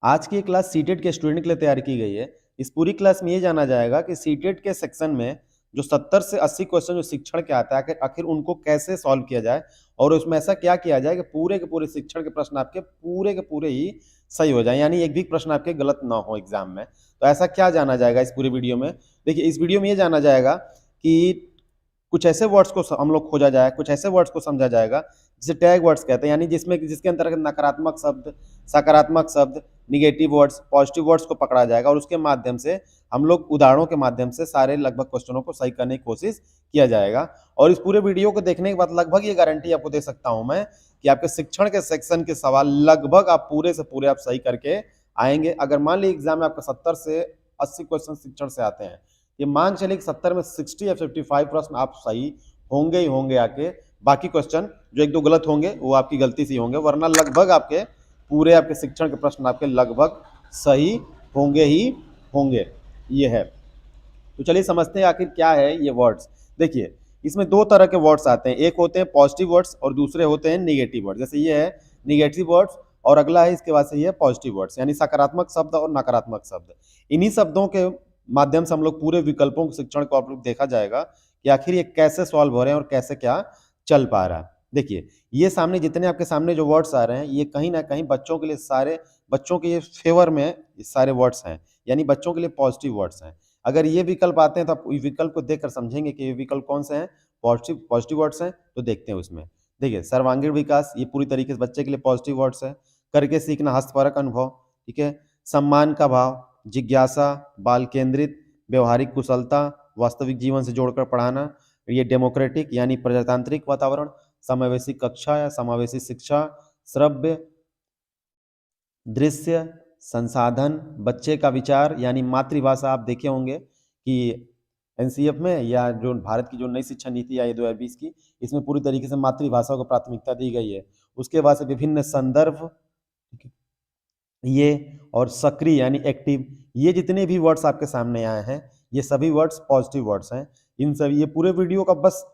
आज की ये क्लास सीटेट के स्टूडेंट के लिए तैयार की गई है। इस पूरी क्लास में ये जाना जाएगा कि सीटेट के सेक्शन में जो 70 से 80 क्वेश्चन जो शिक्षण के आता है आखिर आखिर उनको कैसे सॉल्व किया जाए और उसमें ऐसा क्या किया जाए कि पूरे के पूरे शिक्षण के प्रश्न आपके पूरे के पूरे ही सही हो जाए, यानी एक भी प्रश्न आपके गलत ना हो एग्जाम में। तो ऐसा क्या जाना जाएगा इस पूरी वीडियो में? देखिए, इस वीडियो में ये जाना जाएगा कि कुछ ऐसे वर्ड्स को हम लोग खोजा जाए, कुछ ऐसे वर्ड्स को समझा जाएगा जिसे टैग वर्ड्स कहते हैं, यानी जिसमें जिसके अंतर्गत नकारात्मक शब्द, सकारात्मक शब्द, निगेटिव वर्ड्स, पॉजिटिव वर्ड्स को पकड़ा जाएगा और उसके माध्यम से हम लोग उदाहरणों के माध्यम से सारे लगभग क्वेश्चनों को सही करने की कोशिश किया जाएगा। और इस पूरे वीडियो को देखने के बाद लगभग ये गारंटी आपको दे सकता हूं मैं कि आपके शिक्षण के सेक्शन के सवाल लगभग आप पूरे से पूरे आप सही करके आएंगे। अगर मान लीजिए एग्जाम में आपका 70 से 80 क्वेश्चन शिक्षण से आते हैं, ये मान चलिए कि 70 में 60 या 55 प्रश्न आप सही होंगे ही होंगे आके। बाकी क्वेश्चन जो एक दो गलत होंगे वो आपकी गलती से होंगे, वरना लगभग आपके पूरे आपके शिक्षण के प्रश्न आपके लगभग सही होंगे ही होंगे। ये है। तो चलिए समझते हैं आखिर क्या है ये वर्ड्स। देखिए, इसमें दो तरह के वर्ड्स आते हैं, एक होते हैं पॉजिटिव वर्ड्स और दूसरे होते हैं निगेटिव वर्ड्स। जैसे ये है निगेटिव वर्ड्स और अगला है इसके बाद से ये है पॉजिटिव वर्ड्स, यानी सकारात्मक शब्द और नकारात्मक शब्द। इन्हीं शब्दों के माध्यम से हम लोग पूरे विकल्पों के शिक्षण को आप लोग देखा जाएगा कि आखिर ये कैसे सॉल्व हो रहे हैं और कैसे क्या चल पा रहा है। देखिए, ये सामने जितने आपके सामने जो वर्ड्स आ रहे हैं ये कहीं ना कहीं बच्चों के लिए सारे बच्चों के ये फेवर में ये सारे वर्ड्स हैं, यानी बच्चों के लिए पॉजिटिव वर्ड्स हैं। अगर ये विकल्प आते हैं तो आप विकल्प को देखकर समझेंगे कि ये विकल्प कौन से हैं, पॉजिटिव पॉजिटिव वर्ड्स हैं। तो देखते हैं उसमें। देखिए, सर्वांगीण विकास ये पूरी तरीके से बच्चे के लिए पॉजिटिव वर्ड्स है। करके सीखना, हस्तपरक अनुभव, ठीक है। सम्मान का भाव, जिज्ञासा, बाल केंद्रित, व्यवहारिक कुशलता, वास्तविक जीवन से जोड़कर पढ़ाना, ये डेमोक्रेटिक यानी प्रजातांत्रिक वातावरण, समावेशी कक्षा या समावेशी शिक्षा, श्रव्य, दृश्य, संसाधन, बच्चे का विचार यानी मातृभाषा। आप देखे होंगे कि एनसीएफ में या जो भारत की जो नई शिक्षा नीति आई 2020 की, इसमें पूरी तरीके से मातृभाषा को प्राथमिकता दी गई है। उसके बाद से विभिन्न संदर्भ, ये और सक्रिय यानी एक्टिव, ये जितने भी वर्ड्स आपके सामने आए हैं ये सभी वर्ड्स पॉजिटिव वर्ड्स हैं। इन सभी ये पूरे वीडियो का बस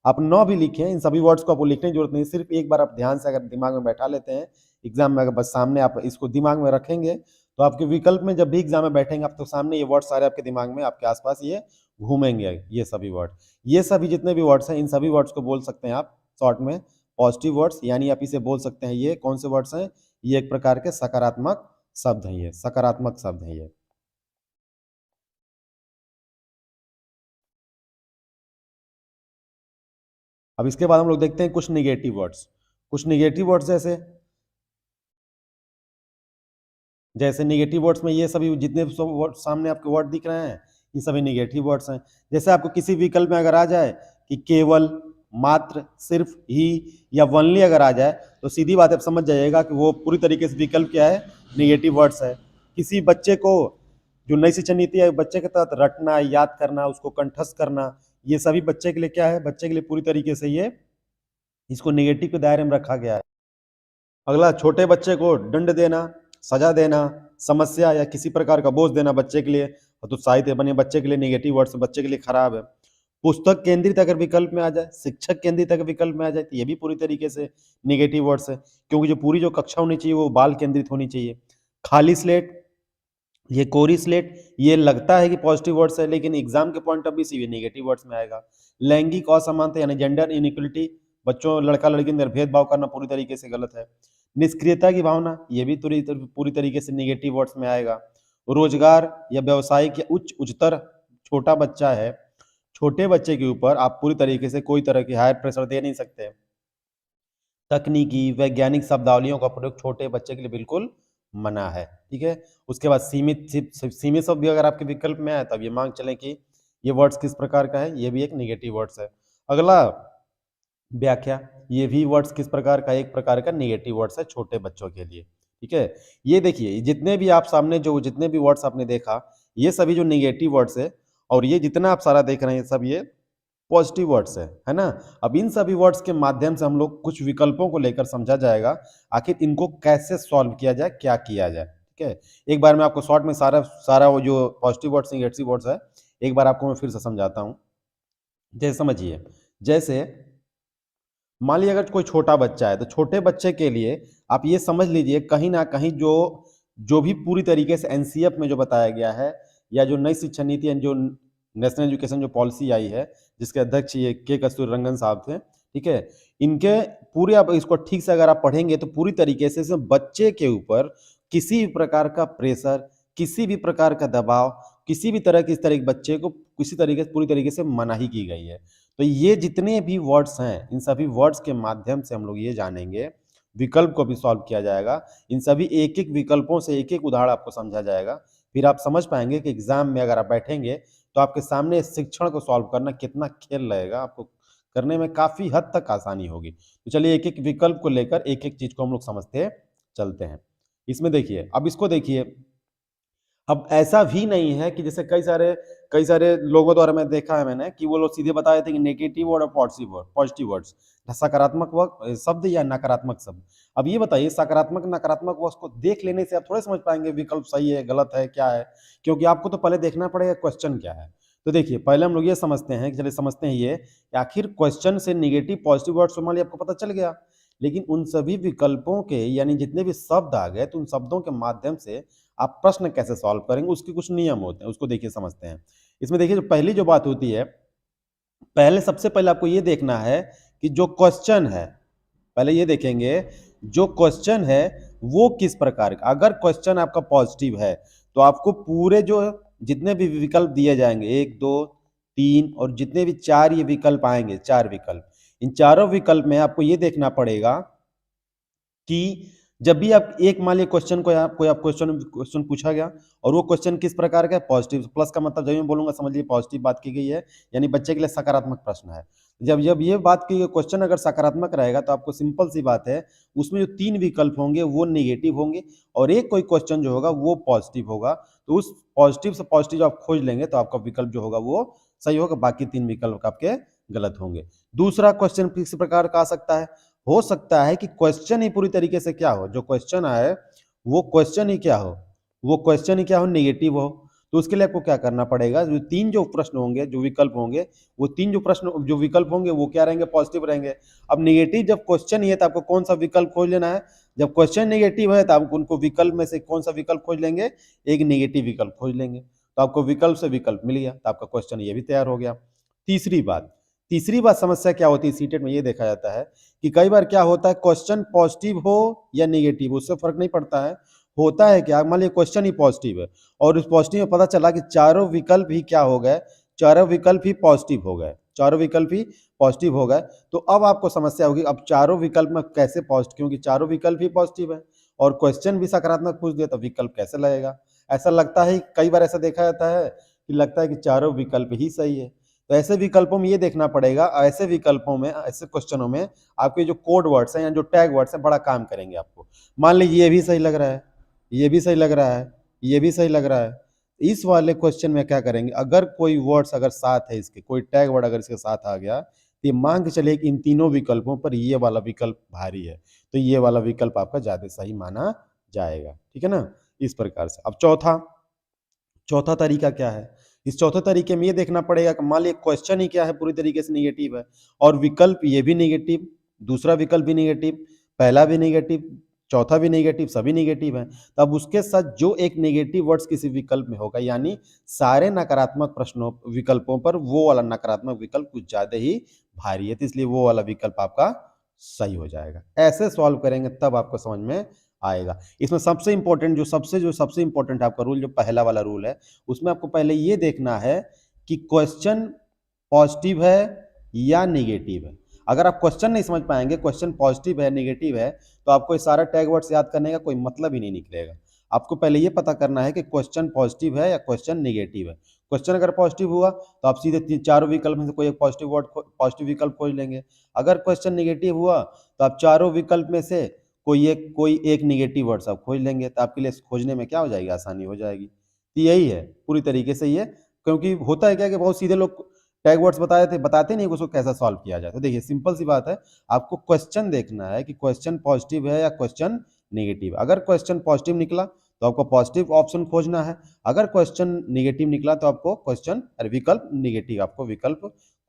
आप न भी लिखें, इन सभी वर्ड्स को आपको लिखने की जरूरत नहीं, सिर्फ एक बार आप ध्यान से अगर दिमाग में बैठा लेते हैं एग्जाम में, अगर बस सामने आप इसको दिमाग में रखेंगे तो आपके विकल्प में जब भी एग्जाम में बैठेंगे आप तो सामने ये वर्ड सारे आपके दिमाग में आपके आसपास ये घूमेंगे। ये सभी वर्ड, ये सभी जितने भी वर्ड्स हैं इन सभी वर्ड्स को बोल सकते हैं आप शॉर्ट में पॉजिटिव वर्ड्स, यानी आप इसे बोल सकते हैं ये कौन से वर्ड्स हैं, ये एक प्रकार के सकारात्मक शब्द हैं, ये सकारात्मक शब्द हैं ये। अब इसके बाद हम लोग देखते हैं कुछ निगेटिव वर्ड्स। कुछ निगेटिव वर्ड्स जैसे निगेटिव वर्ड्स में ये सभी जितने सब वर्ड सामने आपके वर्ड दिख रहे हैं ये सभी निगेटिव वर्ड्स हैं। जैसे आपको किसी विकल्प में अगर आ जाए कि केवल, मात्र, सिर्फ, ही या वनली अगर आ जाए तो सीधी बात आप समझ जाइएगा कि वो पूरी तरीके से विकल्प क्या है, निगेटिव वर्ड्स है। किसी बच्चे को जो नई शिक्षा नीति है बच्चे के तहत रटना, याद करना, उसको कंठस्थ करना, ये सभी बच्चे के लिए क्या है, बच्चे के लिए पूरी तरीके से ये इसको निगेटिव के दायरे में रखा गया है। अगला, छोटे बच्चे को दंड देना, सजा देना, समस्या या किसी प्रकार का बोझ देना बच्चे के लिए हतोत्साहित है, बने बच्चे के लिए निगेटिव वर्ड्स, बच्चे के लिए खराब है। पुस्तक केंद्रित अगर विकल्प में आ जाए, शिक्षक केंद्रित अगर विकल्प में आ जाए तो ये भी पूरी तरीके से निगेटिव वर्ड्स है, क्योंकि जो पूरी जो कक्षा होनी चाहिए वो बाल केंद्रित होनी चाहिए। खाली स्लेट, ये कोरी स्लेट, ये लगता है कि पॉजिटिव वर्ड्स है लेकिन एग्जाम के पॉइंट ऑफ व्यू से ये निगेटिव वर्ड्स में आएगा। लैंगिक असमानता यानी जेंडर इनइक्वलिटी, बच्चों लड़का लड़की में भेदभाव करना पूरी तरीके से गलत है। निष्क्रियता की भावना, ये भी पूरी तरीके से निगेटिव वर्ड्स में आएगा। रोजगार या व्यवसायिक या उच्चतर, छोटा बच्चा है, छोटे बच्चे के ऊपर आप पूरी तरीके से कोई तरह की हायर प्रेशर दे नहीं सकते। तकनीकी वैज्ञानिक शब्दावलियों का प्रयोग छोटे बच्चे के लिए बिल्कुल मना है, ठीक है। उसके बाद सीमित सीमित शब्द भी अगर आपके विकल्प में आए तब ये मान चलें कि ये वर्ड्स किस प्रकार का है, ये भी एक निगेटिव वर्ड्स है। अगला, व्याख्या, ये भी वर्ड्स किस प्रकार का, एक प्रकार का निगेटिव वर्ड्स है छोटे बच्चों के लिए, ठीक है। ये देखिए जितने भी आप सामने जो जितने भी वर्ड्स आपने देखा ये सभी जो निगेटिव वर्ड्स है और ये जितना आप सारा देख रहे हैं सब ये पॉजिटिव वर्ड्स है ना। अब इन सभी वर्ड्स के माध्यम से हम लोग कुछ विकल्पों को लेकर समझा जाएगा आखिर इनको कैसे सॉल्व किया जाए, क्या किया जाए, ठीक है। एक बार मैं आपको शॉर्ट में सारा सारा वो जो पॉजिटिव वर्ड्स निगेटिव वर्ड्स है एक बार आपको मैं फिर से समझाता हूँ। जैसे समझिए, जैसे मान लीजिए अगर कोई छोटा बच्चा है तो छोटे बच्चे के लिए आप ये समझ लीजिए कहीं ना कहीं जो जो भी पूरी तरीके से एनसीएफ में जो बताया गया है, या जो नई शिक्षा नीति जो नेशनल एजुकेशन जो पॉलिसी आई है, जिसके अध्यक्ष ये के कस्तूरीरंगन साहब थे, ठीक है, इनके पूरे आप इसको ठीक से अगर आप पढ़ेंगे तो पूरी तरीके से इसमें बच्चे के ऊपर किसी भी प्रकार का प्रेशर, किसी भी प्रकार का दबाव, किसी भी तरह की इस तरह के बच्चे को किसी तरीके से पूरी तरीके से मनाही की गई है। तो ये जितने भी वर्ड्स हैं, इन सभी वर्ड्स के माध्यम से हम लोग ये जानेंगे, विकल्प को भी सॉल्व किया जाएगा। इन सभी एक एक विकल्पों से एक एक उदाहरण आपको समझा जाएगा। फिर आप समझ पाएंगे कि एग्जाम में अगर आप बैठेंगे तो आपके सामने शिक्षण को सॉल्व करना कितना खेल रहेगा, आपको करने में काफी हद तक आसानी होगी। तो चलिए एक एक विकल्प को लेकर एक एक चीज को हम लोग समझते चलते हैं। इसमें देखिए, अब इसको देखिए, अब ऐसा भी नहीं है कि जैसे कई सारे लोगों द्वारा मैं देखा है मैंने कि वो लोग सीधे बताए थे कि नेगेटिव वर्ड और पॉजिटिव वर्ड्स, सकारात्मक शब्द या नकारात्मक शब्द। अब ये बताइए, सकारात्मक नकारात्मक वर्ड्स को देख लेने से आप थोड़े समझ पाएंगे विकल्प सही है गलत है क्या है, क्योंकि आपको तो पहले देखना पड़ेगा क्वेश्चन क्या है। तो देखिए, पहले हम लोग ये समझते हैं कि चलिए समझते हैं ये कि आखिर क्वेश्चन से नेगेटिव पॉजिटिव वर्ड्स मान लिया आपको पता चल गया, लेकिन उन सभी विकल्पों के यानी जितने भी शब्द आ गए तो उन शब्दों के माध्यम से आप प्रश्न कैसे सॉल्व करेंगे, उसके कुछ नियम होते हैं, उसको देखिए समझते हैं। इसमें देखिए, जो पहली जो बात होती है, पहले सबसे पहले आपको ये देखना है कि जो क्वेश्चन है, पहले ये देखेंगे जो क्वेश्चन है वो किस प्रकार का। अगर क्वेश्चन आपका पॉजिटिव है तो आपको पूरे जो जितने भी विकल्प दिए जाएंगे, 1 2 3 और जितने भी 4 ये विकल्प आएंगे, 4 विकल्प, इन चारों विकल्प में आपको ये देखना पड़ेगा कि जब भी आप एक मान लिया क्वेश्चन को कोई आप क्वेश्चन पूछा गया और वो क्वेश्चन किस प्रकार का है, पॉजिटिव, प्लस का मतलब जब मैं बोलूंगा समझ लीजिए पॉजिटिव बात की गई है, यानी बच्चे के लिए सकारात्मक प्रश्न है। जब जब ये बात की क्वेश्चन अगर सकारात्मक रहेगा तो आपको सिंपल सी बात है, उसमें जो 3 विकल्प होंगे वो नेगेटिव होंगे और एक कोई क्वेश्चन जो होगा वो पॉजिटिव होगा। तो उस पॉजिटिव से पॉजिटिव आप खोज लेंगे तो आपका विकल्प जो होगा वो सही होगा, बाकी 3 विकल्प आपके गलत होंगे। दूसरा क्वेश्चन किस प्रकार का आ सकता है, हो सकता है कि क्वेश्चन ही पूरी तरीके से क्या हो, जो क्वेश्चन आए वो क्वेश्चन ही क्या हो, वो क्वेश्चन ही क्या हो, नेगेटिव हो। तो उसके लिए आपको क्या करना पड़ेगा, जो 3 जो प्रश्न होंगे, जो विकल्प होंगे, वो 3 जो प्रश्न जो विकल्प होंगे वो क्या रहेंगे, पॉजिटिव रहेंगे। अब नेगेटिव जब क्वेश्चन ही है तो आपको कौन सा विकल्प खोज लेना है, जब क्वेश्चन नेगेटिव है तो आप उनको विकल्प में से कौन सा विकल्प खोज लेंगे, एक नेगेटिव विकल्प खोज लेंगे। तो आपको विकल्प से विकल्प मिल गया, तो आपका क्वेश्चन ये भी तैयार हो गया। तीसरी बात समस्या क्या होती है सीटेट में, ये देखा जाता है कि कई बार क्या होता है, क्वेश्चन पॉजिटिव हो या नेगेटिव उससे फर्क नहीं पड़ता है। होता है क्या, मान लीजिए क्वेश्चन ही पॉजिटिव है और उस पॉजिटिव में पता चला कि चारों विकल्प ही क्या हो गए, चारों विकल्प ही पॉजिटिव हो गए, चारों विकल्प ही पॉजिटिव हो गए। तो अब आपको समस्या होगी, अब चारों विकल्प में कैसे पॉजिटिव, क्योंकि चारों विकल्प ही पॉजिटिव है और क्वेश्चन भी सकारात्मक पूछ दिया तो विकल्प कैसे लगेगा। ऐसा लगता है, कई बार ऐसा देखा जाता है कि लगता है कि चारों विकल्प ही सही है। तो ऐसे विकल्पों में ये देखना पड़ेगा, ऐसे विकल्पों में, ऐसे क्वेश्चनों में आपके जो कोड वर्ड्स हैं या जो टैग वर्ड्स हैं बड़ा काम करेंगे आपको। मान लीजिए ये भी सही लग रहा है, ये भी सही लग रहा है, ये भी सही लग रहा है, इस वाले क्वेश्चन में क्या करेंगे, अगर कोई वर्ड्स अगर साथ है, इसके कोई टैग वर्ड अगर इसके साथ आ गया तो ये मान के चलिए कि इन तीनों विकल्पों पर ये वाला विकल्प भारी है, तो ये वाला विकल्प आपका ज्यादा सही माना जाएगा। ठीक है ना, इस प्रकार से। अब चौथा तरीका क्या है, इस चौथे तरीके में ये देखना पड़ेगा कि मान लीजिए क्वेश्चन ही क्या है, पूरी तरीके से नेगेटिव है और विकल्प ये भी नेगेटिव, दूसरा विकल्प भी नेगेटिव, पहला भी नेगेटिव, चौथा भी नेगेटिव, सभी नेगेटिव हैं। तब उसके साथ जो एक नेगेटिव वर्ड्स किसी विकल्प में होगा, यानी सारे नकारात्मक प्रश्नों विकल्पों पर वो वाला नकारात्मक विकल्प कुछ ज्यादा ही भारी है, तो इसलिए वो वाला विकल्प आपका सही हो जाएगा। ऐसे सॉल्व करेंगे तब आपको समझ में आएगा। इसमें सबसे इंपॉर्टेंट जो सबसे इंपॉर्टेंट आपका रूल, जो पहला वाला रूल है, उसमें आपको पहले ये देखना है कि क्वेश्चन पॉजिटिव है या नेगेटिव है। अगर आप क्वेश्चन नहीं समझ पाएंगे, क्वेश्चन पॉजिटिव है नेगेटिव है, तो आपको ये सारा टैग वर्ड्स याद करने का कोई मतलब ही नहीं निकलेगा। आपको पहले ये पता करना है कि क्वेश्चन पॉजिटिव है या क्वेश्चन नेगेटिव है। क्वेश्चन अगर पॉजिटिव हुआ तो आप सीधे चारों विकल्प में से कोई एक पॉजिटिव विकल्प खोज लेंगे। अगर क्वेश्चन नेगेटिव हुआ तो आप चारों विकल्प में से कोई एक नेगेटिव वर्ड्स आप खोज लेंगे, तो आपके लिए खोजने में क्या हो जाएगी, आसानी हो जाएगी। तो यही है पूरी तरीके से ये, क्योंकि होता है क्या कि बहुत सीधे लोग टैग वर्ड्स बताते नहीं उसको कैसा सॉल्व किया जाए। तो देखिए सिंपल सी बात है, आपको क्वेश्चन देखना है कि क्वेश्चन पॉजिटिव है या क्वेश्चन नेगेटिव। अगर क्वेश्चन पॉजिटिव निकला तो आपको पॉजिटिव ऑप्शन खोजना है, अगर क्वेश्चन नेगेटिव निकला तो आपको विकल्प नेगेटिव आपको विकल्प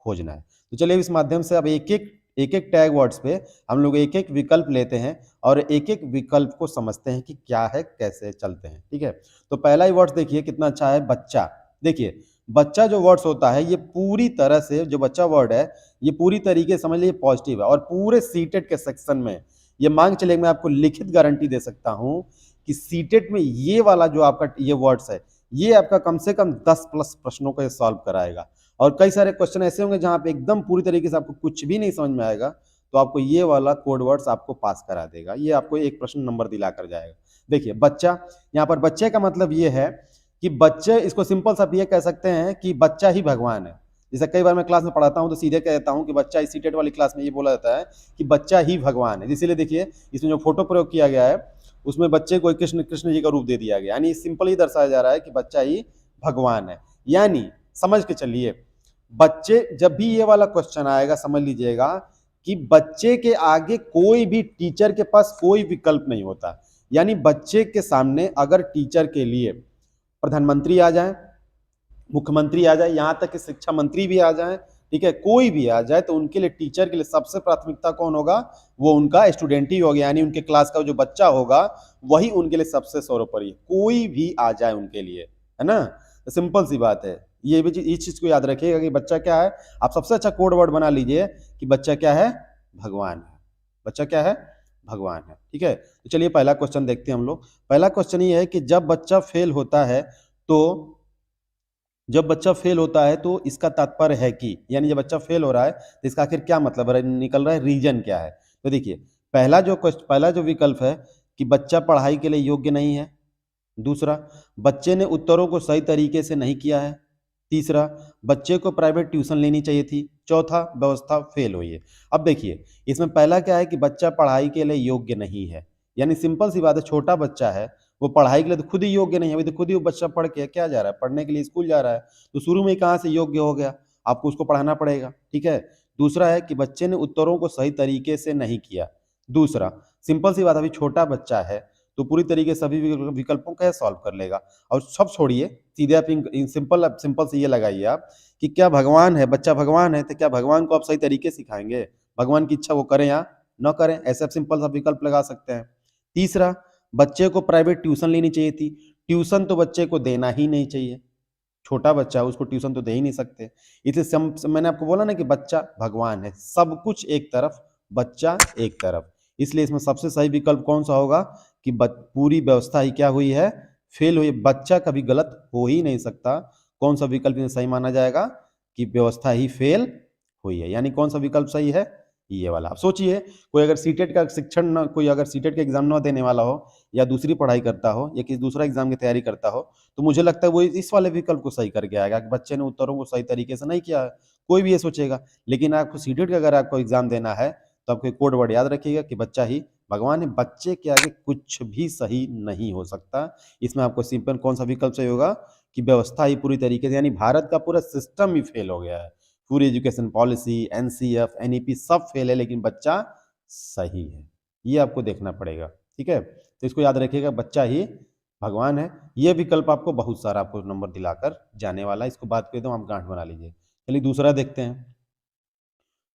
खोजना है। तो चलिए इस माध्यम से अब एक एक एक टैग वर्ड्स पे हम लोग एक एक विकल्प लेते हैं और एक एक विकल्प को समझते हैं कि क्या है, कैसे चलते हैं। ठीक है, तो पहला ही वर्ड्स देखिए कितना अच्छा है, बच्चा। देखिए बच्चा जो वर्ड्स होता है ये पूरी तरह से, जो बच्चा वर्ड है ये पूरी तरीके से समझ लीजिए पॉजिटिव है। और पूरे सीटेट के सेक्शन में ये मांग चलिए, मैं आपको लिखित गारंटी दे सकता हूं कि सीटेट में ये वाला जो आपका ये वर्ड्स है ये आपका कम से कम 10+ प्रश्नों को सॉल्व कराएगा। और कई सारे क्वेश्चन ऐसे होंगे जहां पे एकदम पूरी तरीके से आपको कुछ भी नहीं समझ में आएगा, तो आपको ये वाला कोड वर्ड्स आपको पास करा देगा, ये आपको एक प्रश्न नंबर दिला कर जाएगा। देखिए बच्चा, यहाँ पर बच्चे का मतलब ये है कि बच्चे, इसको सिंपल सा ये कह सकते हैं कि बच्चा ही भगवान है। जैसे कई बार मैं क्लास में पढ़ाता हूं तो सीधे कहता हूं कि बच्चा, इस सीटेट वाली क्लास में ये बोला जाता है कि बच्चा ही भगवान है। इसीलिए देखिए इसमें जो फोटो प्रयोग किया गया है उसमें बच्चे को कृष्ण कृष्ण जी का रूप दे दिया गया, यानी सिंपल ही दर्शाया जा रहा है कि बच्चा ही भगवान है। यानी समझ के चलिए, बच्चे, जब भी ये वाला क्वेश्चन आएगा समझ लीजिएगा कि बच्चे के आगे कोई भी टीचर के पास कोई विकल्प नहीं होता। यानी बच्चे के सामने अगर टीचर के लिए प्रधानमंत्री आ जाए, मुख्यमंत्री आ जाए, यहां तक कि शिक्षा मंत्री भी आ जाए, ठीक है, कोई भी आ जाए, तो उनके लिए, टीचर के लिए सबसे प्राथमिकता कौन होगा? वो उनका स्टूडेंट ही होगा, यानी उनके क्लास का जो बच्चा होगा वही उनके लिए सबसे सर्वोपरि, कोई भी आ जाए उनके लिए, है ना। तो सिंपल सी बात है, ये भी इस चीज को याद रखिएगा कि बच्चा क्या है। आप सबसे अच्छा कोड वर्ड बना लीजिए कि बच्चा क्या है? भगवान है। बच्चा क्या है? भगवान है। ठीक है, तो चलिए पहला क्वेश्चन देखते हैं हम लोग। पहला क्वेश्चन ये है कि जब बच्चा फेल होता है तो, जब बच्चा फेल होता है तो इसका तात्पर्य है कि, यानी जब बच्चा फेल हो रहा है तो इसका आखिर क्या मतलब निकल रहा है, रीजन क्या है। तो देखिए पहला जो विकल्प है कि बच्चा पढ़ाई के लिए योग्य नहीं है। दूसरा, बच्चे ने उत्तरों को सही तरीके से नहीं किया है। तीसरा, बच्चे को प्राइवेट ट्यूशन लेनी चाहिए थी। चौथा, व्यवस्था फेल हुई है। अब देखिए इसमें पहला क्या है कि बच्चा पढ़ाई के लिए योग्य नहीं है, यानी सिंपल सी बात है, छोटा बच्चा है, वो पढ़ाई के लिए तो खुद ही योग्य नहीं है। अभी तो खुद ही वो बच्चा पढ़ के क्या जा रहा है, पढ़ने के लिए स्कूल जा रहा है, तो शुरू में कहाँ से योग्य हो गया? आपको उसको पढ़ाना पड़ेगा। ठीक है, दूसरा है कि बच्चे ने उत्तरों को सही तरीके से नहीं किया। दूसरा, सिंपल सी बात, अभी छोटा बच्चा है तो पूरी तरीके से सभी विकल्पों को सॉल्व कर लेगा। और सब छोड़िए, सीधे आप सिंपल से ये लगाइए आप कि क्या भगवान है, बच्चा भगवान है, तो क्या भगवान को आप सही तरीके सिखाएंगे? भगवान की इच्छा वो करें या न करें, ऐसे आप सिंपल सा विकल्प लगा सकते हैं। तीसरा, बच्चे को प्राइवेट ट्यूशन लेनी चाहिए थी। ट्यूशन तो बच्चे को देना ही नहीं चाहिए, छोटा बच्चा है उसको ट्यूशन तो दे ही नहीं सकते। इसलिए मैंने आपको बोला ना कि बच्चा भगवान है, सब कुछ एक तरफ, बच्चा एक तरफ। इसलिए इसमें सबसे सही विकल्प कौन सा होगा कि पूरी व्यवस्था ही क्या हुई है? फेल हुई। बच्चा कभी गलत हो ही नहीं सकता। कौन सा विकल्प इसमें सही माना जाएगा कि व्यवस्था ही फेल हुई है, यानी कौन सा विकल्प सही है? ये वाला। आप सोचिए, कोई अगर सीटेट का शिक्षण न, कोई अगर सीटेट का एग्जाम न देने वाला हो या दूसरी पढ़ाई करता हो या किसी दूसरा एग्जाम की तैयारी करता हो, तो मुझे लगता है वो इस वाले विकल्प को सही करके आएगा कि बच्चे ने उत्तरों को सही तरीके से नहीं किया है, कोई भी ये सोचेगा। लेकिन आपको सीटेट का अगर आपको एग्जाम देना है तो आपको कोड वर्ड याद रखिएगा कि बच्चा ही भगवान है। बच्चे के आगे कुछ भी सही नहीं हो सकता। इसमें आपको सिंपल कौन सा विकल्प सही होगा कि व्यवस्था ही पूरी तरीके से, यानी भारत का पूरा सिस्टम ही फेल हो गया है। पूरी एजुकेशन पॉलिसी, एनसीएफ, एनईपी सब फेल है, लेकिन बच्चा सही है, ये आपको देखना पड़ेगा। ठीक है, तो इसको याद रखिएगा, बच्चा ही भगवान है। ये विकल्प आपको बहुत सारा आपको नंबर दिलाकर जाने वाला है, इसको बात कर दो, आप गांठ बना लीजिए। चलिए दूसरा देखते हैं।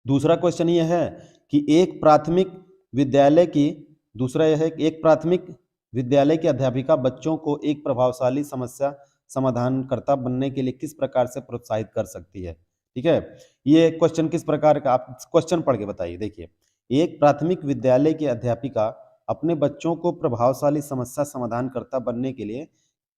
दूसरा क्वेश्चन ये है कि एक प्राथमिक विद्यालय की, दूसरा यह है कि एक प्राथमिक विद्यालय की अध्यापिका बच्चों को एक प्रभावशाली समस्या समाधानकर्ता बनने के लिए किस प्रकार से प्रोत्साहित कर सकती है। ठीक है, ये क्वेश्चन किस प्रकार का, आप क्वेश्चन पढ़ के बताइए। देखिए, एक प्राथमिक विद्यालय की अध्यापिका अपने बच्चों को प्रभावशाली समस्या समाधानकर्ता बनने के लिए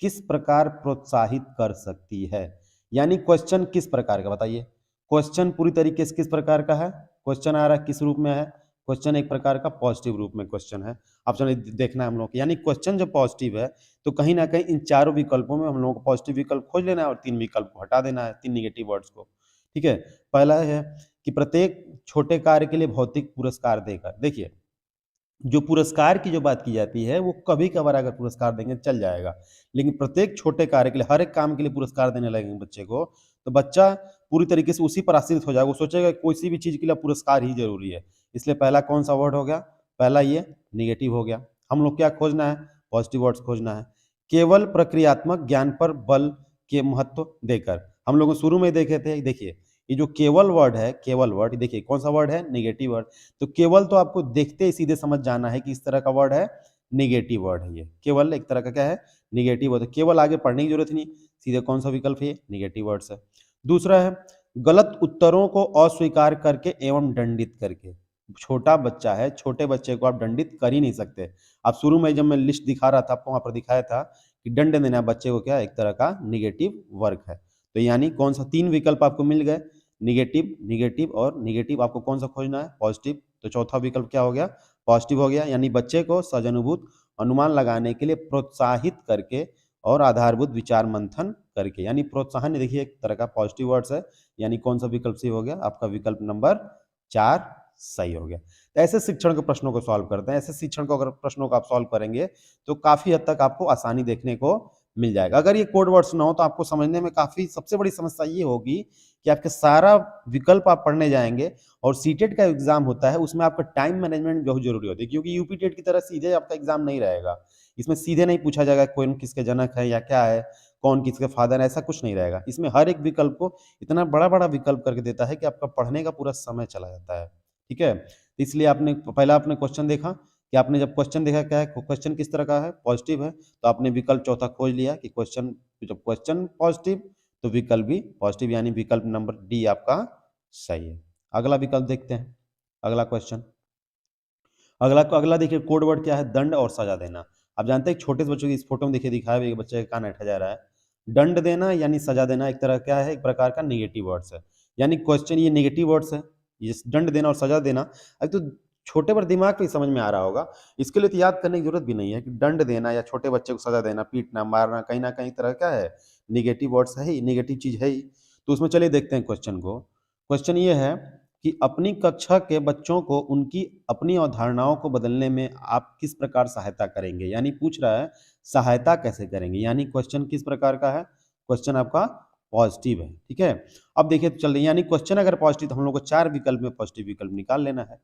किस प्रकार प्रोत्साहित कर सकती है, यानी क्वेश्चन किस प्रकार का बताइए। क्वेश्चन पूरी तरीके से किस प्रकार का है? क्वेश्चन आ रहा है किस रूप में है? क्वेश्चन एक प्रकार का पॉजिटिव रूप में क्वेश्चन है। आप चलिए देखना है हम लोग, यानी क्वेश्चन जब पॉजिटिव है तो कहीं ना कहीं इन चारों विकल्पों में हम लोगों को पॉजिटिव विकल्प खोज लेना है और 3 विकल्प को हटा देना है, 3 निगेटिव वर्ड्स को। ठीक है, पहला है कि प्रत्येक छोटे कार्य के लिए भौतिक पुरस्कार देकर। देखिए, जो पुरस्कार की जो बात की जाती है वो कभी कभार अगर पुरस्कार देंगे चल जाएगा, लेकिन प्रत्येक छोटे कार्य के लिए, हर एक काम के लिए पुरस्कार देने लगेंगे बच्चे को, तो बच्चा पूरी तरीके से उसी पर आश्रित हो जाएगा। वो सोचेगा किसी भी चीज के लिए पुरस्कार ही जरूरी है। इसलिए पहला कौन सा वर्ड हो गया? पहला ये निगेटिव हो गया। हम लोग क्या खोजना है? पॉजिटिव वर्ड्स खोजना है। केवल प्रक्रियात्मक ज्ञान पर बल के महत्व देकर, हम लोग शुरू में देखे थे। देखिए, ये जो केवल वर्ड है, केवल वर्ड, देखिए कौन सा वर्ड है, नेगेटिव वर्ड। तो केवल तो आपको देखते ही सीधे समझ जाना है कि इस तरह का वर्ड है, नेगेटिव वर्ड है ये। केवल एक तरह का क्या है, नेगेटिव वर्ड है। केवल आगे पढ़ने की जरूरत नहीं, सीधे कौन सा विकल्प है, नेगेटिव वर्ड्स है। दूसरा है गलत उत्तरों को अस्वीकार करके एवं दंडित करके। छोटा बच्चा है, छोटे बच्चे को आप दंडित कर ही नहीं सकते। आप शुरू में जब मैं लिस्ट दिखा रहा था आपको, वहां पर दिखाया था कि दंड देना बच्चे को क्या एक तरह का निगेटिव वर्क है। तो यानी कौन सा, तीन विकल्प आपको मिल गए, निगेटिव, निगेटिव और निगेटिव। आपको कौन सा खोजना है, पॉजिटिव। तो चौथा विकल्प क्या हो गया, पॉजिटिव हो गया। यानी बच्चे को सहानुभूत अनुमान लगाने के लिए प्रोत्साहित करके और आधारभूत विचार मंथन करके। यानी प्रोत्साहन देखिए एक तरह का पॉजिटिव वर्ड्स है। यानी कौन सा विकल्प सही हो गया, आपका विकल्प नंबर 4 सही हो गया। तो ऐसे शिक्षण के प्रश्नों को सॉल्व करते हैं। ऐसे शिक्षण को अगर प्रश्नों को आप सॉल्व करेंगे तो काफी हद तक आपको आसानी देखने को मिल जाएगा। अगर ये कोड वर्ड्स ना हो तो आपको समझने में काफी, सबसे बड़ी समस्या ये होगी कि आपके सारा विकल्प आप पढ़ने जाएंगे और सीटेट का एग्जाम होता है, उसमें आपका टाइम मैनेजमेंट बहुत जरूरी होती है। क्योंकि यूपी टेट की तरह सीधे आपका एग्जाम नहीं रहेगा, इसमें सीधे नहीं पूछा जाएगा कौन किसके जनक है या क्या है, कौन किसके फादर है, ऐसा कुछ नहीं रहेगा। इसमें हर एक विकल्प को इतना बड़ा बड़ा विकल्प करके देता है कि आपका पढ़ने का पूरा समय चला जाता है। ठीक है, इसलिए आपने पहला आपने क्वेश्चन देखा कि आपने जब क्वेश्चन देखा क्या है, क्वेश्चन किस तरह का है, पॉजिटिव है, तो आपने विकल्प चौथा खोज लिया कि क्वेश्चन, जब क्वेश्चन पॉजिटिव तो विकल्प भी पॉजिटिव, यानी विकल्प नंबर डी आपका सही है। अगला विकल्प देखते हैं, अगला क्वेश्चन। अगला देखिए कोड वर्ड क्या है, दंड और सजा देना। आप जानते हैं छोटे बच्चों की इस फोटो में देखिए दिखाया हुआ एक बच्चे का कान ऐंठा जा रहा है। दंड देना यानी सजा देना एक तरह क्या है, एक प्रकार का निगेटिव वर्ड्स है। यानी क्वेश्चन ये निगेटिव वर्ड्स है, ये दंड देना और सजा देना। अब तो छोटे पर दिमाग पे समझ में आ रहा होगा, इसके लिए तो याद करने की जरूरत भी नहीं है कि दंड देना या छोटे बच्चे को सजा देना, पीटना, मारना, कहीं ना कहीं तरह क्या है, निगेटिव वर्ड्स है ही, निगेटिव चीज है ही। तो उसमें चलिए देखते हैं क्वेश्चन को। क्वेश्चन ये है कि अपनी कक्षा के बच्चों को उनकी अपनी अवधारणाओं को बदलने में आप किस प्रकार सहायता करेंगे। यानी पूछ रहा है सहायता कैसे करेंगे। यानी क्वेश्चन किस प्रकार का है, क्वेश्चन आपका पॉजिटिव है। ठीक है, अब देखिए तो चल रही, यानी क्वेश्चन अगर पॉजिटिव तो हम लोग को 4 विकल्प में पॉजिटिव विकल्प निकाल लेना है।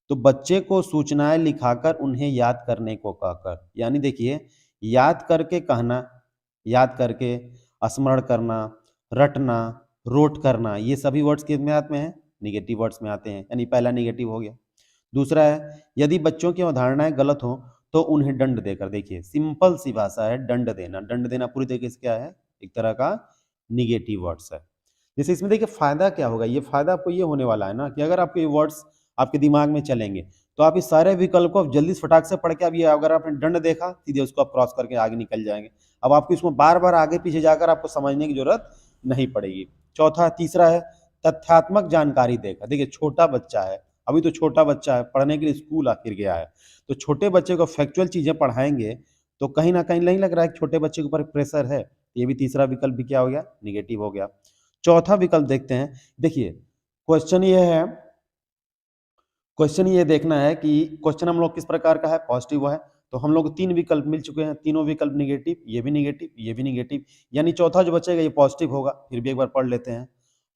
तो बच्चे को सूचनाएं लिखाकर उन्हें याद करने को कहकर, यानी देखिए याद करके कहना, याद करके, स्मरण करना, रटना, रोट करना, ये सभी वर्ड्स किस में आते हैं, निगेटिव वर्ड्स में आते हैं। यानी पहला निगेटिव हो गया। दूसरा है यदि बच्चों की अवधारणाएं गलत हो तो उन्हें दंड देकर, देखिए सिंपल सी भाषा है, दंड देना। दंड देना पूरी तरीके से क्या है, एक तरह का निगेटिव वर्ड्स है। जैसे इसमें देखिए फायदा क्या होगा, ये फायदा आपको ये होने वाला है ना कि अगर आपके ये वर्ड्स आपके दिमाग में चलेंगे तो आप इस सारे विकल्प को जल्दी से फटाक से पढ़ के, अब ये अगर आपने दंड देखा सीधे उसको आप क्रॉस करके आगे निकल जाएंगे। अब आपको इसमें बार बार आगे पीछे जाकर आपको समझने की जरूरत नहीं पड़ेगी। चौथा, तीसरा है तथ्यात्मक जानकारी देकर। देखिए छोटा बच्चा है, अभी तो छोटा बच्चा है, पढ़ने के लिए स्कूल आखिर गया है, तो छोटे बच्चे को फैक्चुअल चीजें पढ़ाएंगे तो कहीं ना कहीं नहीं लग रहा है कि छोटे बच्चे के ऊपर प्रेशर है। ये भी तीसरा विकल्प भी क्या हो गया, निगेटिव हो गया। चौथा विकल्प देखते हैं। देखिए क्वेश्चन ये है, क्वेश्चन ये देखना है कि क्वेश्चन हम लोग किस प्रकार का है, पॉजिटिव है। तो हम लोग 3 विकल्प मिल चुके हैं, तीनों विकल्प निगेटिव, ये भी निगेटिव, ये भी निगेटिव। यानी चौथा जो बचेगा ये पॉजिटिव होगा। फिर भी एक बार पढ़ लेते हैं।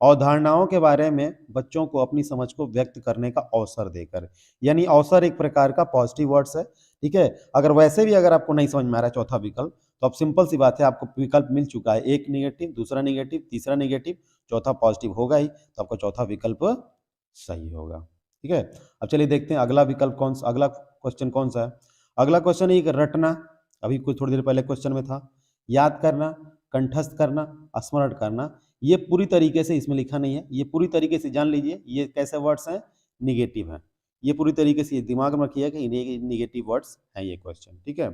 अवधारणाओं के बारे में बच्चों को अपनी समझ को व्यक्त करने का अवसर देकर, यानी अवसर एक प्रकार का पॉजिटिव वर्ड्स है। ठीक है, अगर वैसे भी अगर आपको नहीं समझ में आ रहा है चौथा विकल्प, तो अब सिंपल सी बात है, आपको विकल्प मिल चुका है, एक निगेटिव, दूसरा निगेटिव, तीसरा निगेटिव, चौथा पॉजिटिव होगा ही, तो आपका चौथा विकल्प सही होगा। ठीक है, अब चलिए देखते हैं अगला विकल्प कौन सा, अगला क्वेश्चन कौन सा है। अगला क्वेश्चन है रटना, अभी कुछ थोड़ी देर पहले क्वेश्चन में था। याद करना, कंठस्थ करना, स्मरण करना, ये पूरी तरीके से इसमें लिखा नहीं है, ये पूरी तरीके से जान लीजिए ये कैसे वर्ड्स हैं, निगेटिव हैं। ये पूरी तरीके से ये दिमाग में रखिए कि निगेटिव वर्ड्स हैं ये क्वेश्चन। ठीक है,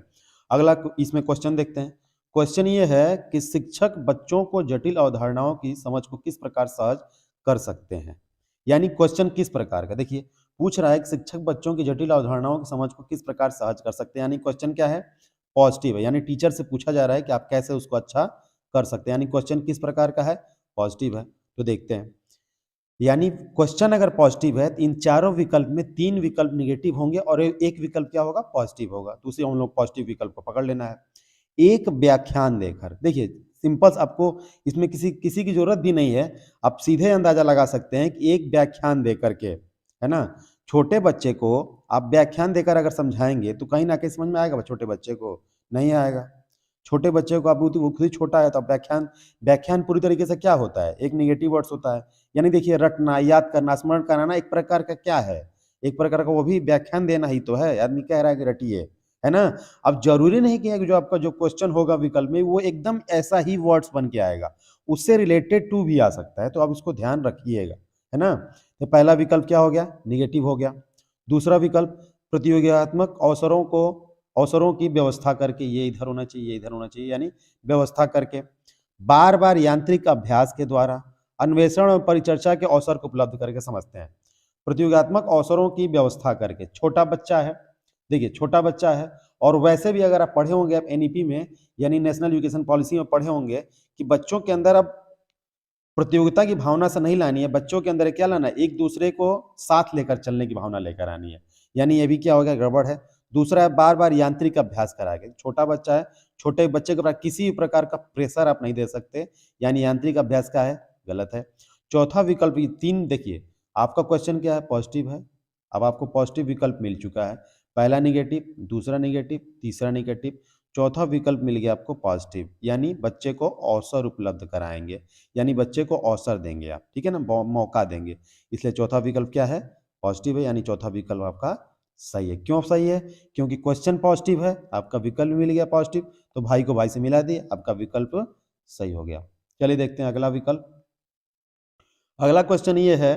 अगला इसमें क्वेश्चन देखते हैं। क्वेश्चन ये है कि शिक्षक बच्चों को जटिल अवधारणाओं की समझ को किस प्रकार सहज कर सकते हैं। यानी क्वेश्चन किस प्रकार का, देखिए पूछ रहा है कि शिक्षक बच्चों की जटिल अवधारणाओं की समझ को किस प्रकार सहज कर सकते हैं। यानी क्वेश्चन क्या है, पॉजिटिव है, यानी टीचर से पूछा जा रहा है कि आप कैसे उसको अच्छा कर सकते हैं। यानी क्वेश्चन किस प्रकार का है, पॉजिटिव है। तो देखते हैं, यानी क्वेश्चन अगर पॉजिटिव है तो इन चारों विकल्प में 3 विकल्प निगेटिव होंगे और एक विकल्प क्या होगा, पॉजिटिव होगा। तो उसे हम लोग पॉजिटिव विकल्प को पकड़ लेना है। एक व्याख्यान देकर, देखिए सिंपल, आपको इसमें किसी की जरूरत भी नहीं है, आप सीधे अंदाजा लगा सकते हैं कि एक व्याख्यान देकर के, है ना, छोटे बच्चे को आप व्याख्यान देकर अगर समझाएंगे तो कहीं ना कहीं समझ में आएगा, छोटे बच्चे को नहीं आएगा। छोटे बच्चे को आप वो खुद ही छोटा है, तो अब व्याख्यान व्याख्यान पूरी तरीके से क्या होता है, एक निगेटिव वर्ड्स होता है। यानी देखिए रटना, याद करना, स्मरण कराना एक प्रकार का क्या है, एक प्रकार का वो भी व्याख्यान देना ही तो है। आदमी कह रहा है कि रटिए, है ना। अब जरूरी नहीं कि जो आपका जो क्वेश्चन होगा विकल्प में वो एकदम ऐसा ही वर्ड्स बन के आएगा, उससे रिलेटेड टू भी आ सकता है, तो आप इसको ध्यान रखिएगा, है ना। तो पहला विकल्प क्या हो गया, निगेटिव हो गया। दूसरा विकल्प प्रतियोगितात्मक अवसरों की व्यवस्था करके, ये इधर होना चाहिए, ये इधर होना चाहिए, यानी व्यवस्था करके, बार बार यांत्रिक अभ्यास के द्वारा, अन्वेषण और परिचर्चा के अवसर को उपलब्ध करके समझते हैं। प्रतियोगितात्मक अवसरों की व्यवस्था करके, छोटा बच्चा है, देखिए छोटा बच्चा है, और वैसे भी अगर आप पढ़े होंगे आप एनईपी में, यानी नेशनल एजुकेशन पॉलिसी में पढ़े होंगे कि बच्चों के अंदर अब प्रतियोगिता की भावना से नहीं लानी है, बच्चों के अंदर क्या लाना है, एक दूसरे को साथ लेकर चलने की भावना लेकर आनी है। यानी ये भी क्या हो गया, गड़बड़ है। दूसरा है बार बार यांत्रिक अभ्यास कराएंगे, छोटा बच्चा है, छोटे बच्चे के ऊपर किसी भी प्रकार का प्रेशर आप नहीं दे सकते, यानी यांत्रिक अभ्यास का है, गलत है। चौथा विकल्प, ये तीन देखिए, आपका क्वेश्चन क्या है, पॉजिटिव है। अब आपको पॉजिटिव विकल्प मिल चुका है, पहला निगेटिव, दूसरा निगेटिव, तीसरा निगेटिव, चौथा विकल्प मिल गया आपको पॉजिटिव, यानी बच्चे को अवसर उपलब्ध कराएंगे, यानी बच्चे को अवसर देंगे आप, ठीक है ना, मौका देंगे। इसलिए चौथा विकल्प क्या है, पॉजिटिव है, यानी चौथा विकल्प आपका सही है। क्यों सही है, क्योंकि क्वेश्चन पॉजिटिव है, आपका विकल्प मिल गया पॉजिटिव, तो भाई को भाई से मिला दिए, आपका विकल्प सही हो गया। चलिए देखते हैं अगला विकल्प। अगला क्वेश्चन ये है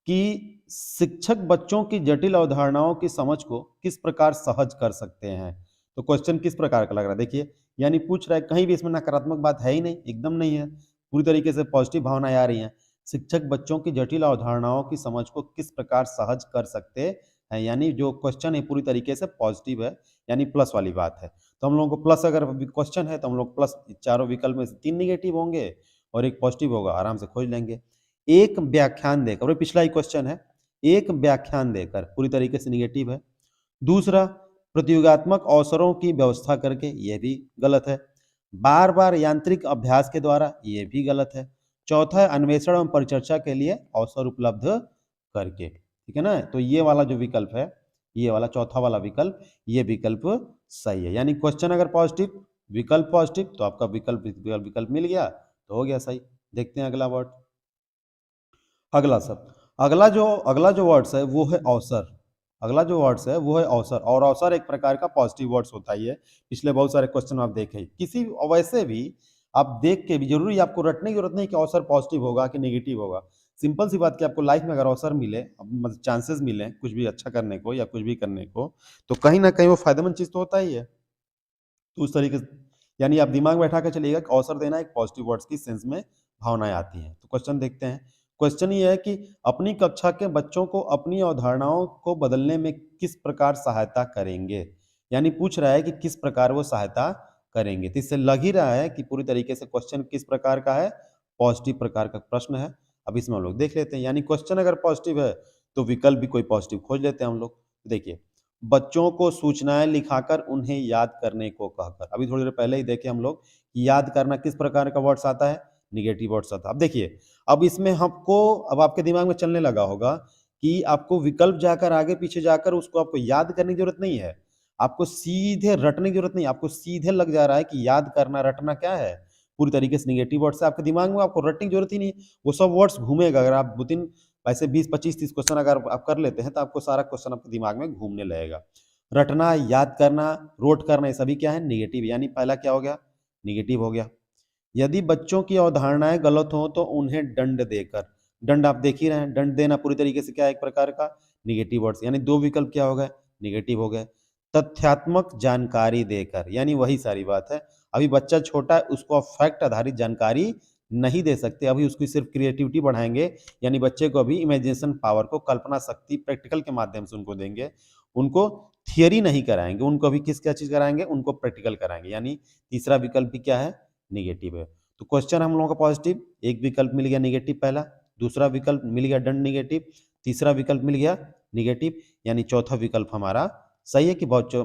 कि शिक्षक बच्चों की जटिल अवधारणाओं की समझ को किस प्रकार सहज कर सकते हैं। तो क्वेश्चन किस प्रकार का लग रहा है, देखिए यानी पूछ रहा है, कहीं भी इसमें नकारात्मक बात है ही नहीं, एकदम नहीं है, पूरी तरीके से पॉजिटिव भावनाएं आ रही हैं। शिक्षक बच्चों की जटिल अवधारणाओं की समझ को किस प्रकार सहज कर सकते हैं, यानी जो क्वेश्चन है पूरी तरीके से पॉजिटिव है, यानी प्लस वाली बात है। तो हम लोगों को प्लस, अगर क्वेश्चन है तो हम लोग प्लस, चारों विकल्प में से 3 निगेटिव होंगे और एक पॉजिटिव होगा, आराम से खोज लेंगे। एक व्याख्यान देकर, और पिछला ही क्वेश्चन है, एक व्याख्यान देकर पूरी तरीके से निगेटिव है। दूसरा, प्रतियोगात्मक अवसरों की व्यवस्था करके, यह भी गलत है। बार बार यांत्रिक अभ्यास के द्वारा, यह भी गलत है। चौथा है अन्वेषण एवं परिचर्चा के लिए अवसर उपलब्ध करके, ठीक है ना। तो ये वाला जो विकल्प है, ये वाला चौथा वाला विकल्प, ये विकल्प सही है। यानी क्वेश्चन अगर पॉजिटिव, विकल्प पॉजिटिव, तो आपका विकल्प मिल गया, तो हो गया सही। देखते हैं अगला वर्ड, अगला शब्द, अगला जो वर्ड्स है वो है अवसर। अगला जो वर्ड्स है वो है अवसर, और अवसर एक प्रकार का पॉजिटिव वर्ड्स होता ही है। पिछले बहुत सारे क्वेश्चन आप देखे, किसी वैसे भी आप देख के भी, जरूरी आपको रटने की जरूरत नहीं कि अवसर पॉजिटिव होगा कि नेगेटिव होगा। सिंपल सी बात कि आपको लाइफ में अगर अवसर मिले, मतलब चांसेस मिले कुछ भी अच्छा करने को या कुछ भी करने को, तो कहीं ना कहीं वो फायदेमंद चीज तो होता ही है। तो उस तरीके से, यानी आप दिमाग में बैठा कर चलिएगा कि अवसर देना एक पॉजिटिव वर्ड्स की सेंस में भावनाएं आती हैं। तो क्वेश्चन देखते हैं। क्वेश्चन ये है कि अपनी कक्षा के बच्चों को अपनी अवधारणाओं को बदलने में किस प्रकार सहायता करेंगे, यानी पूछ रहा है कि किस प्रकार वो सहायता करेंगे। तो इससे लग ही रहा है कि पूरी तरीके से क्वेश्चन किस प्रकार का है, पॉजिटिव प्रकार का प्रश्न है। अब इसमें हम लोग देख लेते हैं, यानी क्वेश्चन अगर पॉजिटिव है तो विकल्प भी कोई पॉजिटिव खोज लेते हैं हम लोग। देखिए, बच्चों को सूचनाएं लिखाकर उन्हें याद करने को कहकर, अभी थोड़ी देर पहले ही देखे हम लोग कि याद करना किस प्रकार का वर्ड्स आता है, निगेटिव वर्ड्स आता है। अब देखिए, अब इसमें हमको, अब आपके दिमाग में चलने लगा होगा कि आपको विकल्प जाकर आगे पीछे जाकर उसको आपको याद करने की जरूरत नहीं है, आपको सीधे रटने की जरूरत नहीं, आपको सीधे लग जा रहा है कि याद करना रटना क्या है, पूरी तरीके से निगेटिव वर्ड्स है आपके दिमाग में, आपको रटने की जरूरत ही नहीं। वो सब वर्ड्स घूमेगा, अगर आप 2-3 ऐसे 20, 25, 30 क्वेश्चन अगर आप कर लेते हैं तो आपको सारा क्वेश्चन आपके दिमाग में घूमने लगेगा। रटना, याद करना, रोट करना, ये सभी क्या है, निगेटिव, यानी पहला क्या हो गया, निगेटिव हो गया। यदि बच्चों की अवधारणाएं गलत हो तो उन्हें दंड देकर, दंड आप देख ही रहे हैं, दंड देना पूरी तरीके से क्या है, एक प्रकार का निगेटिव वर्ड्स, यानी दो विकल्प क्या हो गए, निगेटिव हो गए। तथ्यात्मक जानकारी देकर, यानी वही सारी बात है, अभी बच्चा छोटा है, उसको आप फैक्ट आधारित जानकारी नहीं दे सकते, अभी उसकी सिर्फ क्रिएटिविटी बढ़ाएंगे, यानी बच्चे को अभी इमेजिनेशन पावर को, कल्पना शक्ति प्रैक्टिकल के माध्यम से उनको देंगे, उनको थियरी नहीं कराएंगे, उनको अभी किस क्या चीज कराएंगे, उनको प्रैक्टिकल कराएंगे, यानी तीसरा विकल्प भी क्या है, निगेटिव है। तो क्वेश्चन हम लोगों का पॉजिटिव, एक विकल्प मिल गया निगेटिव पहला, दूसरा विकल्प मिल गया दंड निगेटिव, तीसरा विकल्प मिल गया निगेटिव, यानी चौथा विकल्प हमारा सही है कि बच्चों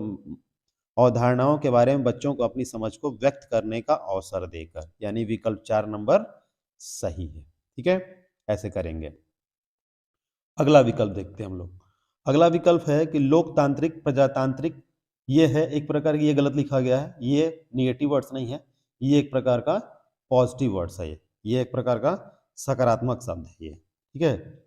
अवधारणाओं के बारे में बच्चों को अपनी समझ को व्यक्त करने का अवसर देकर, यानी विकल्प 4 नंबर सही है। ठीक है, ऐसे करेंगे। अगला विकल्प देखते हैं हम लोग। अगला विकल्प है कि लोकतांत्रिक, प्रजातांत्रिक ये है एक प्रकार की, ये गलत लिखा गया है, ये निगेटिव वर्ड्स नहीं है, ये एक प्रकार का पॉजिटिव वर्ड्स है, ये एक प्रकार का सकारात्मक शब्द है ये, ठीक है।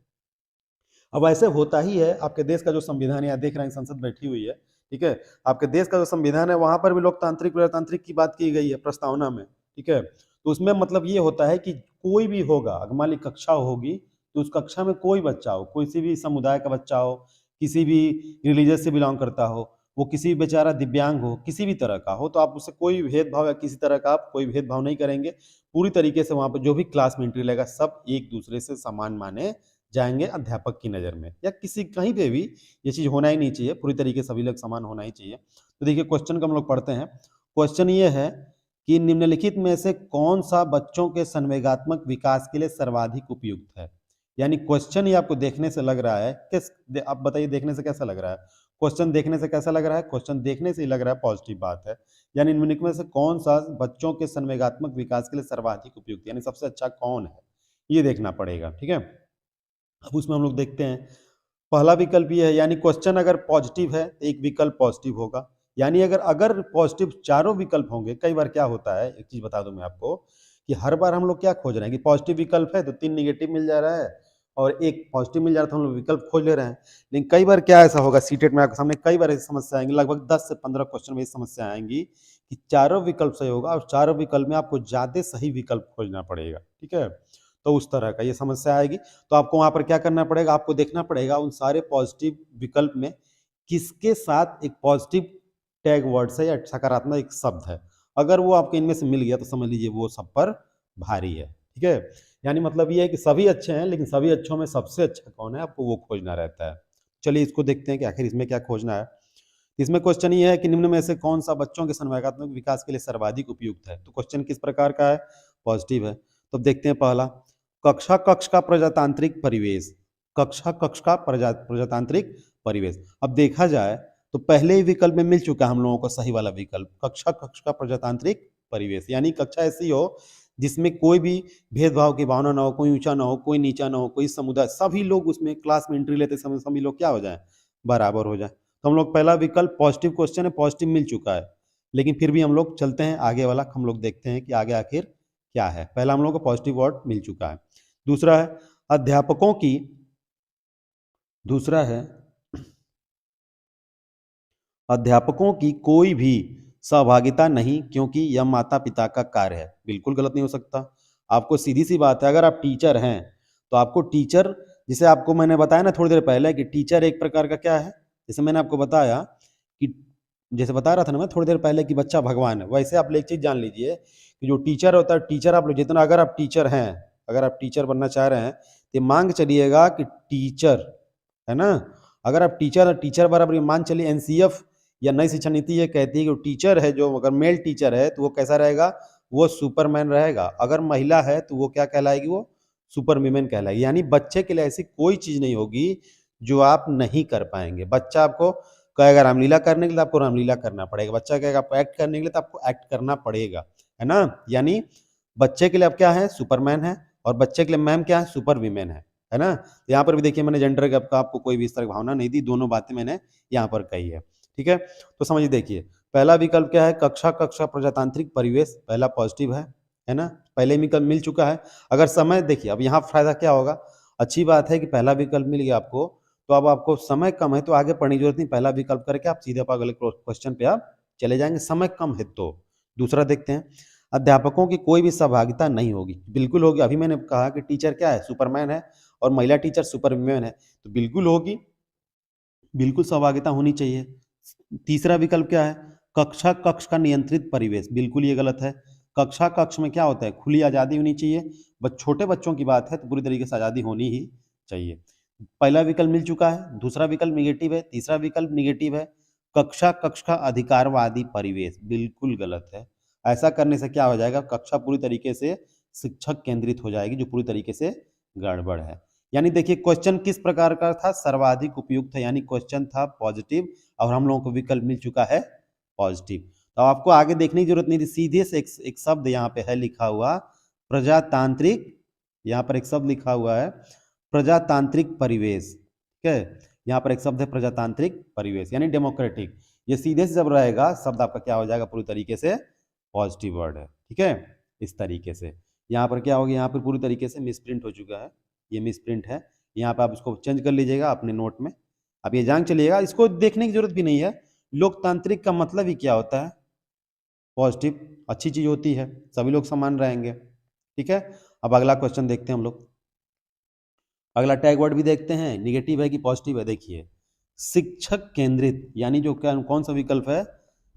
अब ऐसे होता ही है, आपके देश का जो संविधान है, देख रहे हैं संसद बैठी हुई है, ठीक है, आपके देश का जो संविधान है वहां पर भी लोकतांत्रिक प्रजातांत्रिक की बात की गई है प्रस्तावना में, ठीक है। तो उसमें मतलब ये होता है कि कोई भी होगा, अगर मान ली कक्षा होगी तो उस कक्षा में कोई बच्चा हो, किसी भी समुदाय का बच्चा हो, किसी भी रिलीजियस से बिलोंग करता हो, वो किसी भी बेचारा दिव्यांग हो, किसी भी तरह का हो, तो आप उससे कोई भेदभाव या किसी तरह का आप कोई भेदभाव नहीं करेंगे। पूरी तरीके से वहां पर जो भी क्लास में एंट्री लेगा सब एक दूसरे से समान माने जाएंगे अध्यापक की नज़र में, या किसी कहीं पे भी ये चीज़ होना ही नहीं चाहिए, पूरी तरीके से सभी लोग समान होना ही चाहिए। तो देखिए क्वेश्चन को हम लोग पढ़ते हैं। क्वेश्चन ये है कि निम्नलिखित में से कौन सा बच्चों के संवेगात्मक विकास के लिए सर्वाधिक उपयुक्त है। यानी क्वेश्चन ही आपको देखने से लग रहा है किस, आप बताइए देखने से कैसा लग रहा है, क्वेश्चन देखने से कैसा लग रहा है, क्वेश्चन देखने से ही लग रहा है पॉजिटिव बात है। यानी निम्नलिखित में से कौन सा बच्चों के संवेगात्मक विकास के लिए सर्वाधिक उपयुक्त, यानी सबसे अच्छा कौन है, ये देखना पड़ेगा, ठीक है। अब उसमें हम लोग देखते हैं, पहला विकल्प ये है, यानी क्वेश्चन अगर पॉजिटिव है तो एक विकल्प पॉजिटिव होगा। यानी अगर अगर पॉजिटिव चारों विकल्प होंगे, कई बार क्या होता है, एक चीज बता दूं मैं आपको कि हर बार हम लोग क्या खोज रहे हैं कि पॉजिटिव विकल्प है तो 3 निगेटिव मिल जा रहा है और एक पॉजिटिव मिल जा रहा है, तो हम लोग विकल्प खोज ले रहे हैं। लेकिन कई बार क्या ऐसा होगा, सीटेट में आपके सामने कई बार ऐसी समस्या आएंगी, लगभग 10 से 15 क्वेश्चन में ऐसी समस्या आएंगी कि चारों विकल्प सही होगा और चारों विकल्प में आपको ज्यादा सही विकल्प खोजना पड़ेगा, ठीक है। तो उस तरह का ये समस्या आएगी, तो आपको वहां पर क्या करना पड़ेगा, आपको देखना पड़ेगा उन सारे पॉजिटिव विकल्प में किसके साथ एक पॉजिटिव टैग वर्ड है या सकारात्मक एक शब्द है। अगर वो आपको इनमें से मिल गया तो समझ लीजिए वो सब पर भारी है, ठीक है। यानी मतलब ये है कि सभी अच्छे हैं, लेकिन सभी अच्छों में सबसे अच्छा कौन है, आपको वो खोजना रहता है। चलिए इसको देखते हैं कि आखिर इसमें क्या खोजना है। इसमें क्वेश्चन ये है कि निम्न में से कौन सा बच्चों के संवेगात्मक विकास के लिए सर्वाधिक उपयुक्त है। तो क्वेश्चन किस प्रकार का है, पॉजिटिव है। तो देखते हैं पहला, कक्षा कक्ष का प्रजातांत्रिक परिवेश, कक्षा कक्ष का प्रजातांत्रिक परिवेश। अब देखा जाए तो पहले ही विकल्प में मिल चुका है हम लोगों को सही वाला विकल्प, कक्षा कक्ष का प्रजातांत्रिक परिवेश, यानी कक्षा ऐसी हो जिसमें कोई भी भेदभाव की भावना ना हो, कोई ऊंचा ना हो, कोई नीचा ना हो, कोई समुदाय, सभी लोग उसमें क्लास में एंट्री लेते समय सभी लोग क्या हो जाए, बराबर हो जाए। तो हम लोग पहला विकल्प पॉजिटिव क्वेश्चन है, पॉजिटिव मिल चुका है, लेकिन फिर भी हम लोग चलते हैं आगे वाला, हम लोग देखते हैं कि आगे आखिर क्या है। पहला हम लोग को पॉजिटिव वर्ड मिल चुका है। दूसरा है अध्यापकों की, दूसरा है अध्यापकों की कोई भी सहभागिता नहीं क्योंकि यह माता पिता का कार्य है। बिल्कुल गलत नहीं हो सकता। आपको सीधी सी बात है, अगर आप टीचर हैं तो आपको टीचर, जिसे आपको मैंने बताया ना थोड़ी देर पहले कि टीचर एक प्रकार का क्या है, जैसे मैंने आपको बताया कि, जैसे बता रहा था ना मैं थोड़ी देर पहले कि बच्चा भगवान है, वैसे आप एक चीज जान लीजिए कि जो टीचर होता है, टीचर आप लोग जितना, अगर आप टीचर हैं, अगर आप टीचर बनना चाह रहे हैं तो मांग चलिएगा कि टीचर है ना, अगर आप टीचर टीचर बराबर मान चलिए, एनसीएफ या नई शिक्षा नीति ये कहती है कि टीचर है जो, अगर मेल टीचर है तो वो कैसा रहेगा, वो सुपरमैन रहेगा। अगर महिला है तो वो क्या कहलाएगी, वो सुपर वीमेन कहलाएगी। यानी बच्चे के लिए ऐसी कोई चीज नहीं होगी जो आप नहीं कर पाएंगे। बच्चा आपको कहेगा रामलीला करने के लिए, आपको रामलीला करना पड़ेगा। बच्चा कहेगा आपको एक्ट करने के लिए, तो आपको एक्ट करना पड़ेगा, है ना। यानी बच्चे के लिए आप क्या है, सुपरमैन है, और बच्चे के लिए मैम क्या है, सुपर वीमेन है ना। तो यहाँ पर भी देखिए मैंने जेंडर गैप का आपको कोई भी इस तरह की भावना नहीं दी, दोनों बातें मैंने यहाँ पर कही है, ठीक है। तो समझिए, देखिए पहला विकल्प क्या है, कक्षा कक्षा प्रजातांत्रिक परिवेश, पहला पॉजिटिव है ना, पहले विकल्प मिल चुका है। अगर समय देखिए, अब यहाँ फायदा क्या होगा, अच्छी बात है कि पहला विकल्प मिल गया आपको, तो अब आपको समय कम है तो आगे पढ़ने की जरूरत नहीं, पहला विकल्प करके आप सीधे अगले क्वेश्चन पे आप चले जाएंगे, समय कम है तो। दूसरा देखते हैं, अध्यापकों की कोई भी सहभागिता नहीं होगी। बिल्कुल होगी, अभी मैंने कहा कि टीचर क्या है, सुपरमैन है, और महिला टीचर सुपर वुमेन है, तो बिल्कुल होगी, बिल्कुल सहभागिता होनी चाहिए। तीसरा विकल्प क्या है, कक्षा कक्ष का नियंत्रित परिवेश, बिल्कुल ये गलत है। कक्षा कक्ष में क्या होता है, खुली आज़ादी होनी चाहिए, छोटे बच्चों की बात है तो पूरी तरीके से आज़ादी होनी ही चाहिए। पहला विकल्प मिल चुका है, दूसरा विकल्प निगेटिव है, तीसरा विकल्प निगेटिव है। कक्षा कक्ष का अधिकारवादी परिवेश, बिल्कुल गलत है। ऐसा करने से क्या हो जाएगा, कक्षा पूरी तरीके से शिक्षक केंद्रित हो जाएगी, जो पूरी तरीके से गड़बड़ है। यानी देखिए क्वेश्चन किस प्रकार का था, सर्वाधिक उपयुक्त है, यानी क्वेश्चन था पॉजिटिव और हम लोगों को विकल्प मिल चुका है पॉजिटिव। तो आपको आगे देखने की जरूरत नहीं थी, सीधे से एक शब्द यहाँ पे है लिखा हुआ, प्रजातांत्रिक, यहाँ पर एक शब्द लिखा हुआ है प्रजातांत्रिक परिवेश, ठीक है, यहाँ पर एक शब्द है प्रजातांत्रिक परिवेश, यानी डेमोक्रेटिक। ये सीधे से जब रहेगा शब्द आपका क्या हो जाएगा, पूरी तरीके से पॉजिटिव वर्ड है। ठीक है, इस तरीके से यहाँ पर क्या हो गया, यहाँ पर पूरी तरीके से मिसप्रिंट हो चुका है, ये मिसप्रिंट है। यहाँ पे आप इसको चेंज कर लीजिएगा अपने नोट में, आप ये जान चलिएगा, इसको देखने की जरूरत भी नहीं है। लोकतांत्रिक का मतलब ही क्या होता है, पॉजिटिव, अच्छी चीज होती है, सभी लोग समान रहेंगे। ठीक है, अब अगला क्वेश्चन देखते हैं हम लोग। अगला टैग वर्ड भी देखते हैं, निगेटिव है कि पॉजिटिव है। देखिए, शिक्षक केंद्रित, यानी जो कौन सा विकल्प है,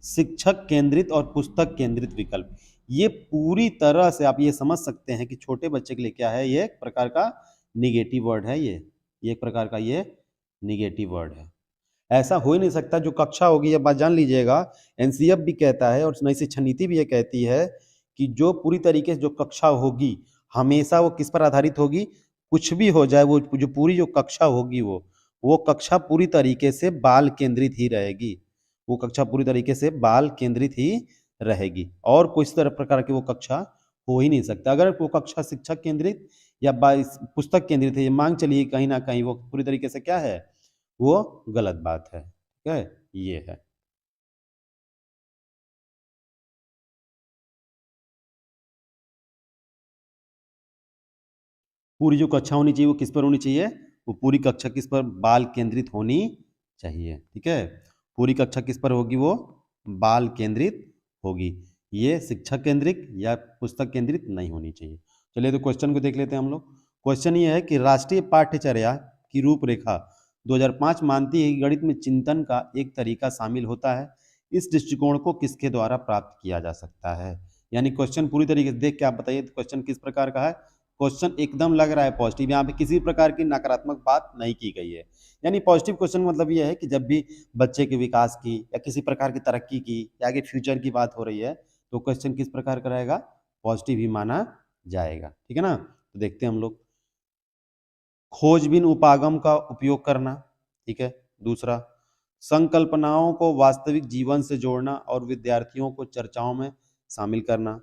शिक्षक केंद्रित और पुस्तक केंद्रित विकल्प। ये पूरी तरह से आप ये समझ सकते हैं कि छोटे बच्चे के लिए क्या है, ये एक प्रकार का निगेटिव वर्ड है। ये एक प्रकार का ये निगेटिव वर्ड है। ऐसा हो ही नहीं सकता। जो कक्षा होगी, ये बात जान लीजिएगा, एनसीएफ भी कहता है और नई शिक्षा नीति भी ये कहती है कि जो पूरी तरीके से जो कक्षा होगी, हमेशा वो किस पर आधारित होगी, कुछ भी हो जाए, वो जो पूरी जो कक्षा होगी, वो कक्षा पूरी तरीके से बाल केंद्रित ही रहेगी। वो कक्षा पूरी तरीके से बाल केंद्रित ही रहेगी, और कोई इस तरह प्रकार की वो कक्षा हो ही नहीं सकता। अगर वो कक्षा शिक्षक केंद्रित या पुस्तक केंद्रित है, ये मांग चलिए कहीं ना कहीं वो पूरी तरीके से क्या है, वो गलत बात है। ठीक है, ये है। पूरी जो कक्षा होनी चाहिए वो किस पर होनी चाहिए, वो पूरी कक्षा किस पर, बाल केंद्रित होनी चाहिए। ठीक है, पूरी कक्षा किस पर होगी, वो बाल केंद्रित होगी। ये शिक्षक केंद्रित या पुस्तक केंद्रित नहीं होनी चाहिए। चलिए तो क्वेश्चन को देख लेते हैं हम लोग। क्वेश्चन ये है कि राष्ट्रीय पाठ्यचर्या की रूपरेखा 2005 मानती है कि गणित में चिंतन का एक तरीका शामिल होता है। इस दृष्टिकोण को किसके द्वारा प्राप्त किया जा सकता है। यानी क्वेश्चन पूरी तरीके से देख के आप बताइए क्वेश्चन किस प्रकार का है। क्वेश्चन एकदम लग रहा है पॉजिटिव, यहाँ पे किसी प्रकार की नकारात्मक बात नहीं की गई है। यानी पॉजिटिव क्वेश्चन मतलब ये है कि जब भी बच्चे के विकास की या किसी प्रकार की तरक्की की या आगे फ्यूचर की बात हो रही है, तो क्वेश्चन किस प्रकार का रहेगा, पॉजिटिव ही माना जाएगा। ठीक है ना, तो देखते हैं हम लोग। खोजबीन उपागम का उपयोग करना। ठीक है, दूसरा, संकल्पनाओं को वास्तविक जीवन से जोड़ना और विद्यार्थियों को चर्चाओं में शामिल करना।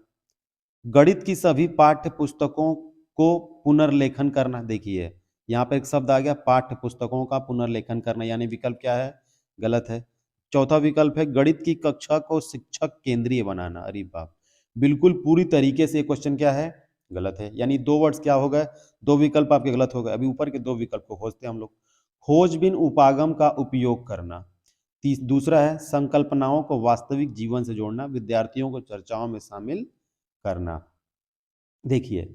गणित की सभी पाठ्य पुस्तकों को पुनर्लेखन करना। देखिए, यहाँ पे एक शब्द आ गया, पाठ्य पुस्तकों का पुनर्लेखन करना, यानी विकल्प क्या है, गलत है। चौथा विकल्प है गणित की कक्षा को शिक्षक केंद्रीय बनाना। अरे बाप, बिल्कुल पूरी तरीके से ये क्वेश्चन क्या है, गलत है। यानी दो वर्ड्स क्या हो गए, दो विकल्प आपके गलत हो गए। अभी ऊपर के दो विकल्प को खोजते हैं हम लोग। खोजबीन उपागम का उपयोग करना, दूसरा है संकल्पनाओं को वास्तविक जीवन से जोड़ना, विद्यार्थियों को चर्चाओं में शामिल करना। देखिए,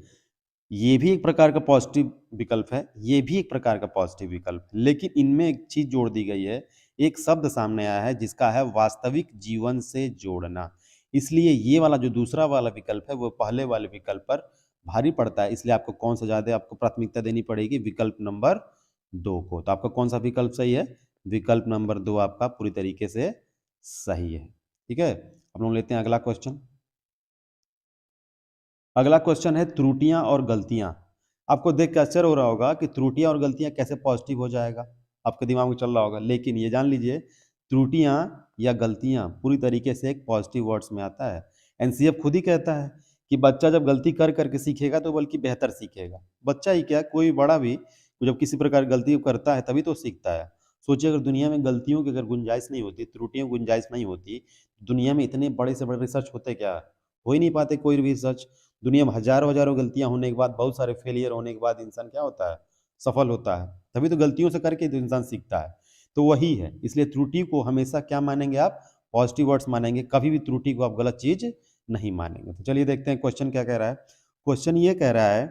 ये भी एक प्रकार का पॉजिटिव विकल्प है, ये भी एक प्रकार का पॉजिटिव विकल्प, लेकिन इनमें एक चीज जोड़ दी गई है, एक शब्द सामने आया है जिसका है वास्तविक जीवन से जोड़ना। इसलिए ये वाला जो दूसरा वाला विकल्प है वो पहले वाले विकल्प पर भारी पड़ता है। इसलिए आपको कौन सा ज्यादा आपको प्राथमिकता देनी पड़ेगी, विकल्प नंबर 2 को। तो आपका कौन सा विकल्प सही है, विकल्प नंबर 2 आपका पूरी तरीके से सही है। ठीक है, हम लोग लेते हैं अगला क्वेश्चन। अगला क्वेश्चन है त्रुटियां और गलतियां। आपको देख के आश्चर्य हो रहा होगा कि त्रुटियां और गलतियां कैसे पॉजिटिव हो जाएगा, आपके दिमाग में चल रहा होगा। लेकिन ये जान लीजिए, त्रुटियां या गलतियां पूरी तरीके से एक पॉजिटिव वर्ड्स में आता है। एनसीएफ खुद ही कहता है कि बच्चा जब गलती कर करके सीखेगा तो बल्कि बेहतर सीखेगा। बच्चा ही क्या, कोई बड़ा भी जब किसी प्रकार गलती करता है तभी तो सीखता है। सोचिए, अगर दुनिया में गलतियों की अगर गुंजाइश नहीं होती, त्रुटियों की गुंजाइश नहीं होती, दुनिया में इतने बड़े से बड़े रिसर्च होते क्या, हो ही नहीं पाते कोई भी रिसर्च। दुनिया में हजारों हजारों गलतियां होने के बाद, बहुत सारे फेलियर होने के बाद इंसान क्या होता है, सफल होता है। तभी तो गलतियों से करके तो इंसान सीखता है। तो वही है, इसलिए त्रुटि को हमेशा क्या मानेंगे आप, पॉजिटिव वर्ड्स मानेंगे। कभी भी त्रुटि को आप गलत चीज नहीं मानेंगे। तो चलिए देखते हैं क्वेश्चन क्या कह रहा है। क्वेश्चन ये कह रहा है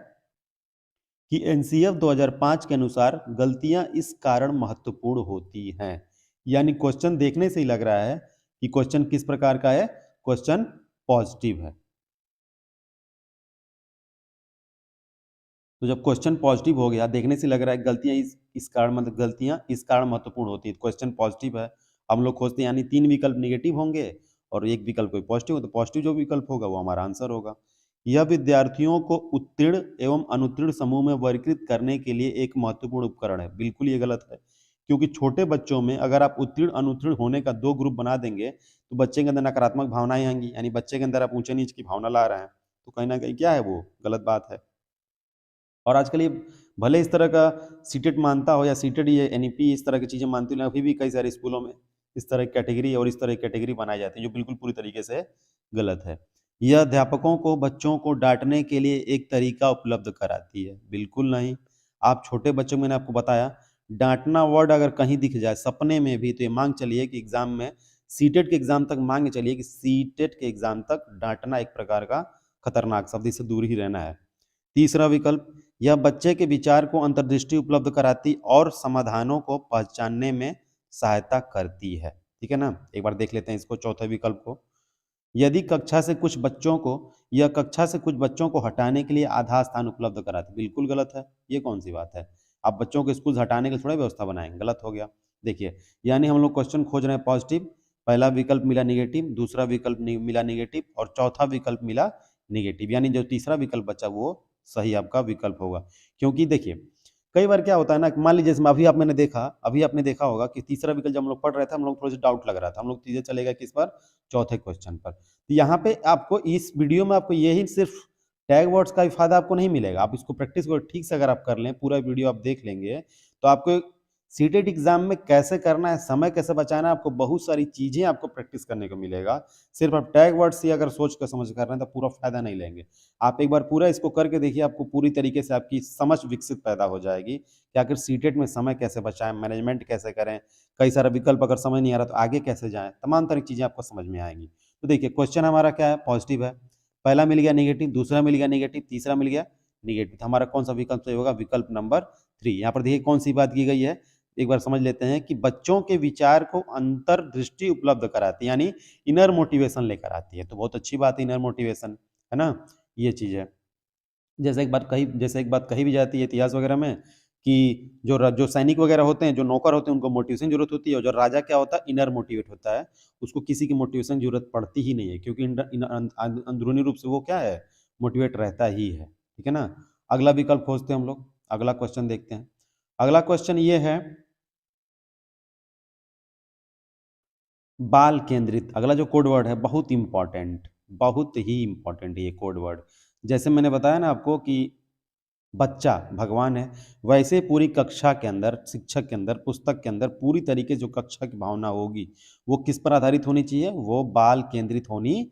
कि एनसीएफ 2005 के अनुसार गलतियां इस कारण महत्वपूर्ण होती हैं। यानी क्वेश्चन देखने से ही लग रहा है कि क्वेश्चन किस प्रकार का है, क्वेश्चन पॉजिटिव है। तो जब क्वेश्चन पॉजिटिव हो गया, देखने से लग रहा है गलतियां इस कारण, मतलब गलतियां इस कारण महत्वपूर्ण होती है, क्वेश्चन पॉजिटिव है। हम लोग खोजते हैं, यानी 3 विकल्प नेगेटिव होंगे और एक विकल्प कोई पॉजिटिव हो, तो पॉजिटिव जो विकल्प होगा वो हमारा आंसर होगा। यह विद्यार्थियों को उत्तीर्ण एवं अनुत्तीर्ण समूह में वर्गीकृत करने के लिए एक महत्वपूर्ण उपकरण है। बिल्कुल ये गलत है, क्योंकि छोटे बच्चों में अगर आप उत्तीर्ण अनुत्तीर्ण होने का 2 ग्रुप बना देंगे तो बच्चे के अंदर नकारात्मक भावनाएं आएंगी, यानी बच्चे के अंदर आप ऊंचे नीच की भावना ला रहे हैं। तो कहीं ना कहीं क्या है, वो गलत बात है। और आजकल ये भले इस तरह का सीटेट मानता हो या सीटेट ये एनईपी इस तरह की चीजें मानती हो, अभी भी कई सारे स्कूलों में इस तरह की कैटेगरी और इस तरह की कैटेगरी बनाई जाती है, जो बिल्कुल पूरी तरीके से गलत है। यह अध्यापकों को बच्चों को डांटने के लिए एक तरीका उपलब्ध कराती है, बिल्कुल नहीं। आप छोटे बच्चों को, मैंने आपको बताया, डांटना वर्ड अगर कहीं दिख जाए सपने में भी, तो ये मांग चलिए कि एग्जाम में, सीटेट के एग्जाम तक मांग चलिए कि सीटेट के एग्जाम तक डांटना एक प्रकार का खतरनाक शब्द, इससे दूर ही रहना है। तीसरा विकल्प, यह बच्चे के विचार को अंतर्दृष्टि उपलब्ध कराती और समाधानों को पहचानने में सहायता करती है। ठीक है ना, एक बार देख लेते हैं इसको, चौथे विकल्प को। यदि कक्षा से कुछ बच्चों को यह कक्षा से कुछ बच्चों को हटाने के लिए आधा स्थान उपलब्ध कराती, बिल्कुल गलत है। ये कौन सी बात है, आप बच्चों को स्कूल से हटाने के लिए थोड़ा व्यवस्था बनाएंगे, गलत हो गया। देखिए, यानी हम लोग क्वेश्चन खोज रहे हैं पॉजिटिव, पहला विकल्प मिला निगेटिव, दूसरा विकल्प मिला निगेटिव और चौथा विकल्प मिला निगेटिव, यानी जो तीसरा विकल्प बचा वो सही आपका विकल्प होगा। क्योंकि देखिए, कई बार क्या होता है ना, मान लीजिए जैसे अभी आपने देखा होगा कि तीसरा विकल्प जब हम लोग पढ़ रहे थे, हम लोग थोड़ा सा डाउट लग रहा था, हम लोग सीधे चले गए किस पर, चौथे क्वेश्चन पर। तो यहाँ पे आपको इस वीडियो में आपको यही सिर्फ टैग वर्ड्स का भी फायदा आपको नहीं मिलेगा, आप इसको प्रैक्टिस को ठीक से अगर आप कर लें, पूरा वीडियो आप देख लेंगे, तो आपको सीटेट एग्जाम में कैसे करना है, समय कैसे बचाना है, आपको बहुत सारी चीजें आपको प्रैक्टिस करने को मिलेगा। सिर्फ आप टैग वर्ड से अगर सोच कर समझ कर रहे हैं तो पूरा फायदा नहीं लेंगे। आप एक बार पूरा इसको करके देखिए, आपको पूरी तरीके से आपकी समझ विकसित पैदा हो जाएगी कि आखिर सीटेट में समय कैसे बचाएं, मैनेजमेंट कैसे करें, कई सारा विकल्प अगर समझ नहीं आ रहा तो आगे कैसे जाएं, तमाम तरह की चीजें आपको समझ में आएंगी। तो देखिए, क्वेश्चन हमारा क्या है, पॉजिटिव है, पहला मिल गया निगेटिव, दूसरा मिल गया निगेटिव, तीसरा मिल गया निगेटिव, तो हमारा कौन सा विकल्प सही होगा, विकल्प नंबर 3। यहाँ पर देखिए कौन सी बात की गई है, एक बार समझ लेते हैं कि बच्चों के विचार को अंतर्दृष्टि उपलब्ध कराती है, यानी इनर मोटिवेशन लेकर आती है। तो बहुत अच्छी बात है इनर मोटिवेशन, है ना, ये चीज है। जैसे एक बात कही भी जाती है इतिहास वगैरह में कि जो सैनिक वगैरह होते हैं, जो नौकर होते हैं, उनको मोटिवेशन की जरूरत होती है, और जो राजा क्या होता है, इनर मोटिवेट होता है, उसको किसी की मोटिवेशन की जरूरत पड़ती ही नहीं है, क्योंकि अंदरूनी रूप से वो क्या है, मोटिवेट रहता ही है। ठीक है ना, अगला विकल्प खोजते हैं हम लोग, अगला क्वेश्चन देखते हैं। अगला क्वेश्चन ये है, बाल केंद्रित। अगला जो कोड वर्ड है बहुत इंपॉर्टेंट, बहुत ही इंपॉर्टेंट ये कोड वर्ड। जैसे मैंने बताया ना आपको कि बच्चा भगवान है, वैसे पूरी कक्षा के अंदर, शिक्षक के अंदर, पुस्तक के अंदर पूरी तरीके जो कक्षा की भावना होगी वो किस पर आधारित होनी चाहिए, वो बाल केंद्रित होनी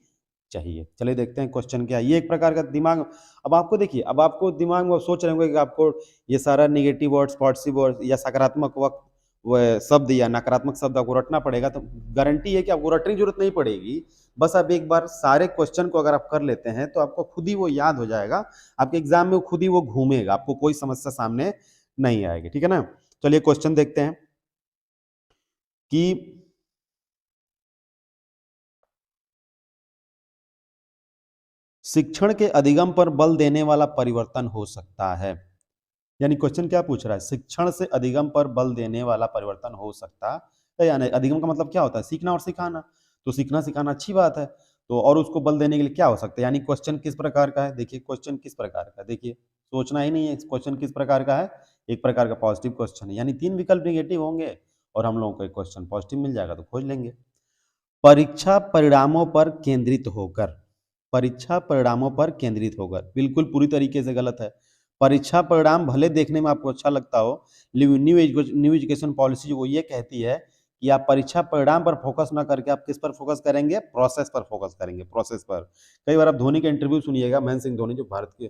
चाहिए। चलिए देखते हैं क्वेश्चन क्या है। ये एक प्रकार का दिमाग, अब आपको देखिए, अब आपको दिमाग में सोच रहे होंगे कि आपको ये सारा निगेटिव वर्ड्स, पॉजिटिव वर्ड्स या सकारात्मक वक्त वह शब्द या नकारात्मक शब्द आपको रटना पड़ेगा, तो गारंटी है कि आपको रटने की जरूरत नहीं पड़ेगी। बस आप एक बार सारे क्वेश्चन को अगर आप कर लेते हैं तो आपको खुद ही वो याद हो जाएगा, आपके एग्जाम में खुद ही वो घूमेगा, आपको कोई समस्या सामने नहीं आएगी। ठीक है ना, चलिए क्वेश्चन देखते हैं कि शिक्षण के अधिगम पर बल देने वाला परिवर्तन हो सकता है। यानी क्वेश्चन क्या पूछ रहा है, शिक्षण से अधिगम पर बल देने वाला परिवर्तन हो सकता है या नहीं। अधिगम का मतलब क्या होता है, सीखना और सिखाना, तो सीखना सिखाना अच्छी बात है, तो और उसको बल देने के लिए क्या हो सकता है, यानी क्वेश्चन किस प्रकार का है। देखिए क्वेश्चन किस प्रकार का है, देखिए सोचना ही नहीं है, क्वेश्चन किस प्रकार का है, एक प्रकार का पॉजिटिव क्वेश्चन है, यानी 3 विकल्प निगेटिव होंगे और हम लोगों को एक क्वेश्चन पॉजिटिव मिल जाएगा, तो खोज लेंगे। परीक्षा परिणामों पर केंद्रित होकर, परीक्षा परिणामों पर केंद्रित होकर, बिल्कुल पूरी तरीके से गलत है। परीक्षा परिणाम भले देखने में आपको अच्छा लगता हो, लेकिन न्यू एजुकेशन पॉलिसी जो वो ये कहती है कि आप परीक्षा परिणाम पर फोकस ना करके आप किस पर फोकस करेंगे, प्रोसेस पर फोकस करेंगे, प्रोसेस पर। कई बार आप धोनी का इंटरव्यू सुनिएगा, महेंद्र सिंह धोनी जो भारत के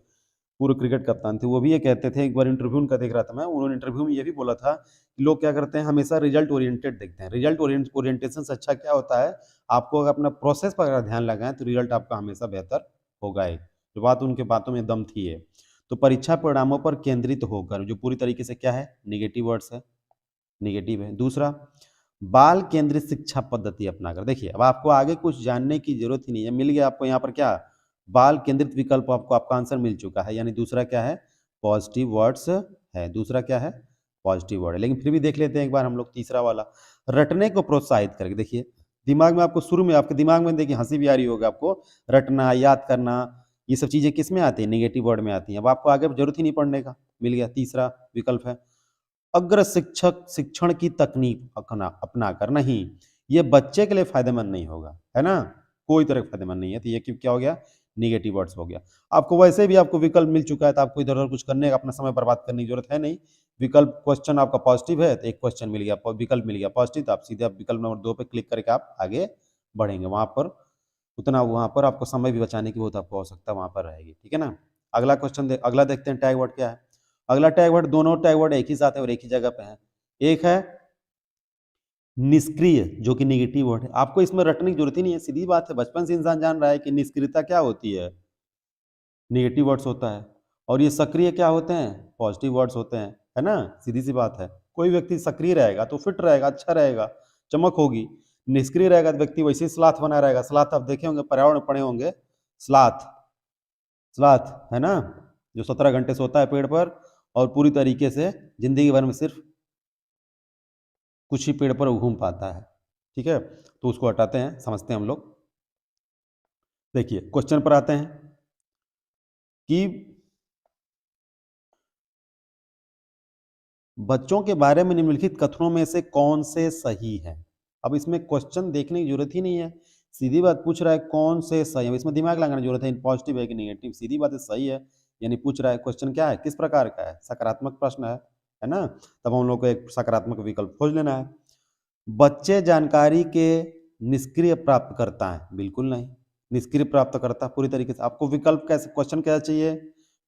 पूर्व क्रिकेट कप्तान थे, वो भी ये कहते थे, एक बार इंटरव्यू उनका देख रहा था मैं, उन्होंने इंटरव्यू में ये भी बोला था कि लोग क्या करते हैं, हमेशा रिजल्ट ओरिएंटेड देखते हैं। रिजल्ट ओरिएंटेशन से अच्छा क्या होता है, आपको अगर अपना प्रोसेस पर अगर ध्यान लगाएं तो रिजल्ट आपका हमेशा बेहतर होगा ही। जो बात उनके बातों में दम थी है। तो परीक्षा परिणामों पर केंद्रित होकर, जो पूरी तरीके से क्या है, निगेटिव वर्ड्स है, निगेटिव है। दूसरा, बाल केंद्रित शिक्षा पद्धति अपनाकर। देखिए अब आपको आगे कुछ जानने की जरूरत ही नहीं है, मिल गया आपको यहाँ पर क्या, बाल केंद्रित विकल्प, आपको आपका आंसर मिल चुका है, यानी दूसरा क्या है, पॉजिटिव वर्ड्स है, दूसरा क्या है, पॉजिटिव वर्ड है। लेकिन फिर भी देख लेते हैं एक बार हम लोग तीसरा वाला, रटने को प्रोत्साहित करके। देखिए दिमाग में आपको शुरू में, आपके दिमाग में देखिए हंसी भी आ रही होगी आपको, रटना, याद करना, ये सब चीजें किस में आती है, नेगेटिव वर्ड में आती हैं। अब आपको आगे जरूरत ही नहीं पढ़ने का, मिल गया तीसरा विकल्प है। अग्र शिक्षक शिक्षण की तकनीक अपना कर, नहीं, ये बच्चे के लिए फायदेमंद नहीं होगा, है ना, कोई तरह फायदेमंद नहीं है, तो ये क्या हो गया, निगेटिव वर्ड्स हो गया। आपको वैसे भी आपको विकल्प मिल चुका है, तो आपको इधर उधर कुछ करने का, अपना समय बर्बाद करने की जरूरत है नहीं। विकल्प क्वेश्चन आपका पॉजिटिव है तो एक क्वेश्चन मिल गया, विकल्प मिल गया पॉजिटिव, तो आप सीधे आप विकल्प नंबर 2 पे क्लिक करके आप आगे बढ़ेंगे। वहां पर उतना वहां पर आपको समय भी बचाने की बहुत आपको आवश्यकता वहां पर रहेगी, ठीक है ना। अगला क्वेश्चन अगला देखते हैं टैग वर्ड क्या है। अगला टैग वर्ड, दोनों टैग वर्ड एक ही साथ है और एक ही जगह पे है। एक है निष्क्रिय, जो कि नेगेटिव वर्ड है। आपको इसमें रटने की जरूरत ही नहीं है, सीधी बात है, बचपन से इंसान जान रहा है कि निष्क्रियता क्या होती है, नेगेटिव वर्ड्स होता है, और ये सक्रिय क्या होते हैं, पॉजिटिव वर्ड्स होते हैं, है ना। सीधी सी बात है। कोई व्यक्ति सक्रिय रहेगा तो फिट रहेगा, अच्छा रहेगा, चमक होगी। निष्क्रिय रहेगा तो व्यक्ति वैसे ही स्लाथ बना रहेगा। स्लाथ आप देखे होंगे, पर्यावरण में पढ़े होंगे, स्लाथ, स्लाथ है ना, जो 17 घंटे सोता है पेड़ पर और पूरी तरीके से जिंदगी भर में सिर्फ कुछ ही पेड़ पर घूम पाता है, ठीक है। तो उसको हटाते हैं, समझते हैं हम लोग। देखिए क्वेश्चन पर आते हैं कि बच्चों के बारे में निम्नलिखित कथनों में से कौन से सही हैं। अब इसमें क्वेश्चन देखने की जरूरत ही नहीं है, सीधी बात पूछ रहा है कौन से सही है। इसमें दिमाग लगाने की जरूरत है, पॉजिटिव है कि नेगेटिव, सीधी बात है सही है। यानी पूछ रहा है क्वेश्चन क्या है, किस प्रकार का है, सकारात्मक प्रश्न है ना। तब हम लोग को एक सकारात्मक विकल्प खोज लेना है। बच्चे जानकारी के निष्क्रिय प्राप्त करता है, बिल्कुल नहीं। निष्क्रिय प्राप्त करता पूरी तरीके से। आपको विकल्प कैसे, क्वेश्चन क्या चाहिए,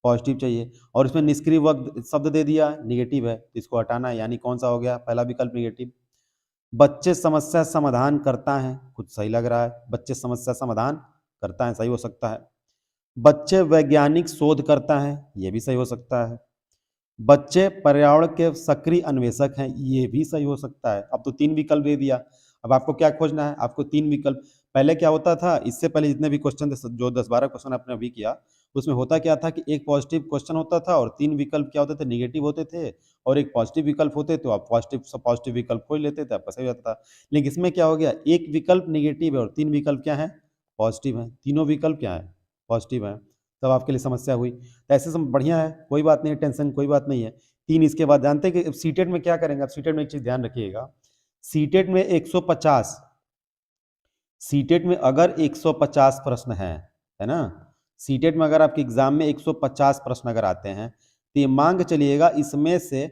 पॉजिटिव चाहिए, और इसमें निष्क्रिय वक्त शब्द दे दिया, निगेटिव है, तो इसको हटाना है। यानी कौन सा हो गया, पहला विकल्प निगेटिव। बच्चे समस्या समाधान करता है, कुछ सही लग रहा है, बच्चे समस्या समाधान करता है, सही हो सकता है। बच्चे वैज्ञानिक शोध करता है, ये भी सही हो सकता है। बच्चे पर्यावरण के सक्रिय अन्वेषक हैं, ये भी सही हो सकता है। अब तो 3 विकल्प दे दिया। अब आपको क्या खोजना है, आपको 3 विकल्प। पहले क्या होता था, इससे पहले जितने भी क्वेश्चन थे, जो 10-12 क्वेश्चन आपने अभी किया, उसमें होता क्या था कि एक पॉजिटिव क्वेश्चन होता था और 3 विकल्प क्या होते थे, निगेटिव होते थे, और एक पॉजिटिव विकल्प होते, तो आप पॉजिटिव विकल्प खोज लेते थे, आपका सही हो जाता था। लेकिन इसमें क्या हो गया, एक विकल्प निगेटिव है और 3 विकल्प क्या है, पॉजिटिव है। तीनों विकल्प क्या है, पॉजिटिव है। तब आपके लिए समस्या हुई। तो ऐसे सब बढ़िया है, कोई बात नहीं है, टेंशन कोई बात नहीं है। 3 इसके बाद जानते हैं कि सीटेट में क्या करेंगे। आप सीटेट में एक चीज ध्यान रखिएगा, सीटेट में 150, सीटेट में अगर 150 प्रश्न है ना, सीटेट में अगर आपके एग्जाम में 150 प्रश्न अगर आते हैं, तो ये मांग चलिएगा इसमें से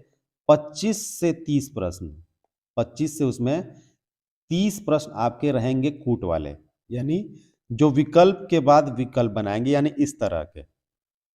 25 से 30 प्रश्न, 25 से उसमें 30 प्रश्न आपके रहेंगे कूट वाले, यानी जो विकल्प के बाद विकल्प बनाएंगे, यानी इस तरह के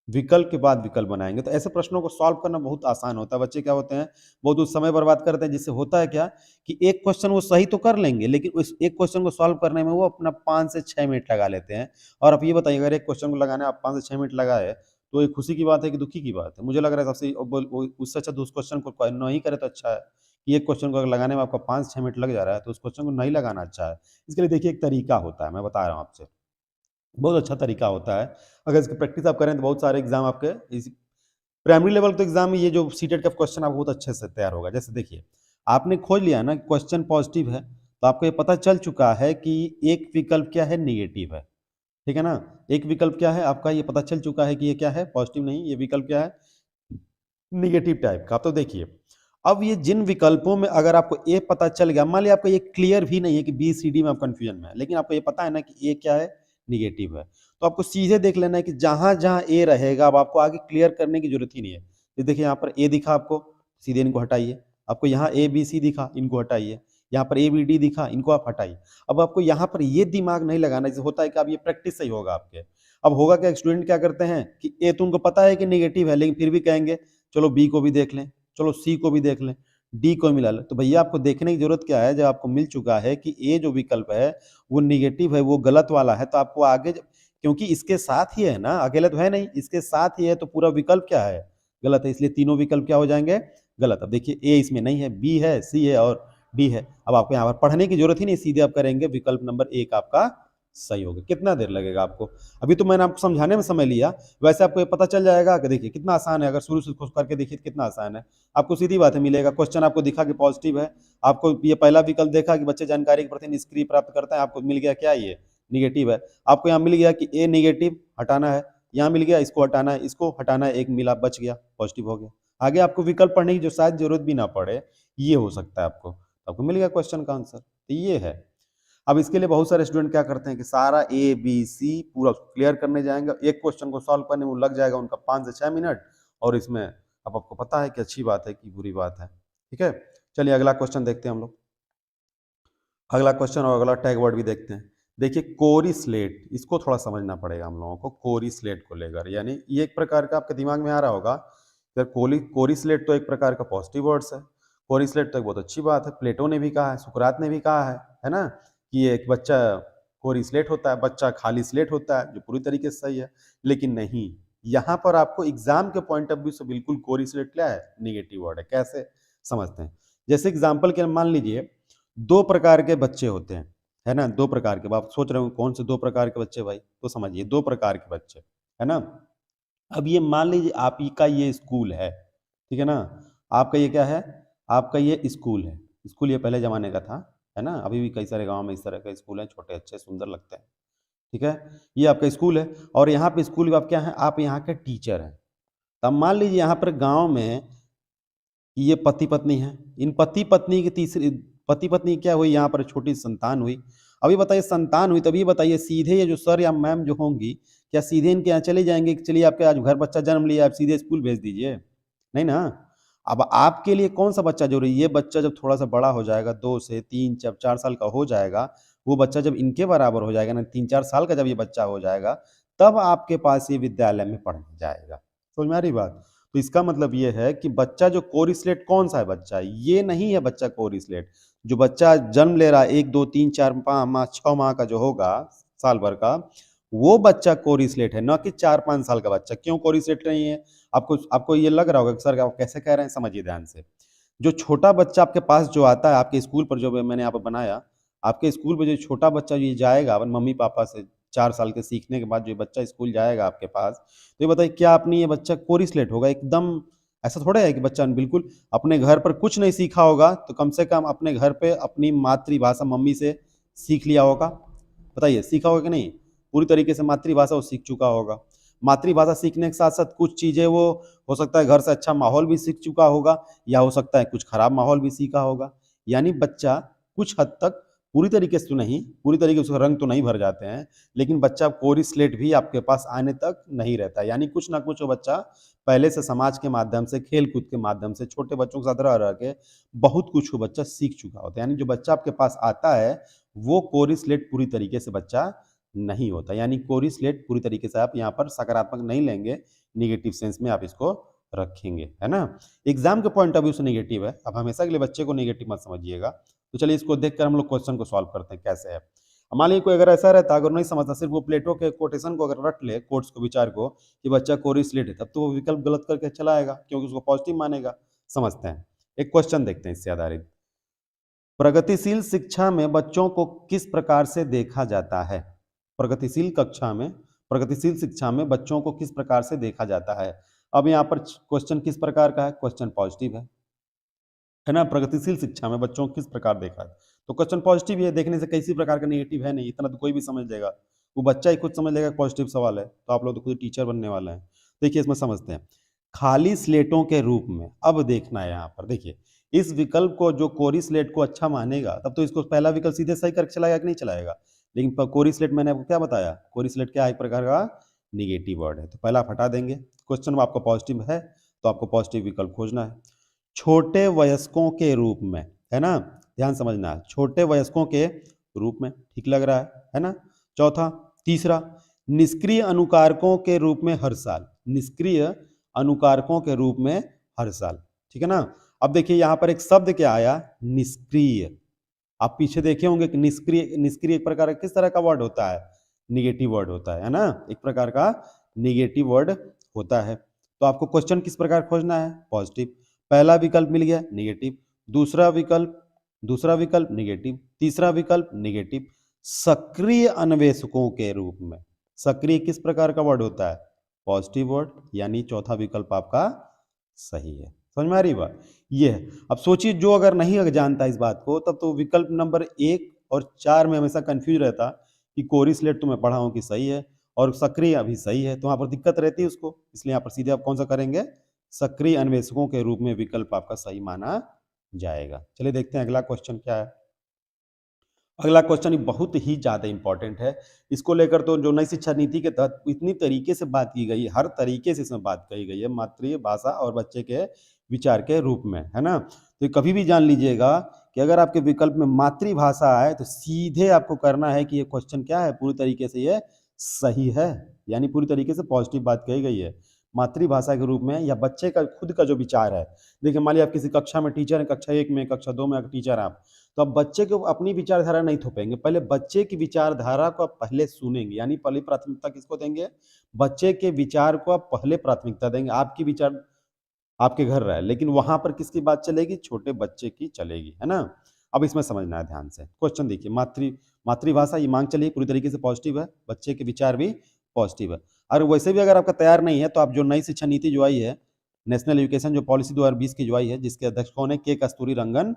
विकल्प के बाद विकल्प बनाएंगे। तो ऐसे प्रश्नों को सॉल्व करना बहुत आसान होता है। बच्चे क्या होते हैं, बहुत उस समय बर्बाद करते हैं, जिससे होता है क्या कि एक क्वेश्चन वो सही तो कर लेंगे, लेकिन उस एक क्वेश्चन को सॉल्व करने में वो अपना 5 से 6 मिनट लगा लेते हैं। और आप ये बताइए, अगर एक क्वेश्चन को लगाने आप 5 से 6 मिनट लगाए, तो ये खुशी की बात है कि दुखी की बात है। मुझे लग रहा है सबसे उससे अच्छा उस क्वेश्चन को नहीं करे तो अच्छा है कि एक क्वेश्चन को अगर लगाने में आपका 5 से 6 मिनट लग जा रहा है, तो उस क्वेश्चन को नहीं लगाना अच्छा है। इसके लिए देखिए एक तरीका होता है, मैं बता रहा हूँ आपसे, बहुत अच्छा तरीका होता है। अगर इसकी प्रैक्टिस आप करें तो बहुत सारे एग्जाम आपके इसी प्राइमरी लेवल के एग्जाम में ये जो सीटेट का क्वेश्चन आपको बहुत अच्छे से तैयार होगा। जैसे देखिए, आपने खोज लिया ना क्वेश्चन पॉजिटिव है, तो आपको ये पता चल चुका है कि एक विकल्प क्या है, निगेटिव है, ठीक है ना। एक विकल्प क्या है आपका, ये पता चल चुका है कि ये क्या है, पॉजिटिव नहीं, ये विकल्प क्या है, निगेटिव टाइप का। तो देखिए, अब ये जिन विकल्पों में अगर आपको ए पता चल गया, मान लिया आपको ये क्लियर भी नहीं है कि बी सी डी में आप कंफ्यूजन में है, लेकिन आपको ये पता है ना कि ए क्या है, निगेटिव है, तो आपको सीधे देख लेना है कि जहां जहां ए रहेगा, अब आपको आगे क्लियर करने की जरूरत ही नहीं है। तो देखिए यहाँ पर ए दिखा आपको, सीधे इनको हटाइए। आपको यहाँ ए बी सी दिखा, इनको हटाइए। यहाँ पर ए बी डी दिखा, इनको आप हटाइए। अब आपको यहाँ पर ये दिमाग नहीं लगाना, जैसे होता है कि अब ये प्रैक्टिस सही होगा आपके। अब होगा क्या, स्टूडेंट क्या करते हैं कि ए तो उनको पता है कि निगेटिव है, लेकिन फिर भी कहेंगे चलो बी को भी देख लें, चलो सी को भी देख लें, डी को मिला लें। तो भैया आपको देखने की जरूरत क्या है, जब आपको मिल चुका है कि ए जो विकल्प है वो निगेटिव है, वो गलत वाला है, तो आपको आगे क्योंकि इसके साथ ही है ना, अकेले तो है नहीं, इसके साथ ही है, तो पूरा विकल्प क्या है, गलत है, इसलिए तीनों विकल्प क्या हो जाएंगे, गलत। अब देखिए ए इसमें नहीं है, बी है, सी है और डी है। अब आपको यहाँ पर पढ़ने की जरूरत ही नहीं, सीधे आप करेंगे विकल्प नंबर 1 आपका सही होगा। कितना देर लगेगा आपको, अभी तो मैंने आपको समझाने में समय लिया, वैसे आपको ये पता चल जाएगा कि देखिए कितना आसान है। अगर शुरू से कुछ करके देखिए कितना आसान है, आपको सीधी बात है मिलेगा। क्वेश्चन आपको दिखा कि पॉजिटिव है, आपको ये पहला विकल्प देखा कि बच्चे जानकारी के प्रति निष्क्रिय प्राप्त करता है, आपको मिल गया क्या, ये निगेटिव है। आपको यहाँ मिल गया कि ए निगेटिव हटाना है, यहाँ मिल गया इसको हटाना है, इसको हटाना है, एक मिला बच गया, पॉजिटिव हो गया। आगे आपको विकल्प पढ़ने की जो शायद जरूरत भी ना पड़े, ये हो सकता है आपको, तो आपको मिल गया क्वेश्चन का आंसर। तो ये है। अब इसके लिए बहुत सारे स्टूडेंट क्या करते हैं कि सारा ए बी सी पूरा क्लियर करने जाएंगे, एक क्वेश्चन को सॉल्व करने में लग जाएगा उनका 5 से 6 मिनट, और इसमें अब आपको पता है कि अच्छी बात है कि बुरी बात है। ठीक है, चलिए अगला क्वेश्चन देखते हैं हम लोग। अगला क्वेश्चन और अगला टैग वर्ड भी देखते हैं। देखिए कोरी स्लेट, इसको थोड़ा समझना पड़ेगा हम लोगों को। कोरी स्लेट को लेकर, यानी ये एक प्रकार का आपके दिमाग में आ रहा होगा, कोरी कोरी स्लेट तो एक प्रकार का पॉजिटिव वर्ड्स है। कोरी स्लेट तो एक बहुत अच्छी बात है, प्लेटो ने भी कहा है, सुकरात ने भी कहा है ना, कि एक बच्चा कोरी स्लेट होता है, बच्चा खाली स्लेट होता है, जो पूरी तरीके से सही है। लेकिन नहीं, यहाँ पर आपको एग्जाम के पॉइंट ऑफ व्यू से बिल्कुल कोरी स्लेट क्या है, निगेटिव वर्ड है। कैसे समझते हैं, जैसे एग्जाम्पल के मान लीजिए 2 प्रकार के बच्चे होते हैं, है ना, 2 प्रकार के। आप सोच रहे हो कौन से 2 प्रकार के बच्चे भाई, तो समझिए 2 प्रकार के बच्चे, है ना। अब ये मान लीजिए आप ही का ये स्कूल है, ठीक है ना, आपका ये क्या है, आपका ये स्कूल है। स्कूल ये पहले जमाने का था, है ना, अभी भी कई सारे गांव में इस तरह के स्कूल हैं, छोटे अच्छे सुंदर लगते हैं। ठीक है, ये आपका स्कूल है, और यहाँ पे स्कूल आप क्या है, आप यहाँ के टीचर हैं। तब मान लीजिए यहाँ पर गांव में ये पति पत्नी है, इन पति पत्नी की तीसरी पति पत्नी क्या हुई, यहाँ पर छोटी संतान हुई। अभी बताइए संतान हुई, तभी बताइए सीधे ये जो सर या मैम जो होंगी, क्या सीधे इनके यहाँ चले जाएंगे कि चलिए आपके आज घर बच्चा जन्म लिया, आप सीधे स्कूल भेज दीजिए, नहीं ना। अब आपके लिए कौन सा बच्चा जरूरी, ये बच्चा जब थोड़ा सा बड़ा हो जाएगा, 2 से 3 जब 4 साल का हो जाएगा, वो बच्चा जब इनके बराबर हो जाएगा ना, 3-4 साल का जब ये बच्चा हो जाएगा, तब आपके पास ये विद्यालय में पढ़ने जाएगा। समझ में आ रही बात। तो इसका मतलब ये है कि बच्चा जो कोरिस्लेट कौन सा है बच्चा, ये नहीं है बच्चा कोरिस्लेट। जो बच्चा जन्म ले रहा है 1 2 3 4 5 माह 6 माह का जो होगा, साल भर का, वो बच्चा कोरिस्लेट है, न कि 4-5 साल का बच्चा। क्यों कोरिस्लेट नहीं है, आपको आपको ये लग रहा होगा कि सर आप कैसे कह रहे हैं, समझिए ध्यान से। जो छोटा बच्चा आपके पास जो आता है, आपके स्कूल पर जो मैंने यहाँ पर बनाया, आपके स्कूल पर जो छोटा बच्चा ये जाएगा अपन मम्मी पापा से 4 साल के सीखने के बाद जो बच्चा स्कूल जाएगा आपके पास, तो ये बताइए क्या अपनी ये बच्चा कोरिस्लेट होगा एकदम। ऐसा थोड़ा है कि बच्चा बिल्कुल अपने घर पर कुछ नहीं सीखा होगा, तो कम से कम अपने घर पे अपनी मातृभाषा मम्मी से सीख लिया होगा। बताइए सीखा होगा कि नहीं, पूरी तरीके से मातृभाषा वो सीख चुका होगा। मातृभाषा सीखने के साथ साथ कुछ चीज़ें वो हो सकता है घर से अच्छा माहौल भी सीख चुका होगा, या हो सकता है कुछ खराब माहौल भी सीखा होगा। यानी बच्चा कुछ हद तक, पूरी तरीके से तो नहीं, पूरी तरीके से रंग तो नहीं भर जाते हैं, लेकिन बच्चा कोरिस्लेट भी आपके पास आने तक नहीं रहता। यानी कुछ ना कुछ वो बच्चा पहले से समाज के माध्यम से, खेल कूद के माध्यम से, छोटे बच्चों के साथ रह रह के बहुत कुछ वो बच्चा सीख चुका होता है। यानी जो बच्चा आपके पास आता है वो कोरिस्लेट पूरी तरीके से बच्चा नहीं होता। यानी कोरिस्लेट पूरी तरीके से आप यहाँ पर सकारात्मक नहीं लेंगे, निगेटिव सेंस में आप इसको रखेंगे, है ना। एग्जाम के पॉइंट ऑफ व्यू से नेगेटिव है, अब हमेशा के लिए बच्चे को नेगेटिव मत समझिएगा। तो चलिए इसको देखकर हम लोग क्वेश्चन को सॉल्व करते हैं कैसे है। मान लीजिए कोई अगर ऐसा रहता, अगर नहीं समझता, सिर्फ वो प्लेटो के कोटेशन को अगर रट ले, कोट्स को, विचार को, कि बच्चा कोरिस्लेट है, तब तो वो विकल्प गलत करके चला आएगा, क्योंकि उसको पॉजिटिव मानेगा। समझते हैं, एक क्वेश्चन देखते हैं इससे आधारित। प्रगतिशील शिक्षा में बच्चों को किस प्रकार से देखा जाता है। प्रगतिशील कक्षा में, प्रगतिशील शिक्षा में बच्चों को किस प्रकार से देखा जाता है। अब यहाँ पर क्वेश्चन किस प्रकार का है, क्वेश्चन पॉजिटिव है ना। प्रगतिशील शिक्षा में बच्चों को किस प्रकार देखा है, तो क्वेश्चन पॉजिटिव है, देखने से किसी प्रकार का नेगेटिव है नहीं, इतना तो कोई भी समझ लेगा, वो बच्चा ही खुद समझ लेगा पॉजिटिव सवाल है, तो आप लोग तो खुद टीचर बनने वाले हैं। देखिए इसमें समझते हैं, खाली स्लेटों के रूप में। अब देखना है यहाँ पर, देखिए इस विकल्प को जो कोरी स्लेट को अच्छा मानेगा, तब तो इसको पहला विकल्प सीधे सही करके चलाएगा कि नहीं चलाएगा। लेकिन कोरी स्लेट मैंने आपको क्या बताया, कोरी स्लेट क्या है, एक प्रकार का निगेटिव वर्ड है, तो पहला आप हटा देंगे। क्वेश्चन में आपको पॉजिटिव है, तो आपको पॉजिटिव विकल्प खोजना है। छोटे वयस्कों के रूप में, है ना, ध्यान समझना है, छोटे वयस्कों के रूप में, ठीक लग रहा है ना। चौथा, तीसरा, निष्क्रिय अनुकारकों के रूप में हर साल, निष्क्रिय अनुकारकों के रूप में हर साल, ठीक है ना। अब देखिए यहाँ पर एक शब्द क्या आया, निष्क्रिय। आप पीछे देखे होंगे कि निष्क्रिय, निष्क्रिय एक प्रकार का किस तरह का वर्ड होता है, निगेटिव वर्ड होता है ना, एक प्रकार का निगेटिव वर्ड होता है। तो आपको क्वेश्चन किस प्रकार खोजना है, पॉजिटिव। पहला विकल्प मिल गया निगेटिव, दूसरा विकल्प निगेटिव, तीसरा विकल्प निगेटिव। सक्रिय अन्वेषकों के रूप में, सक्रिय किस प्रकार का वर्ड होता है, पॉजिटिव वर्ड, यानी चौथा विकल्प आपका सही है। समझ में आ रही बात, ये है। अब सोचिए जो अगर नहीं जानता इस बात को, तब तो विकल्प नंबर 1 और 4 में हमेशा कंफ्यूज रहता कि कोरिस्लेट तो मैं पढ़ा हूं कि सही है, और सक्रिय अभी सही है, तो वहां पर दिक्कत रहती है उसको। इसलिए यहाँ पर सीधे आप कौन सा करेंगे, सक्रिय अन्वेषकों के रूप में विकल्प आपका सही माना जाएगा। चलिए देखते हैं अगला क्वेश्चन क्या है। अगला क्वेश्चन बहुत ही ज्यादा इंपॉर्टेंट है। इसको लेकर तो जो नई शिक्षा नीति के तहत इतनी तरीके से बात की गई, हर तरीके से इसमें बात कही गई है मातृभाषा और बच्चे के विचार के रूप में, है ना। तो कभी भी जान लीजिएगा कि अगर आपके विकल्प में मातृभाषा आए तो सीधे आपको करना है कि ये क्वेश्चन क्या है, पूरी तरीके से ये सही है, यानी पूरी तरीके से पॉजिटिव बात कही गई है मातृभाषा के रूप में, या बच्चे का खुद का जो विचार है। देखिए मान लिया आप किसी कक्षा में टीचर है, कक्षा 1 में, कक्षा 2 में टीचर आप, तो अब बच्चे को अपनी विचारधारा नहीं थोपेंगे, पहले बच्चे की विचारधारा को आप पहले सुनेंगे, यानी पहली प्राथमिकता किसको देंगे, बच्चे के विचार को आप पहले प्राथमिकता देंगे। आपकी विचार आपके घर रहा है, लेकिन वहां पर किसकी बात चलेगी, छोटे बच्चे की चलेगी, है ना। अब इसमें समझना है ध्यान से। क्वेश्चन देखिए, मातृभाषा ये मांग चलिए पूरी तरीके से पॉजिटिव है, बच्चे के विचार भी पॉजिटिव है। और वैसे भी अगर आपका तैयार नहीं है तो आप जो नई शिक्षा नीति जो आई है, नेशनल एजुकेशन जो पॉलिसी 2020 की जो आई है, जिसके अध्यक्ष कौन है, के कस्तूरी रंगन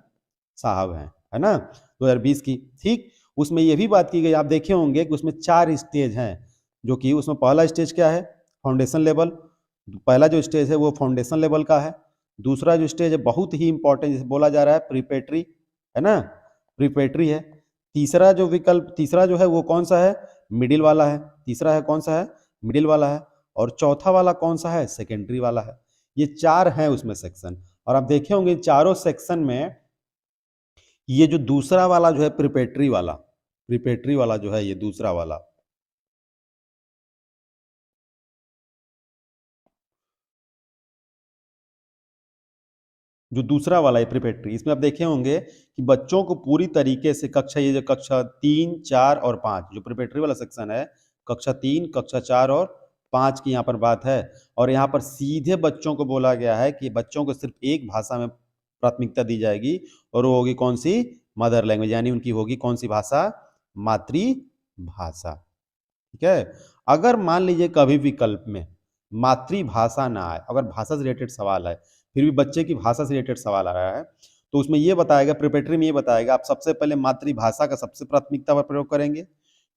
साहब हैं, है ना, 2020 की, ठीक। उसमें ये भी बात की गई, आप देखे होंगे कि उसमें 4 स्टेज हैं, जो कि उसमें पहला स्टेज क्या है, फाउंडेशन लेवल। पहला जो स्टेज है वो फाउंडेशन लेवल का है। दूसरा जो स्टेज है बहुत ही इंपॉर्टेंट, जिसे बोला जा रहा है प्रीपेटरी, है ना, प्रीपेटरी है। तीसरा जो है वो कौन सा है, मिडिल वाला है। तीसरा है कौन सा है, मिडिल वाला है। और चौथा वाला कौन सा है, सेकेंडरी वाला है। ये 4 हैं उसमें सेक्शन, और आप देखे होंगे चारों सेक्शन में ये जो दूसरा वाला जो है प्रिपेटरी वाला जो है, ये दूसरा वाला, जो दूसरा वाला है प्रिपेटरी, इसमें आप देखे होंगे कि बच्चों को पूरी तरीके से कक्षा, ये जो कक्षा 3, 4 और 5 जो प्रिपेटरी वाला सेक्शन है, कक्षा 3, कक्षा 4 और 5 की यहाँ पर बात है। और यहाँ पर सीधे बच्चों को बोला गया है कि बच्चों को सिर्फ एक भाषा में प्राथमिकता दी जाएगी, और वो होगी कौन सी, मदर लैंग्वेज, यानी उनकी होगी कौन सी भाषा, मातृभाषा, ठीक है। अगर मान लीजिए कभी विकल्प में मातृभाषा ना आए, अगर भाषा से रिलेटेड सवाल है, फिर भी बच्चे की भाषा से रिलेटेड सवाल आ रहा है, तो उसमें ये बताएगा, प्रिपेटरी में ये बताएगा, आप सबसे पहले मातृभाषा का सबसे प्राथमिकता पर प्रयोग करेंगे,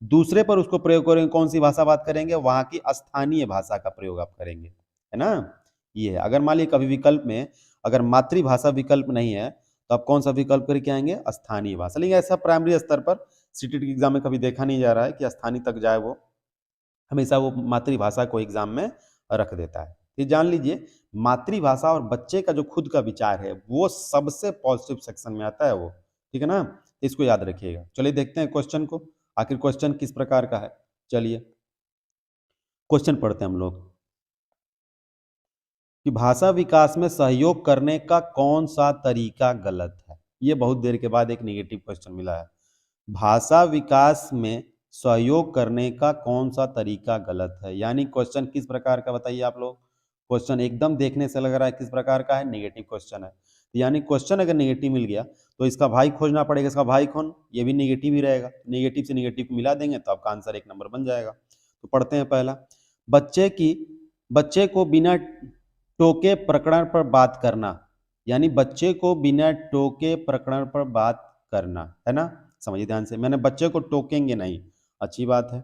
दूसरे पर उसको प्रयोग करेंगे कौन सी भाषा बात करेंगे, वहां की स्थानीय भाषा का प्रयोग आप करेंगे, है ना। ये है, अगर मान लीजिए कभी विकल्प में अगर मातृभाषा विकल्प नहीं है तो आप कौन सा विकल्प करके आएंगे, स्थानीय भाषा। लेकिन ऐसा प्राइमरी स्तर पर सीटेट के एग्जाम में कभी देखा नहीं जा रहा है कि स्थानीय तक जाए, वो हमेशा वो मातृभाषा को एग्जाम में रख देता है। ये जान लीजिए, मातृभाषा और बच्चे का जो खुद का विचार है वो सबसे पॉजिटिव सेक्शन में आता है वो, ठीक है ना। इसको याद रखिएगा। चलिए देखते हैं क्वेश्चन को, आखिर क्वेश्चन किस प्रकार का है। चलिए क्वेश्चन पढ़ते हैं हम लोग कि भाषा विकास में सहयोग करने का कौन सा तरीका गलत है। ये बहुत देर के बाद एक नेगेटिव क्वेश्चन मिला है। भाषा विकास में सहयोग करने का कौन सा तरीका गलत है, यानी क्वेश्चन किस प्रकार का बताइए आप लोग। क्वेश्चन एकदम देखने से लग रहा है किस प्रकार का है, नेगेटिव क्वेश्चन है। यानी क्वेश्चन अगर नेगेटिव मिल गया तो इसका भाई खोजना पड़ेगा, इसका भाई कौन, ये भी नेगेटिव ही रहेगा। नेगेटिव से नेगेटिव को मिला देंगे तो आपका आंसर 1 नंबर बन जाएगा। तो पढ़ते हैं पहला, बच्चे को बिना टोके प्रकरण पर बात करना, यानी बच्चे को बिना टोके प्रकरण पर बात करना, है ना। समझिए ध्यान से, मैंने बच्चे को टोकेंगे नहीं, अच्छी बात है,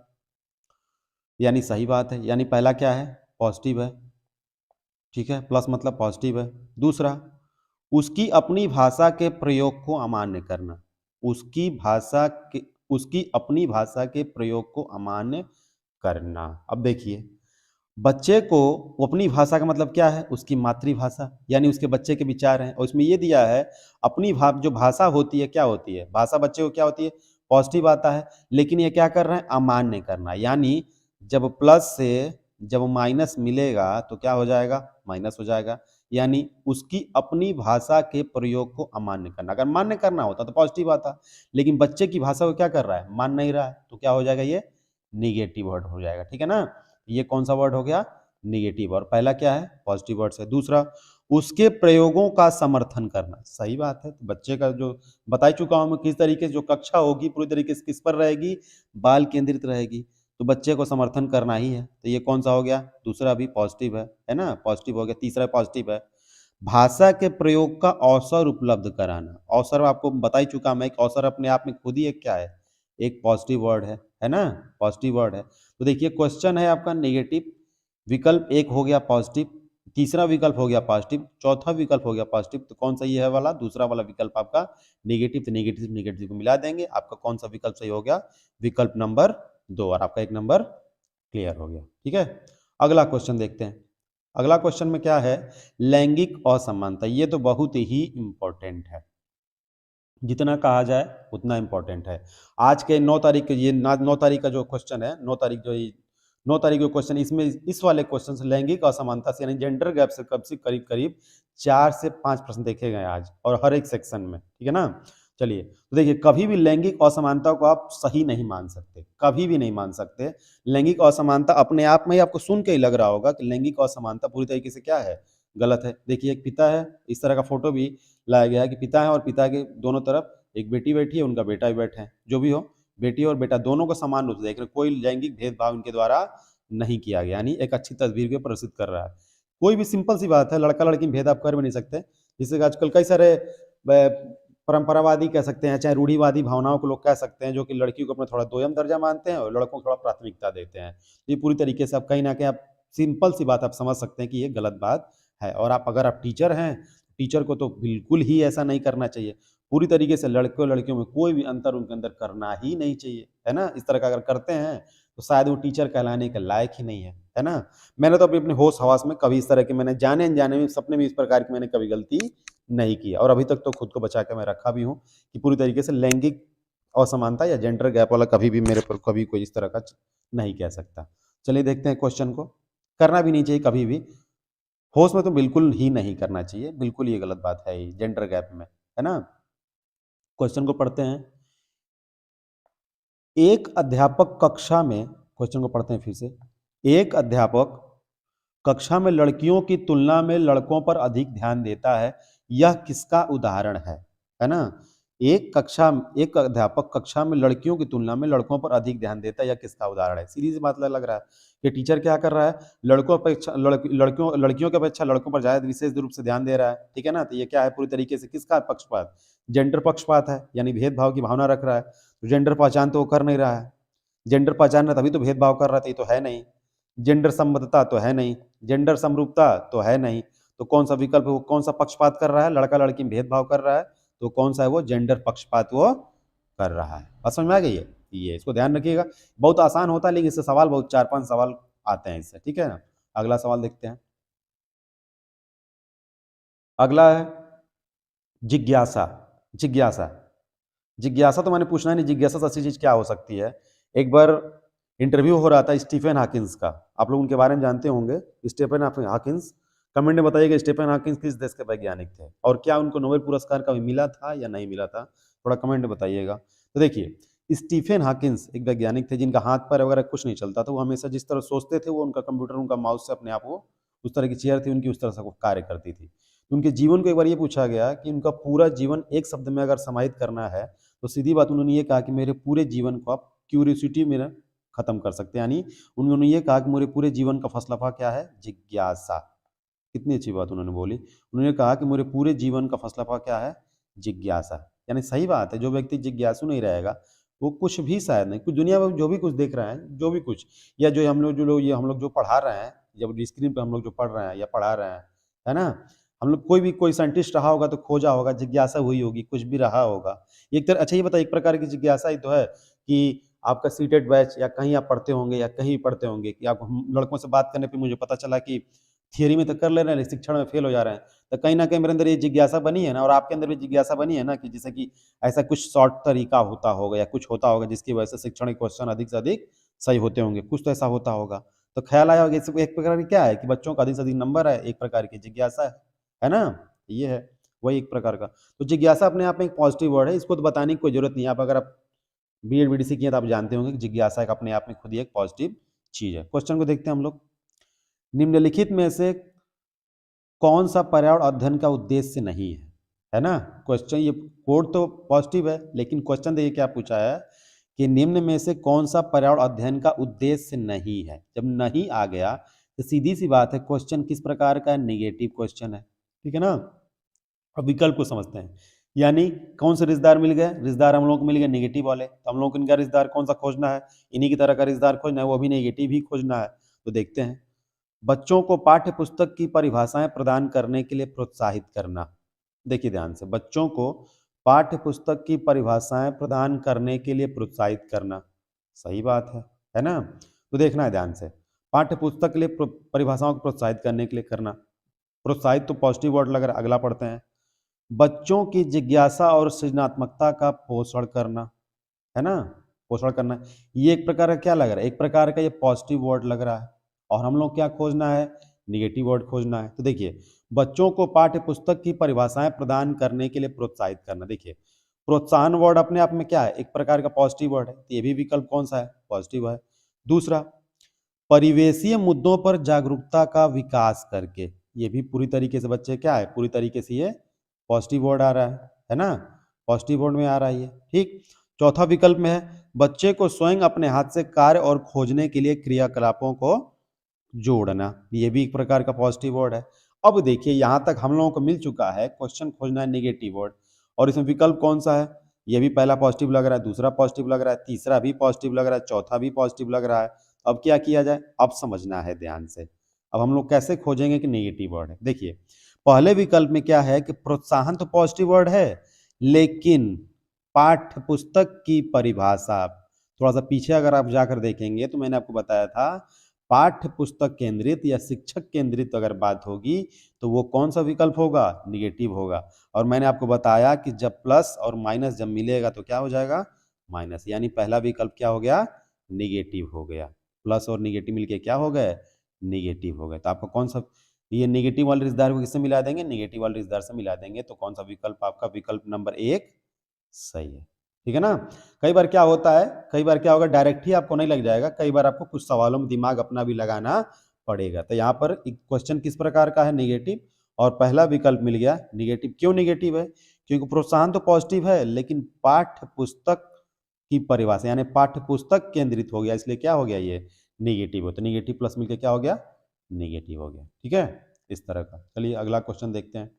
यानी सही बात है, यानी पहला क्या है, पॉजिटिव है, ठीक है, प्लस मतलब पॉजिटिव है। दूसरा, उसकी अपनी भाषा के प्रयोग को अमान्य करना, उसकी भाषा के उसकी अपनी भाषा के प्रयोग को अमान्य करना। अब देखिए, बच्चे को अपनी भाषा का मतलब क्या है, उसकी मातृभाषा, यानी उसके बच्चे के विचार हैं, और उसमें ये दिया है अपनी जो भाषा होती है क्या होती है, भाषा बच्चे को क्या होती है, पॉजिटिव आता है। लेकिन ये क्या कर रहे हैं, अमान्य करना, यानी जब प्लस से जब माइनस मिलेगा तो क्या हो जाएगा, माइनस हो जाएगा। यानी उसकी अपनी भाषा के प्रयोग को अमान्य करना, अगर मान्य करना होता तो पॉजिटिव आता, लेकिन बच्चे की भाषा को क्या कर रहा है, मान नहीं रहा है, तो क्या हो जाएगा, ये निगेटिव वर्ड हो जाएगा, ठीक है ना। ये कौन सा वर्ड हो गया, निगेटिव, और पहला क्या है, पॉजिटिव वर्ड से। दूसरा, उसके प्रयोगों का समर्थन करना, सही बात है। तो बच्चे का जो बता चुका हूं मैं किस तरीके से जो कक्षा होगी पूरी तरीके से किस पर रहेगी, बाल केंद्रित रहेगी, तो बच्चे को समर्थन करना ही है। तो ये कौन सा हो गया, दूसरा भी पॉजिटिव है ना, पॉजिटिव हो गया। तीसरा पॉजिटिव है, भाषा के प्रयोग का अवसर उपलब्ध कराना, अवसर आपको बता ही चुका मैं, अवसर अपने आप में खुद ही एक क्या है, एक पॉजिटिव वर्ड है ना, पॉजिटिव वर्ड है। तो देखिए क्वेश्चन है आपका नेगेटिव, विकल्प 1 हो गया पॉजिटिव, तीसरा विकल्प हो गया पॉजिटिव, चौथा विकल्प हो गया पॉजिटिव, तो कौन सा ये है वाला दूसरा वाला विकल्प आपका नेगेटिव, तो नेगेटिव नेगेटिव को मिला देंगे, आपका कौन सा विकल्प सही हो गया, विकल्प नंबर 2, और आपका एक नंबर क्लियर हो गया। ठीक है, अगला क्वेश्चन देखते हैं। अगला क्वेश्चन में क्या है, लैंगिक असमानता, ये तो बहुत ही इंपॉर्टेंट है, जितना कहा जाए उतना इंपॉर्टेंट है। आज के 9 तारीख के ये 9 तारीख का जो क्वेश्चन है, 9 तारीख जो 9 तारीख का क्वेश्चन, इसमें इस वाले क्वेश्चन से लैंगिक असमानता से यानी जेंडर गैप से कब से करीब करीब 4 से 5 प्रश्न देखे गए आज, और हर एक सेक्शन में। ठीक है ना, चलिए तो देखिए, कभी भी लैंगिक असमानता को आप सही नहीं मान सकते, कभी भी नहीं मान सकते। लैंगिक असमानता अपने आप में ही आपको सुन के ही लग रहा होगा कि लैंगिक असमानता पूरी तरीके से क्या है, गलत है। देखिए एक पिता है, इस तरह का फोटो भी लाया गया है कि पिता है और पिता के दोनों तरफ एक बेटी बैठी है, उनका बेटा भी बैठा है। जो भी हो, बेटी और बेटा दोनों को समान रूप से देख रहे, कोई लैंगिक भेदभाव इनके द्वारा नहीं किया गया, यानी एक अच्छी तस्वीर को प्रदर्शित कर रहा है। कोई भी सिंपल सी बात है, लड़का लड़की में भेद आप कर भी नहीं सकते। जिससे आजकल कई सारे परंपरावादी कह सकते हैं, चाहे रूढ़िवादी भावनाओं को लोग कह सकते हैं, जो कि लड़कियों को अपना थोड़ा दोयम दर्जा मानते हैं और लड़कों को थोड़ा प्राथमिकता देते हैं। ये पूरी तरीके से आप कहीं ना कहीं आप सिंपल सी बात आप समझ सकते हैं कि ये गलत बात है। और आप अगर आप टीचर हैं, टीचर को तो बिल्कुल ही ऐसा नहीं करना चाहिए। पूरी तरीके से लड़कों लड़कियों में कोई भी अंतर उनके अंदर करना ही नहीं चाहिए, है ना। इस तरह का अगर करते हैं तो शायद वो टीचर कहलाने के लायक ही नहीं है ना। मैंने तो अपने होश हवास में कभी इस तरह के, मैंने जाने अनजाने में सपने में इस प्रकार की मैंने कभी गलती नहीं किया, और अभी तक तो खुद को बचा के मैं रखा भी हूँ कि पूरी तरीके से लैंगिक असमानता या जेंडर गैप वाला कभी भी मेरे पर कभी कोई इस तरह का नहीं कह सकता। चलिए देखते हैं क्वेश्चन को, करना भी नहीं चाहिए कभी भी, होश में तो बिल्कुल ही नहीं करना चाहिए, बिल्कुल ये गलत बात है ये जेंडर गैप में, है ना। क्वेश्चन को पढ़ते हैं। एक अध्यापक कक्षा में, क्वेश्चन को पढ़ते हैं फिर से, एक अध्यापक कक्षा में लड़कियों की तुलना में लड़कों पर अधिक ध्यान देता है, यह किसका उदाहरण है ना। एक अध्यापक कक्षा में लड़कियों की तुलना में लड़कों पर अधिक ध्यान देता है, यह किसका उदाहरण है। सीधी सी बात लग रहा है कि टीचर क्या कर रहा है, लड़कों अपेक्षा लड़कियों की अपेक्षा लड़कों पर ज्यादा विशेष रूप से ध्यान दे रहा है। ठीक है ना, तो ये क्या है, पूरी तरीके से किसका पक्षपात, जेंडर पक्षपात है, यानी भेदभाव की भावना रख रहा है। तो जेंडर पहचान तो वो कर नहीं रहा है, जेंडर पहचान तभी तो भेदभाव कर रहा था, ये तो है नहीं। जेंडर संबद्धता तो है नहीं, जेंडर समरूपता तो है नहीं, तो कौन सा विकल्प, वो कौन सा पक्षपात कर रहा है, लड़का लड़की में भेदभाव कर रहा है, तो कौन सा है वो, जेंडर पक्षपात वो कर रहा है। बात समझ में आ गई है, ये इसको ध्यान रखिएगा, बहुत आसान होता है लेकिन इससे सवाल बहुत 4-5 सवाल आते हैं इससे। ठीक है ना, अगला सवाल देखते हैं। अगला है जिज्ञासा। जिज्ञासा, जिज्ञासा तो मैंने पूछना नहीं, जिज्ञासा से अच्छी चीज क्या हो सकती है। एक बार इंटरव्यू हो रहा था स्टीफन हॉकिंस का, आप लोग उनके बारे में जानते होंगे, स्टीफन हॉकिंस। कमेंट में बताइएगा स्टीफन हॉकिंस किस देश के वैज्ञानिक थे, और क्या उनको नोबेल पुरस्कार कभी मिला था या नहीं मिला था, थोड़ा कमेंट में बताइएगा। तो देखिए स्टीफन हॉकिंस एक वैज्ञानिक थे जिनका हाथ पैर वगैरह कुछ नहीं चलता था, वो हमेशा जिस तरह सोचते थे वो उनका कंप्यूटर, उनका माउस से अपने आप वो, उस तरह की चेयर थी उनकी, उस तरह से वो कार्य करती थी। उनके जीवन को एक बार ये पूछा गया कि उनका पूरा जीवन एक शब्द में अगर समाहित करना है, तो सीधी बात उन्होंने ये कहा कि मेरे पूरे जीवन को आप क्यूरियोसिटी में खत्म कर सकते हैं, यानी उन्होंने ये कहा कि मेरे पूरे जीवन का फलसफा क्या है, जिज्ञासा। कितनी अच्छी बात उन्होंने बोली, उन्होंने कहा कि मेरे पूरे जीवन का फलसफा क्या है, जिज्ञासा। यानी सही बात है, जो व्यक्ति जिज्ञासु नहीं रहेगा वो कुछ भी शायद नहीं, कुछ दुनिया में जो भी कुछ देख रहे हैं, जो भी कुछ, या जो हम लोग जो लोग ये हम लोग जो पढ़ा रहे हैं, जब स्क्रीन पर हम लोग जो पढ़ रहे हैं या पढ़ा रहे हैं, है ना, हम लोग कोई भी कोई साइंटिस्ट रहा होगा तो खोजा होगा, जिज्ञासा हुई होगी, कुछ भी रहा होगा एक तरह। अच्छा ये बताइए, एक प्रकार की जिज्ञासा ही तो है कि आपका सीटेट बैच या कहीं आप पढ़ते होंगे या कहीं पढ़ते होंगे कि आप लड़कों से बात करने पे मुझे पता चला कि थियरी में तो कर ले रहे हैं शिक्षण में फेल हो जा रहे हैं, तो कहीं ना कहीं मेरे अंदर ये जिज्ञासा बनी है ना, और आपके अंदर भी जिज्ञासा बनी है ना, कि जैसे कि ऐसा कुछ शॉर्ट तरीका होता होगा या कुछ होता होगा जिसकी वजह से शिक्षण के क्वेश्चन अधिक से अधिक सही होते होंगे, कुछ तो ऐसा होता होगा। तो ख्याल आया होगा, इसको एक प्रकार की क्या है कि बच्चों का अधिक से अधिक नंबर है, एक प्रकार की जिज्ञासा है ना, ये है वही एक प्रकार का। तो जिज्ञासा अपने आप में एक पॉजिटिव वर्ड है, इसको तो बताने की कोई जरूरत नहीं है। आप अगर आप बीएड बीडीसी किए तो आप जानते होंगे कि जिज्ञासा एक अपने आप में खुद ही एक पॉजिटिव चीज है। क्वेश्चन को देखते हैं हम लोग। निम्नलिखित में से कौन सा पर्यावरण अध्ययन का उद्देश्य नहीं है ना। क्वेश्चन, ये कोड तो पॉजिटिव है लेकिन क्वेश्चन देखिए क्या पूछा है कि निम्न में से कौन सा पर्यावरण अध्ययन का उद्देश्य नहीं है। जब नहीं आ गया तो सीधी सी बात है क्वेश्चन किस प्रकार का है, नेगेटिव क्वेश्चन है। ठीक है ना, अब विकल्प को समझते हैं, यानी कौन से रिश्तेदार मिल गए, रिश्तेदार हम लोग को मिल गए नेगेटिव वाले, तो हम लोग को इनका रिश्तेदार कौन सा खोजना है, इन्हीं की तरह का रिश्तेदार खोजना है, वो भी नेगेटिव ही खोजना है। तो देखते हैं बच्चों को पाठ्य पुस्तक की परिभाषाएं प्रदान करने के लिए प्रोत्साहित करना। देखिए ध्यान से, बच्चों को पाठ्य पुस्तक की परिभाषाएं प्रदान करने के लिए प्रोत्साहित करना, सही बात है ना। तो देखना है ध्यान से, पाठ्य पुस्तक के लिए परिभाषाओं को प्रोत्साहित करने के लिए करना, प्रोत्साहित तो पॉजिटिव वर्ड लग रहा है, अगला पढ़ते हैं। बच्चों की जिज्ञासा और सृजनात्मकता का पोषण करना, है ना, पोषण करना, ये एक प्रकार का क्या लग रहा है, एक प्रकार का ये पॉजिटिव वर्ड लग रहा है। और हम लोग क्या खोजना है, निगेटिव वर्ड खोजना है। तो देखिए, बच्चों को पाठ्य पुस्तक की परिभाषाएं प्रदान करने के लिए प्रोत्साहित करना। देखिए, प्रोत्साहन वर्ड अपने आप में क्या है, एक प्रकार का पॉजिटिव वर्ड है, तो ये भी विकल्प कौन सा है, पॉजिटिव है। दूसरा, परिवेशीय मुद्दों पर जागरूकता का विकास करके, ये भी पूरी तरीके से बच्चे क्या है, पूरी तरीके से ये पॉजिटिव वर्ड आ रहा है ना, पॉजिटिव वर्ड में आ रहा है ये, ठीक। चौथा विकल्प में है, बच्चे को स्वयं अपने हाथ से कार्य और खोजने के लिए क्रियाकलापों को जोड़ना, ये भी एक प्रकार का पॉजिटिव वर्ड है। अब देखिए, यहां तक हम लोगों को मिल चुका है, क्वेश्चन खोजना है निगेटिव वर्ड, और इसमें विकल्प कौन सा है, ये भी पहला पॉजिटिव लग रहा है, दूसरा पॉजिटिव लग रहा है, तीसरा भी पॉजिटिव लग रहा है, चौथा भी पॉजिटिव लग रहा है। अब क्या किया जाए, अब समझना है ध्यान से। अब हम लोग कैसे खोजेंगे कि नेगेटिव वर्ड है। देखिए, पहले विकल्प में क्या है कि प्रोत्साहन तो पॉजिटिव वर्ड है, लेकिन पाठ्य पुस्तक की परिभाषा, थोड़ा सा पीछे अगर आप जाकर देखेंगे तो मैंने आपको बताया था, पाठ्य पुस्तक केंद्रित या शिक्षक केंद्रित अगर बात होगी तो वो कौन सा विकल्प होगा, निगेटिव होगा। और मैंने आपको बताया कि जब प्लस और माइनस जब मिलेगा तो क्या हो जाएगा, माइनस, यानी पहला विकल्प क्या हो गया, निगेटिव हो गया। प्लस और निगेटिव मिलके क्या हो गए, निगेटिव हो गए। तो आपको कौन सा, ये निगेटिव वाले रिश्तेदार को किससे मिला देंगे, निगेटिव वाले रिश्तेदार से मिला देंगे, तो कौन सा विकल्प आपका, विकल्प नंबर 1 सही है, ठीक है ना। कई बार क्या होता है, कई बार क्या होगा, डायरेक्ट ही आपको नहीं लग जाएगा, कई बार आपको कुछ सवालों में दिमाग अपना भी लगाना पड़ेगा। तो यहाँ पर क्वेश्चन किस प्रकार का है, निगेटिव, और पहला विकल्प मिल गया निगेटिव। क्यों निगेटिव है, क्योंकि प्रोत्साहन तो पॉजिटिव है, लेकिन पाठ्य पुस्तक की परिभाषा यानी पाठ्य पुस्तक केंद्रित हो गया, इसलिए क्या हो गया, ये निगेटिव हो। तो निगेटिव प्लस मिलकर क्या हो गया, निगेटिव हो गया, ठीक है, इस तरह का। चलिए अगला क्वेश्चन देखते हैं।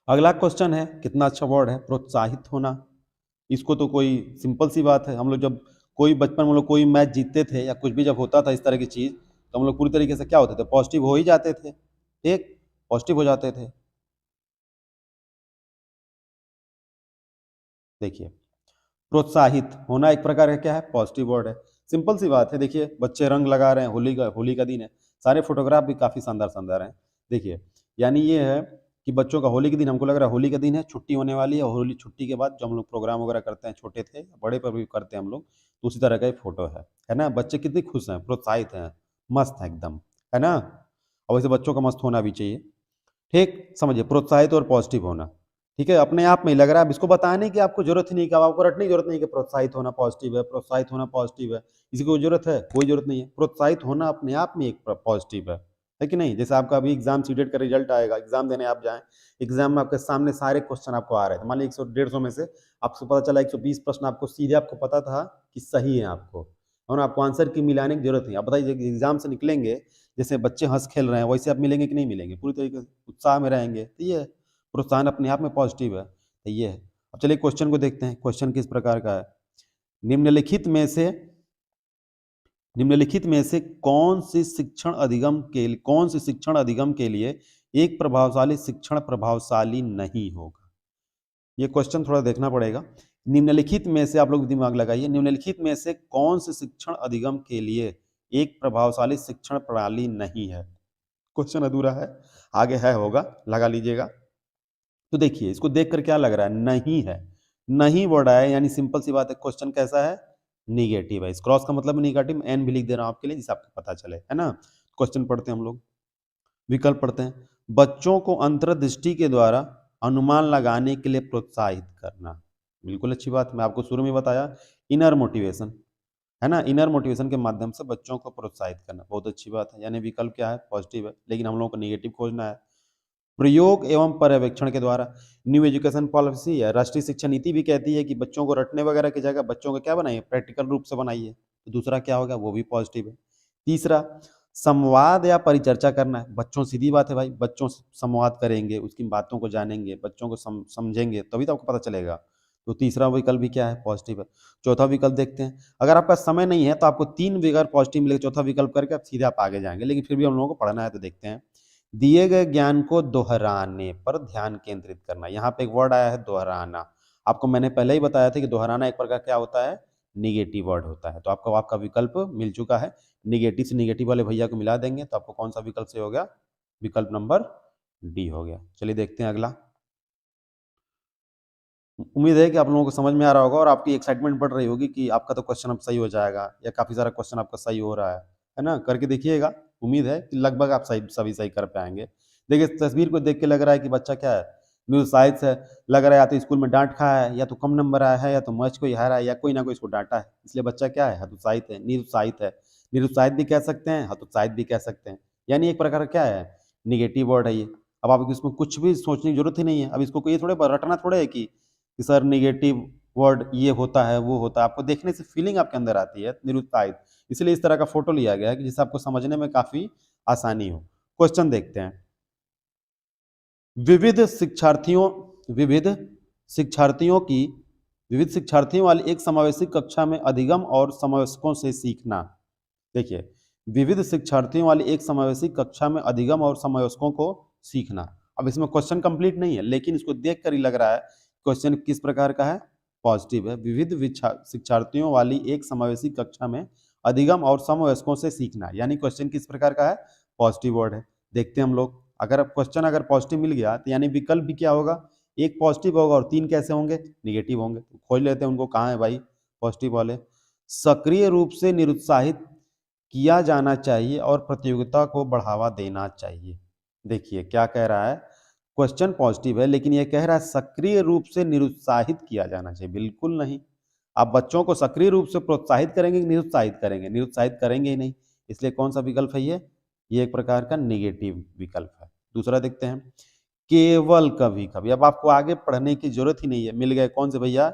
अगला क्वेश्चन है, कितना अच्छा वर्ड है, प्रोत्साहित होना। इसको तो कोई सिंपल सी बात है, हम लोग जब कोई बचपन में लोग कोई मैच जीतते थे या कुछ भी जब होता था इस तरह की चीज, तो हम लोग पूरी तरीके से क्या होते थे, पॉजिटिव हो ही जाते थे, ठीक, पॉजिटिव हो जाते थे। देखिए, प्रोत्साहित होना एक प्रकार का क्या है, पॉजिटिव वर्ड है, सिंपल सी बात है। देखिए, बच्चे रंग लगा रहे हैं, होली का दिन है, सारे फोटोग्राफ भी काफी शानदार शानदार हैं। देखिए, यानी ये है कि बच्चों का होली के दिन, हमको लग रहा है होली का दिन है, छुट्टी होने वाली है, और होली छुट्टी के बाद जो हम लोग प्रोग्राम वगैरह करते हैं, छोटे थे बड़े पर भी करते हैं हम लोग, तो उसी तरह का एक फोटो है ना। बच्चे कितने खुश हैं, प्रोत्साहित हैं, मस्त है एकदम, है ना। और वैसे बच्चों का मस्त होना भी चाहिए, ठीक, समझिए, प्रोत्साहित और पॉजिटिव होना, ठीक है, अपने आप में ही लग रहा है। अब इसको बताने की आपको जरूरत ही नहीं, कि आपको रटने की जरूरत नहीं कि प्रोत्साहित होना पॉजिटिव है, प्रोत्साहित होना पॉजिटिव है, इसकी कोई जरूरत है, कोई जरूरत नहीं है। प्रोत्साहित होना अपने आप में एक पॉजिटिव है कि नहीं। जैसे आपका अभी एग्जाम सीटेट का रिजल्ट आएगा, एग्जाम देने आप जाएं, एग्जाम में आपके सामने सारे क्वेश्चन आपको आ रहे थे, मान लीजिए 100 150 में से आपको पता चला 120 प्रश्न आपको सीधे आपको पता था कि सही है आपको, और आपको आंसर की मिलाने की जरूरत नहीं। आप बताइए, एग्जाम से निकलेंगे, जैसे बच्चे हंस खेल रहे हैं वैसे आप मिलेंगे कि नहीं मिलेंगे, पूरी तरीके से उत्साह में रहेंगे। तो ये प्रोत्साहन अपने आप में पॉजिटिव है, तो ये है। अब चलिए क्वेश्चन को देखते हैं, क्वेश्चन किस प्रकार का है। निम्नलिखित में से निम्नलिखित में से कौन सी शिक्षण अधिगम के लिए एक प्रभावशाली शिक्षण प्रभावशाली नहीं होगा। ये क्वेश्चन थोड़ा देखना पड़ेगा। निम्नलिखित में से, आप लोग दिमाग लगाइए, निम्नलिखित में से कौन से शिक्षण अधिगम के लिए एक प्रभावशाली शिक्षण प्रणाली नहीं है। क्वेश्चन अधूरा है, आगे है होगा, लगा लीजिएगा। तो देखिए, इसको देखकर क्या लग रहा है, नहीं है, नहीं वर्ड आया, यानी सिंपल सी बात है, क्वेश्चन कैसा है, निगेटिव है। इस क्रॉस का मतलब निगेटिव, एन भी लिख दे रहा हूं आपके लिए जिससे आपको पता चले, है ना। क्वेश्चन पढ़ते हैं हम लोग, विकल्प पढ़ते हैं। बच्चों को अंतर्दृष्टि के द्वारा अनुमान लगाने के लिए प्रोत्साहित करना, बिल्कुल अच्छी बात, मैं आपको शुरू में बताया, इनर मोटिवेशन, है ना, इनर मोटिवेशन के माध्यम से बच्चों को प्रोत्साहित करना, बहुत अच्छी बात है, यानी विकल्प क्या है, पॉजिटिव है, लेकिन हम लोगों को निगेटिव खोजना है। प्रयोग एवं पर्यवेक्षण के द्वारा, न्यू एजुकेशन पॉलिसी है, राष्ट्रीय शिक्षा नीति भी कहती है कि बच्चों को रटने वगैरह की जगह बच्चों को क्या बनाइए, प्रैक्टिकल रूप से बनाइए, तो दूसरा क्या होगा, वो भी पॉजिटिव है। तीसरा, संवाद या परिचर्चा करना है, बच्चों, सीधी बात है भाई, बच्चों से संवाद करेंगे, उसकी बातों को जानेंगे, बच्चों को समझेंगे, तभी तो आपको पता चलेगा। तो तीसरा विकल्प भी क्या है, पॉजिटिव है। चौथा विकल्प देखते हैं, अगर आपका समय नहीं है तो आपको 3 विकल्प पॉजिटिव मिलेगा, चौथा विकल्प करके आप सीधे आप आगे जाएंगे, लेकिन फिर भी हम लोगों को पढ़ना है तो देखते हैं। दिए गए ज्ञान को दोहराने पर ध्यान केंद्रित करना, यहाँ पे एक वर्ड आया है दोहराना। आपको मैंने पहले ही बताया था कि दोहराना एक प्रकार क्या होता है, निगेटिव वर्ड होता है। तो आपको आपका विकल्प मिल चुका है, निगेटिव से निगेटिव वाले भैया को मिला देंगे तो आपको कौन सा विकल्प से हो गया, विकल्प नंबर डी हो गया। चलिए देखते हैं अगला। उम्मीद है कि आप लोगों को समझ में आ रहा होगा और आपकी एक्साइटमेंट बढ़ रही होगी कि आपका तो क्वेश्चन अब सही हो जाएगा, या काफी सारा क्वेश्चन आपका सही हो रहा है ना, करके देखिएगा। उम्मीद है कि लगभग आप सभी सही कर पाएंगे। देखिए इस तस्वीर को देख के लग रहा है कि बच्चा क्या है, निरुत्साहित है, लग रहा है या तो स्कूल में डांट खाया है, या तो कम नंबर आया है, या तो मैच को हारा है, या कोई ना कोई इसको डांटा है, इसलिए बच्चा क्या है, हतोत्साहित है, निरुत्साहित है। निरुत्साहित भी कह सकते हैं, हतोत्साहित भी कह सकते हैं, यानी एक प्रकार का क्या है, निगेटिव वर्ड है ये। अब आप इसमें कुछ भी सोचने की जरूरत ही नहीं है। अब इसको ये थोड़े रटना थोड़े है कि सर निगेटिव वर्ड ये होता है वो होता है, आपको देखने से फीलिंग आपके अंदर आती है निरुत्साहित, इसलिए इस तरह का फोटो लिया गया है कि जिससे आपको समझने में काफी आसानी हो। क्वेश्चन देखते हैं। विविध शिक्षार्थियों विविध शिक्षार्थियों की विविध शिक्षार्थियों वाली एक समावेशी कक्षा में अधिगम और समवयस्कों से सीखना। देखिए, विविध शिक्षार्थियों वाली एक समावेशी कक्षा में अधिगम और समवयस्कों को सीखना। अब इसमें क्वेश्चन कंप्लीट नहीं है, लेकिन इसको देखकर ही लग रहा है क्वेश्चन किस प्रकार का है, पॉजिटिव है। विविध शिक्षार्थियों वाली एक समावेशी कक्षा में अधिगम और समवयस्कों से सीखना, यानी क्वेश्चन किस प्रकार का है, पॉजिटिव वर्ड है। देखते हैं हम लोग, अगर क्वेश्चन अगर पॉजिटिव मिल गया तो यानी विकल्प भी क्या होगा, एक पॉजिटिव होगा और 3 कैसे होंगे, निगेटिव होंगे। तो खोज लेते हैं उनको, कहाँ है भाई पॉजिटिव वाले। सक्रिय रूप से निरुत्साहित किया जाना चाहिए और प्रतियोगिता को बढ़ावा देना चाहिए। देखिए क्या कह रहा है, क्वेश्चन पॉजिटिव है लेकिन यह कह रहा है सक्रिय रूप से निरुत्साहित किया जाना चाहिए। बिल्कुल नहीं, आप बच्चों को सक्रिय रूप से प्रोत्साहित करेंगे कि निरुत्साहित करेंगे, निरुत्साहित करेंगे ही नहीं, इसलिए कौन सा विकल्प है ये एक प्रकार का नेगेटिव विकल्प है। दूसरा देखते हैं, केवल कभी कभी। अब आपको आगे पढ़ने की जरूरत ही नहीं है, मिल गए कौन से भैया,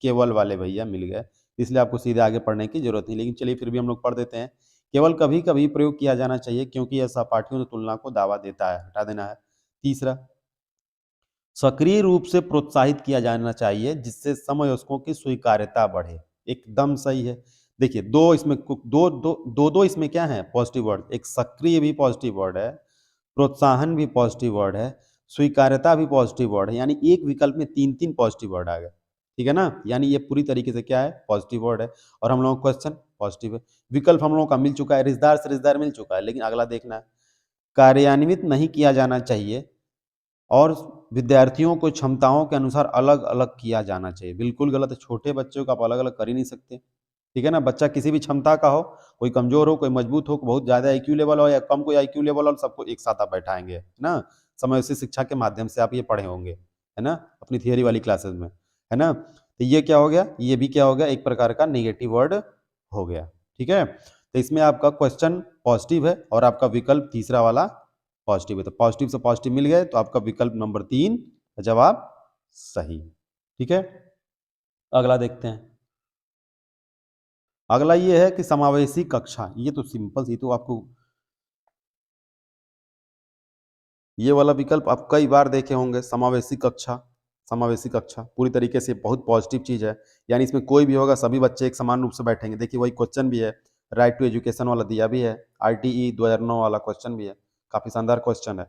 केवल वाले भैया मिल गए, इसलिए आपको सीधे आगे पढ़ने की जरूरत नहीं, लेकिन चलिए फिर भी हम लोग पढ़ देते हैं। केवल कभी कभी प्रयोग किया जाना चाहिए क्योंकि यह सहपाठियों की तुलना को दावा देता है, हटा देना है। तीसरा, सक्रिय रूप से प्रोत्साहित किया जाना चाहिए जिससे समवयस्कों की स्वीकार्यता बढ़े, एकदम सही है। देखिए दो इसमें दो इसमें क्या है, पॉजिटिव वर्ड, एक सक्रिय भी पॉजिटिव वर्ड है, प्रोत्साहन भी पॉजिटिव वर्ड है, स्वीकार्यता भी पॉजिटिव वर्ड है, यानी एक विकल्प में 3 पॉजिटिव वर्ड आ गए, ठीक है ना, यानी ये पूरी तरीके से क्या है, पॉजिटिव वर्ड है। और हम लोगों का क्वेश्चन पॉजिटिव है, विकल्प हम लोगों का मिल चुका है, रिश्तेदार से रिश्तेदार मिल चुका है, लेकिन अगला देखना है, कार्यान्वित नहीं किया जाना चाहिए और विद्यार्थियों को क्षमताओं के अनुसार अलग अलग किया जाना चाहिए। बिल्कुल गलत है, छोटे बच्चों को आप अलग अलग कर ही नहीं सकते, ठीक है ना। बच्चा किसी भी क्षमता का हो, कोई कमजोर हो, कोई मजबूत हो, बहुत ज्यादा आईक्यू लेवल हो या कम कोई आईक्यू लेवल हो, सबको एक साथ आप बैठाएंगे, है ना। समवयसी शिक्षा के माध्यम से आप ये पढ़े होंगे, है ना, अपनी थियरी वाली क्लासेस में, है ना। तो ये क्या हो गया, ये भी क्या हो गया, एक प्रकार का नेगेटिव वर्ड हो गया, ठीक है। तो इसमें आपका क्वेश्चन पॉजिटिव है और आपका विकल्प तीसरा वाला पॉजिटिव है, तो पॉजिटिव से पॉजिटिव मिल गए, तो आपका विकल्प नंबर 3 जवाब सही, ठीक है। अगला देखते हैं। अगला ये है कि समावेशी कक्षा, ये तो सिंपल सी, तो आपको ये वाला विकल्प आप कई बार देखे होंगे, समावेशी कक्षा। समावेशी कक्षा पूरी तरीके से बहुत पॉजिटिव चीज है, यानी इसमें कोई भी होगा सभी बच्चे एक समान रूप से बैठेंगे। देखिए वही क्वेश्चन भी है, राइट टू एजुकेशन वाला दिया भी है, आरटीई 2009 वाला क्वेश्चन भी है, काफी शानदार क्वेश्चन है।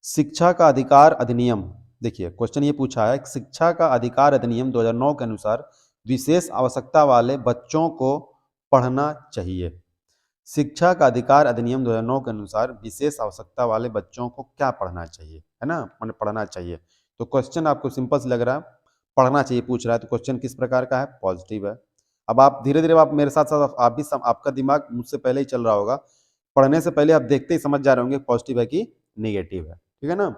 शिक्षा का अधिकार अधिनियम, देखिए क्वेश्चन ये पूछा है, शिक्षा का अधिकार अधिनियम 2009 के अनुसार विशेष आवश्यकता वाले बच्चों को पढ़ना चाहिए। शिक्षा का अधिकार अधिनियम 2009 के अनुसार विशेष आवश्यकता वाले बच्चों को क्या पढ़ना चाहिए, है ना, मैंने पढ़ना चाहिए। तो क्वेश्चन आपको सिंपल से लग रहा है, पढ़ना चाहिए पूछ रहा है, तो क्वेश्चन किस प्रकार का है, पॉजिटिव है। अब आप धीरे धीरे आप मेरे साथ साथ आप भी आपका दिमाग मुझसे पहले ही चल रहा होगा, पढ़ने से पहले आप देखते ही समझ जा रहे होंगे पॉजिटिव है कि नेगेटिव है, ठीक है ना।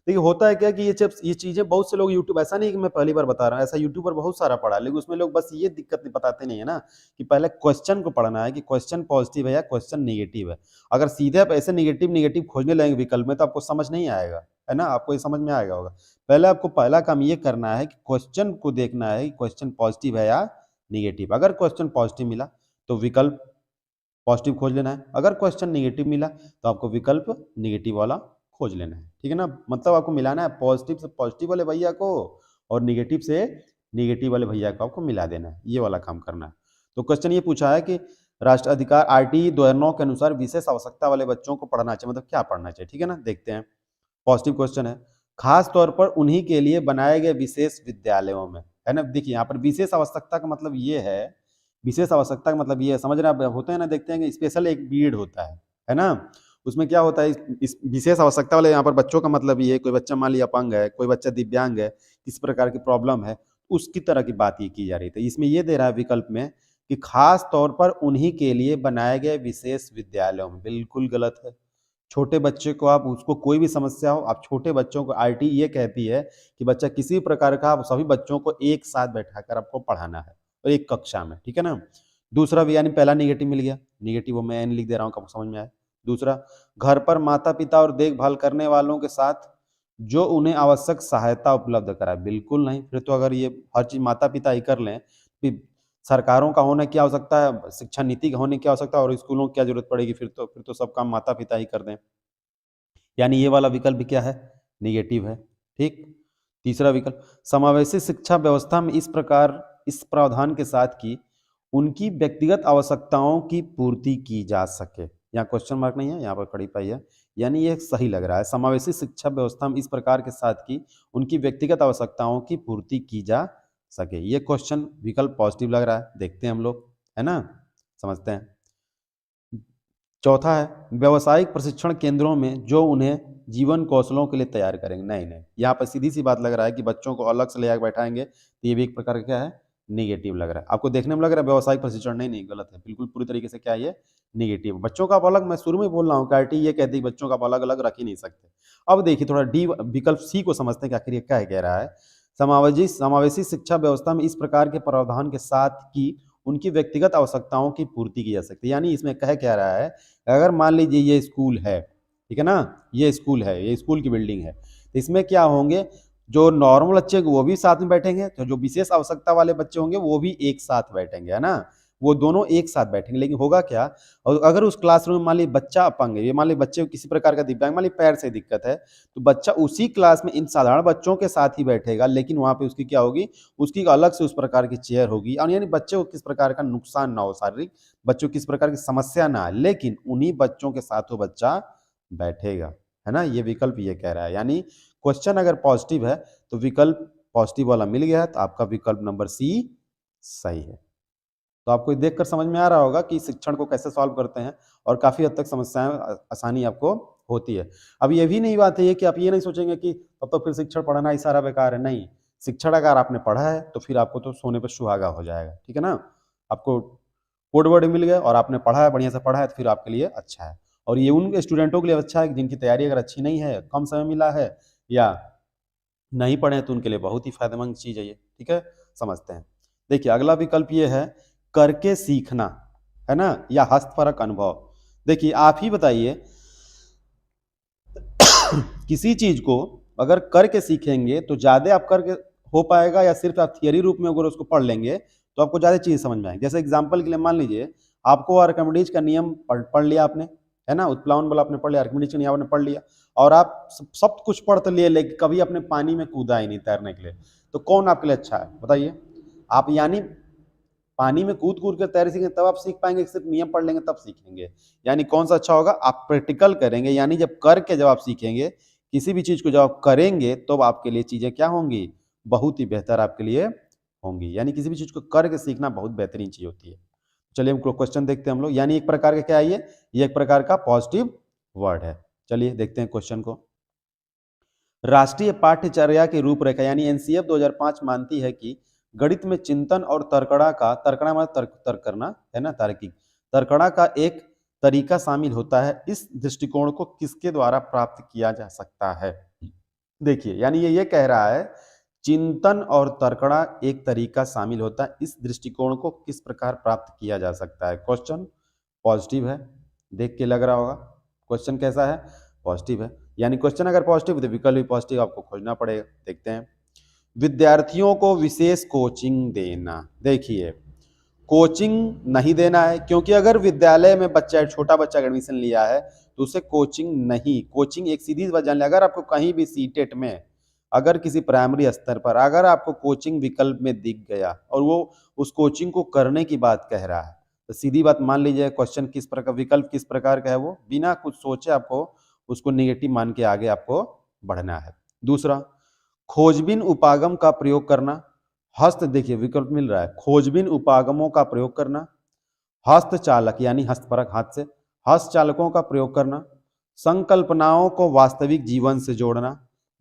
देखिए होता है क्या कि ये चीजें बहुत से लोग यूट्यूब, ऐसा नहीं कि मैं पहली बार बता रहा हूँ, ऐसा यूट्यूब पर बहुत सारा पढ़ा, लेकिन उसमें लोग बस ये दिक्कत नहीं बताते नहीं है ना, कि पहले क्वेश्चन को पढ़ना है कि क्वेश्चन पॉजिटिव है या क्वेश्चन नेगेटिव है। अगर सीधे आप ऐसे नेगेटिव नेगेटिव खोजने लगेंगे विकल्प में तो आपको समझ नहीं आएगा, है ना, आपको ये समझ में आएगा होगा। पहले आपको पहला काम ये करना है कि क्वेश्चन को देखना है कि क्वेश्चन पॉजिटिव है या निगेटिव। अगर क्वेश्चन पॉजिटिव मिला तो विकल्प पॉजिटिव खोज लेना है, अगर क्वेश्चन निगेटिव मिला तो आपको विकल्प निगेटिव वाला खोज लेना है, ठीक है ना। मतलब आपको मिलाना है पॉजिटिव से पॉजिटिव वाले भैया को और निगेटिव से निगेटिव वाले भैया को आपको मिला देना है, ये वाला काम करना है। तो क्वेश्चन ये पूछा है कि राष्ट्र अधिकार आरटीई 2009 के अनुसार विशेष आवश्यकता वाले बच्चों को पढ़ना चाहिए, मतलब क्या पढ़ना चाहिए, ठीक है ना। देखते हैं, पॉजिटिव क्वेश्चन है, खास तौर पर उन्हीं के लिए बनाए गए विशेष विद्यालयों में, है ना। देखिए यहाँ पर विशेष आवश्यकता का मतलब ये है, विशेष आवश्यकता का मतलब ये है, समझ रहे हैं, होते हैं ना, देखते हैं कि स्पेशल एक बीड होता है ना। उसमें क्या होता है, इस विशेष आवश्यकता वाले यहाँ पर बच्चों का मतलब ये है, कोई बच्चा मान लिया अपंग है, कोई बच्चा दिव्यांग है, किस प्रकार की प्रॉब्लम है, उसकी तरह की बात ये की जा रही थी। इसमें ये दे रहा है विकल्प में कि खास तौर पर उन्हीं के लिए बनाए गए विशेष विद्यालयों में, बिल्कुल गलत है। छोटे बच्चे को आप, उसको कोई भी समस्या हो, आप छोटे बच्चों को, आरटी ये कहती है कि बच्चा किसी प्रकार का, आप सभी बच्चों को एक साथ बैठाकर आपको पढ़ाना है और एक कक्षा में, ठीक है ना। दूसरा भी, यानी पहला निगेटिव मिल गया, निगेटिव वो मैं एन लिख दे रहा हूँ, आपको समझ में आए। दूसरा, घर पर माता पिता और देखभाल करने वालों के साथ जो उन्हें आवश्यक सहायता उपलब्ध कराए, बिल्कुल नहीं। फिर तो अगर ये हर चीज माता पिता ही कर लें, फिर सरकारों का होने क्या हो सकता है, शिक्षा नीति का होने क्या हो सकता है, और स्कूलों की क्या जरूरत पड़ेगी, फिर तो सब काम माता पिता ही कर दें। यानी ये वाला विकल्प भी क्या है, निगेटिव है, ठीक। तीसरा विकल्प, समावेशी शिक्षा व्यवस्था में इस प्रकार, इस प्रावधान के साथ कि उनकी व्यक्तिगत आवश्यकताओं की पूर्ति की जा सके, यहाँ क्वेश्चन मार्क नहीं है, यहाँ पर खड़ी पाई है, यानी ये सही लग रहा है। समावेशी शिक्षा व्यवस्था में इस प्रकार के साथ कि उनकी व्यक्तिगत आवश्यकताओं की पूर्ति की जा सके, ये क्वेश्चन विकल्प पॉजिटिव लग रहा है। देखते हैं हम लोग, है ना, समझते हैं। चौथा है, व्यवसायिक प्रशिक्षण केंद्रों में जो उन्हें जीवन कौशलों के लिए तैयार करेंगे, नहीं नहीं, यहाँ पर सीधी सी बात लग रहा है कि बच्चों को अलग से ले आकर बैठाएंगे, तो ये भी एक प्रकार का क्या है, निगेटिव लग रहा है। आपको देखने में लग रहा है व्यवसायिक प्रशिक्षण, नहीं नहीं, गलत है, बिल्कुल पूरी तरीके से क्या है, ये निगेटिव। बच्चों का आप अलग, मैं शुरू में बोल रहा हूँ कि आरटी ये कहती है बच्चों का आप अलग अलग रख ही नहीं सकते। अब देखिए थोड़ा डी विकल्प सी को समझते हैं कि आखिर ये क्या कह रहा है। समावेशी शिक्षा व्यवस्था में इस प्रकार के प्रावधान के साथ कि उनकी व्यक्तिगत आवश्यकताओं की पूर्ति की जा सकती है, यानी इसमें कह क्या रहा है, अगर मान लीजिए ये स्कूल है, ठीक है ना, ये स्कूल है, ये स्कूल की बिल्डिंग है, तो इसमें क्या होंगे, जो नॉर्मल बच्चे वो भी साथ में बैठेंगे, तो जो विशेष आवश्यकता वाले बच्चे होंगे वो भी एक साथ बैठेंगे, है ना, वो दोनों एक साथ बैठेंगे। लेकिन होगा क्या, और अगर उस क्लासरूम में मान लीजिए बच्चा अपंग है, ये मान लीजिए बच्चे को किसी प्रकार का दिव्यांग, मान लीजिए पैर से दिक्कत है, तो बच्चा उसी क्लास में इन साधारण बच्चों के साथ ही बैठेगा, लेकिन वहां पे उसकी क्या होगी, उसकी अलग से उस प्रकार की चेयर होगी, और यानी बच्चे को किस प्रकार का नुकसान ना हो, शारीरिक बच्चों को किस प्रकार की समस्या ना आए, लेकिन उन्हीं बच्चों के साथ वो बच्चा बैठेगा, है ना। ये विकल्प ये कह रहा है, यानी क्वेश्चन अगर पॉजिटिव है तो विकल्प पॉजिटिव वाला मिल गया है, तो आपका विकल्प नंबर सी सही है। तो आपको देखकर समझ में आ रहा होगा कि शिक्षण को कैसे सॉल्व करते हैं, और काफी हद तक समस्याएं आसानी आपको होती है। अब ये भी नहीं बात है कि आप ये नहीं सोचेंगे कि तब तो फिर शिक्षण पढ़ना ही सारा बेकार है, नहीं। शिक्षण अगर आपने पढ़ा है तो फिर आपको तो सोने पर सुहागा हो जाएगा, ठीक है ना। आपको कोड वर्ड मिल गए और आपने पढ़ा है, बढ़िया से पढ़ा है, तो फिर आपके लिए अच्छा है। और ये उन स्टूडेंटों के लिए अच्छा है जिनकी तैयारी अगर अच्छी नहीं है, कम समय मिला है, या नहीं पढ़े, तो उनके लिए बहुत ही फायदेमंद चीज है ये, ठीक है। समझते हैं, देखिए अगला विकल्प ये है, करके सीखना, है ना, या हस्तपरक अनुभव। देखिए आप ही बताइए, किसी चीज को अगर करके सीखेंगे तो ज्यादा आप करके हो पाएगा, या सिर्फ आप थियरी रूप में अगर उसको पढ़ लेंगे तो आपको ज्यादा चीज समझ में आएगी। जैसे एग्जांपल के लिए मान लीजिए, आपको आर्किमिडीज का नियम पढ़ लिया आपने, है ना, उत्प्लावन बल आपने पढ़ लिया, आर्किमिडीज का नियम आपने पढ़ लिया, और आप सब कुछ पढ़ तो लिए, लेकिन कभी अपने पानी में कूदा ही नहीं तैरने के लिए, तो कौन आपके लिए अच्छा है बताइए। आप यानी पानी में कूद कूद कर तैर सीखेंगे तब आप सीख पाएंगे, सिर्फ नियम पढ़ लेंगे तब सीखेंगे, यानी कौन सा अच्छा होगा, आप प्रैक्टिकल करेंगे, यानी जब करके जब आप सीखेंगे, किसी भी चीज को जब आप करेंगे तो आपके लिए चीजें क्या होंगी, बहुत ही बेहतर आपके लिए होंगी। यानी किसी भी चीज को करके सीखना बहुत बेहतरीन चीज होती है। चलिए हम क्वेश्चन देखते हैं हम लोग, यानी एक प्रकार का क्या है, ये एक प्रकार का पॉजिटिव वर्ड है। चलिए देखते हैं क्वेश्चन को। राष्ट्रीय पाठ्यचर्या की रूपरेखा, यानी एनसीएफ 2005 मानती है कि गणित में चिंतन और तर्कड़ा मतलब तर्क करना, है ना, तार्किक तर्कड़ा का एक तरीका शामिल होता है। इस दृष्टिकोण को किसके द्वारा प्राप्त किया जा सकता है। देखिए यानी ये कह रहा है, चिंतन और तर्कड़ा एक तरीका शामिल होता है, इस दृष्टिकोण को किस प्रकार प्राप्त किया जा सकता है। क्वेश्चन पॉजिटिव है, देख के लग रहा होगा क्वेश्चन कैसा है, पॉजिटिव है, यानी क्वेश्चन अगर पॉजिटिव है तो विकल्प भी पॉजिटिव आपको खोजना पड़ेगा। देखते हैं, विद्यार्थियों को विशेष कोचिंग देना। देखिए कोचिंग नहीं देना है, क्योंकि अगर विद्यालय में बच्चा, छोटा बच्चा एडमिशन लिया है तो उसे कोचिंग नहीं, कोचिंग एक सीधी वजह, अगर आपको कहीं भी सीटेट में अगर किसी प्राइमरी स्तर पर अगर आपको कोचिंग विकल्प में दिख गया और वो उस कोचिंग को करने की बात कह रहा है, तो सीधी बात मान लीजिए क्वेश्चन किस प्रकार, विकल्प किस प्रकार का है, वो बिना कुछ सोचे आपको उसको निगेटिव मान के आगे आपको बढ़ना है। दूसरा, खोजबीन उपागम का प्रयोग करना। हस्त, देखिए विकल्प मिल रहा है, खोजबीन उपागमों का प्रयोग करना, हस्तचालक यानी हस्तपरक हाथ से, हस्तचालकों का प्रयोग करना, संकल्पनाओं को वास्तविक जीवन से जोड़ना,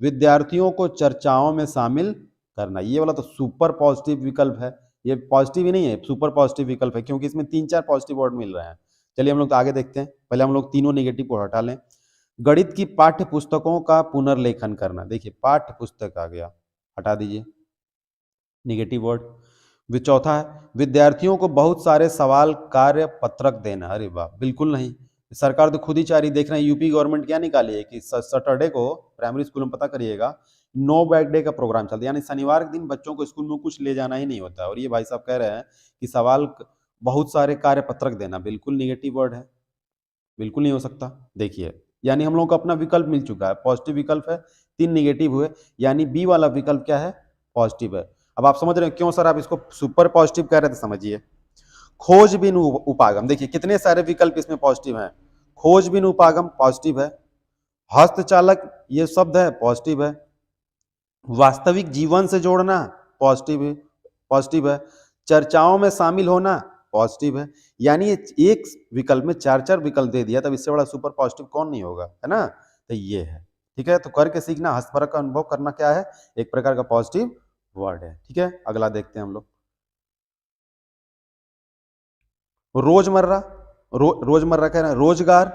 विद्यार्थियों को चर्चाओं में शामिल करना। ये वाला तो सुपर पॉजिटिव विकल्प है, ये पॉजिटिव ही नहीं है, सुपर पॉजिटिव विकल्प है, क्योंकि इसमें 3-4 पॉजिटिव वर्ड मिल रहे हैं। चलिए हम लोग तो आगे देखते हैं, पहले हम लोग तीनों नेगेटिव को हटा लें। गणित की पाठ्य पुस्तकों का पुनर्लेखन करना, देखिए पाठ्य पुस्तक आ गया, हटा दीजिए निगेटिव वर्ड। चौथा है, विद्यार्थियों को बहुत सारे सवाल कार्य पत्रक देना। अरे वाह, बिल्कुल नहीं, सरकार तो खुद ही चाह रही, देख रहे हैं यूपी गवर्नमेंट क्या निकाली है कि सैटरडे को प्राइमरी स्कूल में, पता करिएगा, नो बैग डे का प्रोग्राम चलता है, यानी शनिवार के दिन बच्चों को स्कूल में कुछ ले जाना ही नहीं होता। और ये भाई साहब कह रहे हैं कि सवाल बहुत सारे कार्य पत्रक देना, बिल्कुल निगेटिव वर्ड है, बिल्कुल नहीं हो सकता। देखिए, यानी हम लोगों को अपना विकल्प मिल चुका है, पॉजिटिव विकल्प है, 3 निगेटिव हुए, यानी बी वाला विकल्प क्या है, पॉजिटिव है। अब आप समझ रहे हैं क्यों सर आप इसको सुपर पॉजिटिव कह रहे थे, समझिए। खोजबीन उपागम, देखिए कितने सारे विकल्प इसमें पॉजिटिव हैं। खोजबीन उपागम पॉजिटिव है, हस्तचालक ये शब्द है पॉजिटिव है, वास्तविक जीवन से जोड़ना पॉजिटिव है, पॉजिटिव है, चर्चाओं में शामिल होना पॉजिटिव है। यानी एक विकल्प में 4-4 विकल्प दे दिया, तब इससे बड़ा सुपर पॉजिटिव कौन नहीं होगा, है ना। तो ये है, ठीक है। तो करके सीखना, हस्तपरक का अनुभव करना क्या है, एक प्रकार का पॉजिटिव वर्ड है, ठीक है। अगला देखते हैं हम लोग, रोजमर्रा, रोजमर्रा कह रहे हैं, रोजगार,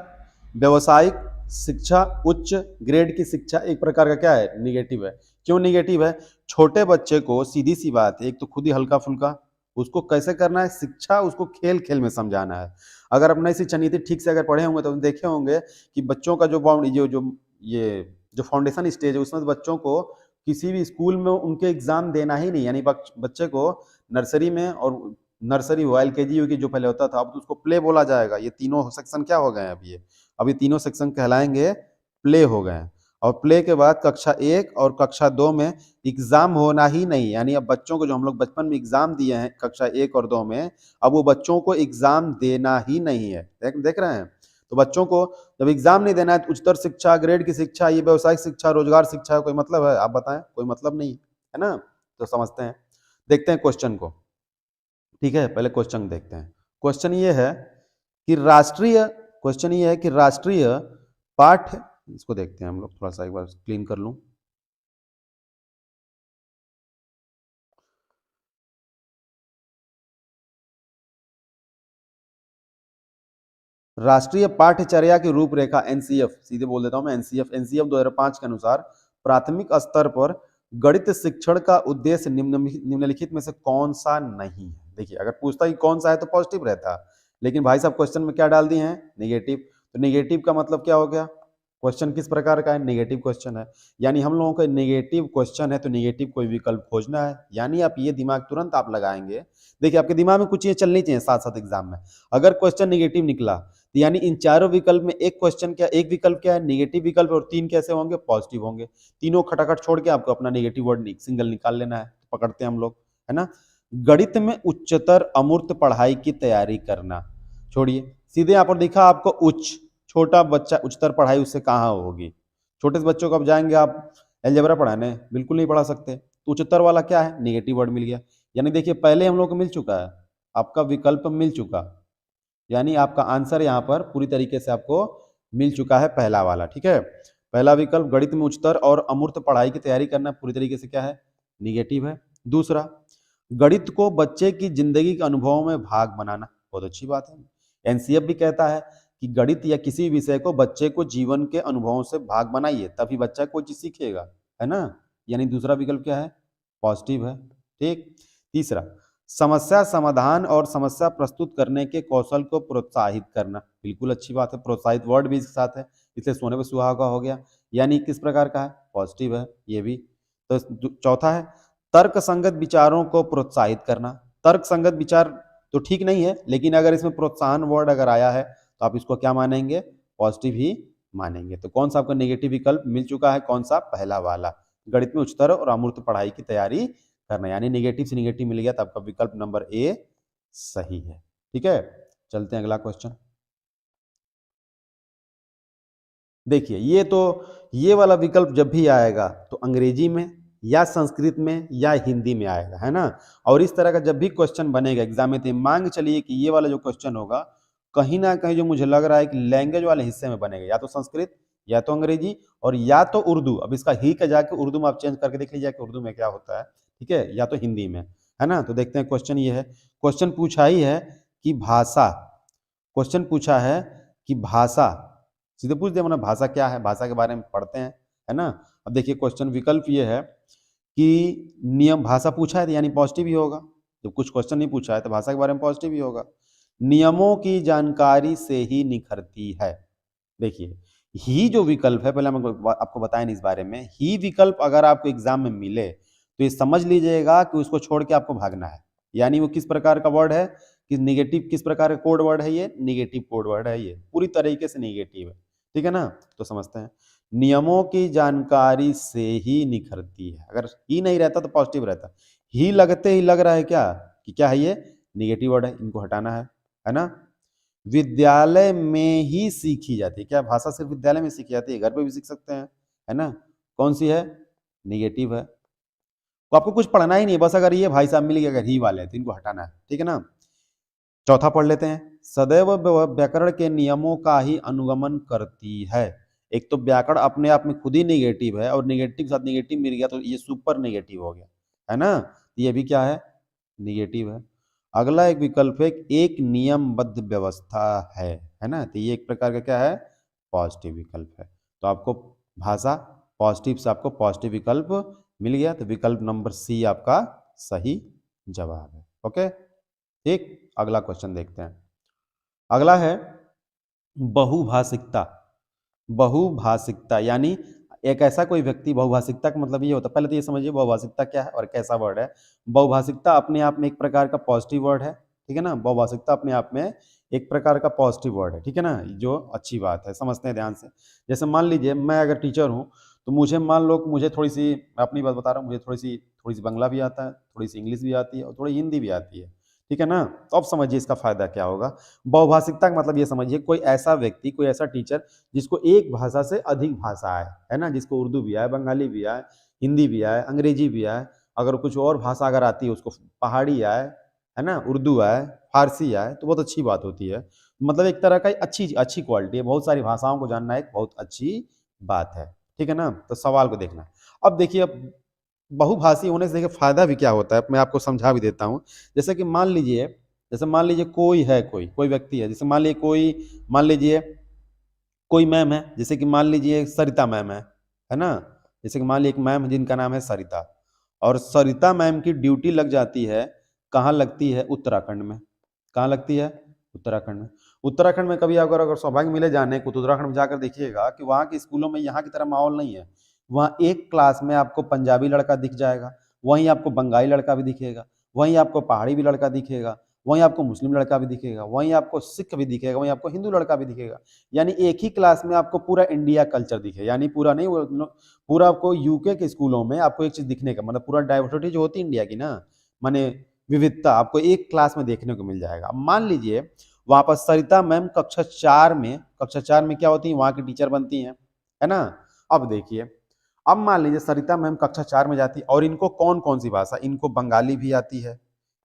व्यवसायिक शिक्षा, उच्च ग्रेड की शिक्षा, एक प्रकार का क्या है, निगेटिव है। क्यों निगेटिव है, छोटे बच्चे को सीधी सी बात है, एक तो खुद ही हल्का फुल्का, उसको कैसे करना है शिक्षा, उसको खेल खेल में समझाना है। अगर अपने शिक्षा नीति ठीक से अगर पढ़े होंगे तो देखे होंगे कि बच्चों का जो जो फाउंडेशन स्टेज है, उसमें बच्चों को किसी भी स्कूल में उनके एग्जाम देना ही नहीं, यानी बच्चे को नर्सरी में, और नर्सरी हुआ, एलकेजी यूकेजी जो पहले होता था, अब तो उसको प्ले बोला जाएगा। ये तीनों सेक्शन क्या हो गए हैं, अब ये तीनों सेक्शन कहलाएंगे प्ले हो गए हैं। और प्ले के बाद कक्षा 1 और कक्षा 2 में एग्जाम होना ही नहीं, यानी अब बच्चों को जो हम लोग बचपन में एग्जाम दिए हैं कक्षा 1 और 2 में, अब वो बच्चों को एग्जाम देना ही नहीं है। देख रहे हैं, तो बच्चों को जब एग्जाम नहीं देना है तो उच्चतर शिक्षा, ग्रेड की शिक्षा, ये व्यवसायिक शिक्षा, रोजगार शिक्षा, कोई मतलब है, आप बताएं, कोई मतलब नहीं है ना। तो समझते हैं, देखते हैं क्वेश्चन को, ठीक है। पहले क्वेश्चन देखते हैं। क्वेश्चन ये है कि राष्ट्रीय पाठ्य, इसको देखते हैं हम लोग, थोड़ा सा एक बार क्लीन कर लूं। राष्ट्रीय पाठ्यचर्या की रूपरेखा एनसीएफ, सीधे बोल देता हूं मैं, एनसीएफ 2005 के अनुसार प्राथमिक स्तर पर गणित शिक्षण का उद्देश्य निम्नलिखित में से कौन सा नहीं है। देखिए, अगर पूछता कि कौन सा है तो पॉजिटिव रहता, लेकिन भाई साहब क्वेश्चन में क्या डाल दिए हैं, नेगेटिव। तो नेगेटिव का मतलब क्या हो गया, क्वेश्चन किस प्रकार का है, नेगेटिव क्वेश्चन है। यानी हम लोगों का नेगेटिव क्वेश्चन है तो नेगेटिव कोई विकल्प खोजना है। यानी आप ये दिमाग तुरंत आप लगाएंगे, देखिए आपके दिमाग में कुछ चीजें चलनी चाहिए साथ साथ एग्जाम में। अगर क्वेश्चन नेगेटिव निकला तो यानी इन चारों विकल्प में एक विकल्प क्या है, नेगेटिव विकल्प, और 3 कैसे होंगे, पॉजिटिव होंगे। तीनों खटाखट छोड़ के आपको अपना नेगेटिव वर्ड सिंगल निकाल लेना है, पकड़ते हैं हम लोग, है ना। गणित में उच्चतर अमूर्त पढ़ाई की तैयारी करना, छोड़िए, सीधे यहाँ पर दिखा आपको उच्च, छोटा बच्चा, उच्चतर पढ़ाई उससे कहाँ होगी। छोटे से बच्चों को अब जाएंगे आप अलजेब्रा पढ़ाने, बिल्कुल नहीं पढ़ा सकते। तो उच्चतर वाला क्या है, नेगेटिव वर्ड मिल गया। यानी देखिए पहले हम लोग को मिल चुका है, आपका विकल्प मिल चुका, यानी आपका आंसर यहाँ पर पूरी तरीके से आपको मिल चुका है, पहला वाला, ठीक है। पहला विकल्प गणित में उच्चतर और अमूर्त पढ़ाई की तैयारी करना पूरी तरीके से क्या है, निगेटिव है। दूसरा, गणित को बच्चे की जिंदगी के अनुभवों में भाग बनाना, बहुत अच्छी बात है। एनसीएफ भी कहता है कि गणित या किसी विषय को बच्चे को जीवन के अनुभवों से भाग बनाइए, तभी बच्चा कोई चीज सीखेगा, है ना। यानी दूसरा विकल्प क्या है, पॉजिटिव है, ठीक। तीसरा, समस्या समाधान और समस्या प्रस्तुत करने के कौशल को प्रोत्साहित करना, बिल्कुल अच्छी बात है, प्रोत्साहित वर्ड भी इसके साथ है, इसलिए सोने पे सुहागा हो गया। यानी किस प्रकार का है, पॉजिटिव है ये भी। तो चौथा है, तर्क संगत विचारों को प्रोत्साहित करना। तर्क संगत विचार तो ठीक नहीं है, लेकिन अगर इसमें प्रोत्साहन वर्ड अगर आया है तो आप इसको क्या मानेंगे, पॉजिटिव ही मानेंगे। तो कौन सा आपका नेगेटिव विकल्प मिल चुका है, कौन सा, पहला वाला। गणित में उच्चतर और अमूर्त पढ़ाई की तैयारी करना, यानी निगेटिव से निगेटिव मिल गया तो आपका विकल्प नंबर ए सही है। ठीक है, चलते हैं अगला क्वेश्चन। देखिए ये वाला विकल्प जब भी आएगा तो अंग्रेजी में या संस्कृत में या हिंदी में आएगा, है ना। और इस तरह का जब भी क्वेश्चन बनेगा एग्जाम में, तो मांग चलिए कि ये वाला जो क्वेश्चन होगा कहीं ना कहीं जो मुझे लग रहा है कि लैंग्वेज वाले हिस्से में बनेगा, या तो संस्कृत या तो अंग्रेजी और या तो उर्दू। अब इसका ही का जाके उर्दू में आप चेंज करके देख लीजिए कि उर्दू में क्या होता है, ठीक है, या तो हिंदी में, है ना। तो देखते हैं क्वेश्चन ये है, क्वेश्चन पूछा ही है कि भाषा, क्वेश्चन पूछा है कि भाषा, सीधे पूछ दिया मैंने भाषा क्या है, भाषा के बारे में पढ़ते हैं, है ना। अब देखिए क्वेश्चन विकल्प ये है कि नियम, भाषा पूछा है तो यानी पॉजिटिव ही होगा, जब कुछ क्वेश्चन नहीं पूछा है तो भाषा के बारे में पॉजिटिव ही होगा। नियमों की जानकारी से ही निखरती है। देखिए ही जो विकल्प है, पहले हम आपको बताएं इस बारे में, ही विकल्प अगर आपको एग्जाम में मिले तो ये समझ लीजिएगा कि उसको छोड़ के आपको भागना है। यानी वो किस प्रकार का वर्ड है, कि निगेटिव, किस प्रकार का कोड वर्ड है, ये निगेटिव कोड वर्ड है, ये पूरी तरीके से निगेटिव है, ठीक है ना। तो समझते हैं, नियमों की जानकारी से ही निखरती है, अगर ही नहीं रहता तो पॉजिटिव रहता, ही लगते ही लग रहा है क्या कि क्या है, ये निगेटिव वर्ड है, इनको हटाना है ना। विद्यालय में ही सीखी जाती है, क्या भाषा सिर्फ विद्यालय में सीखी जाती है, घर पे भी सीख सकते हैं, है ना। कौन सी है, निगेटिव है, तो आपको कुछ पढ़ना ही नहीं, बस अगर ये भाई साहब मिल गए अगर ही वाले तो इनको हटाना है, ठीक है ना। चौथा पढ़ लेते हैं, सदैव व्याकरण के नियमों का ही अनुगमन करती है। एक तो व्याकरण अपने आप में खुद ही निगेटिव है, और निगेटिव के साथ निगेटिव मिल गया तो ये सुपर निगेटिव हो गया, है ना। ये भी क्या है, निगेटिव है। अगला एक विकल्प है, एक नियमबद्ध व्यवस्था है ना, तो ये एक प्रकार का क्या है, पॉजिटिव विकल्प है। तो आपको भाषा पॉजिटिव से आपको पॉजिटिव विकल्प मिल गया, तो विकल्प नंबर सी आपका सही जवाब है। ओके, ठीक, अगला क्वेश्चन देखते हैं। अगला है बहुभाषिकता। बहुभाषिकता यानी एक ऐसा कोई व्यक्ति, बहुभाषिकता का मतलब ये होता है, पहले तो ये समझिए बहुभाषिकता क्या है और कैसा वर्ड है। बहुभाषिकता अपने आप में एक प्रकार का पॉजिटिव वर्ड है, ठीक है ना। बहुभाषिकता अपने आप में एक प्रकार का पॉजिटिव वर्ड है, ठीक है ना, जो अच्छी बात है, समझते हैं ध्यान से। जैसे मान लीजिए मैं अगर टीचर हूँ तो मुझे मान लो कि मुझे थोड़ी सी, मैं अपनी बात बता रहा हूँ, मुझे थोड़ी सी बांग्ला भी आता है, थोड़ी सी इंग्लिश भी आती है और थोड़ी हिंदी भी आती है, ठीक है ना। तो अब समझिए इसका फायदा क्या होगा। बहुभाषिकता का मतलब ये समझिए, कोई ऐसा व्यक्ति, कोई ऐसा टीचर जिसको एक भाषा से अधिक भाषा है ना, जिसको उर्दू भी आए, बंगाली भी आए, हिंदी भी आए, अंग्रेजी भी आए, अगर कुछ और भाषा अगर आती है उसको, पहाड़ी आए, है ना, उर्दू आए, फारसी आए, तो बहुत अच्छी बात होती है। मतलब एक तरह का अच्छी अच्छी क्वालिटी है, बहुत सारी भाषाओं को जानना एक बहुत अच्छी बात है, ठीक है ना। तो सवाल को देखना, अब देखिए, अब बहुभाषी होने से देखिए फायदा भी क्या होता है, मैं आपको समझा भी देता हूँ। जैसे कि मान लीजिए कोई है, कोई व्यक्ति है, जैसे मान लीजिए कोई मैम है, जैसे कि मान लीजिए सरिता मैम है ना। जैसे कि मान लीजिए एक मैम है जिनका नाम है सरिता, और सरिता मैम की ड्यूटी लग जाती है, कहाँ लगती है, उत्तराखंड में। कहाँ लगती है, उत्तराखंड में। उत्तराखंड में कभी अगर सौभाग्य मिले जाने को, तो उत्तराखंड में जाकर देखिएगा कि वहाँ के स्कूलों में यहाँ की तरह माहौल नहीं है। वहाँ एक क्लास में आपको पंजाबी लड़का दिख जाएगा, वहीं आपको बंगाली लड़का भी दिखेगा, वहीं आपको पहाड़ी भी लड़का दिखेगा, वहीं आपको मुस्लिम लड़का भी दिखेगा, वहीं आपको सिख भी दिखेगा, वहीं आपको हिंदू लड़का भी दिखेगा। यानी एक ही क्लास में आपको पूरा इंडिया कल्चर दिखे, यानी पूरा नहीं, पूरा आपको यूके के स्कूलों में आपको एक चीज दिखने का मतलब, पूरा डाइवर्सिटी जो होती है इंडिया की ना, माने विविधता, आपको एक क्लास में देखने को मिल जाएगा। अब मान लीजिए वहां पर सरिता मैम कक्षा 4 में क्या होती है, वहां की टीचर बनती हैं, है ना। अब देखिए, अब मान लीजिए सरिता मैम कक्षा 4 में जाती है, और इनको कौन कौन सी भाषा, इनको बंगाली भी आती है,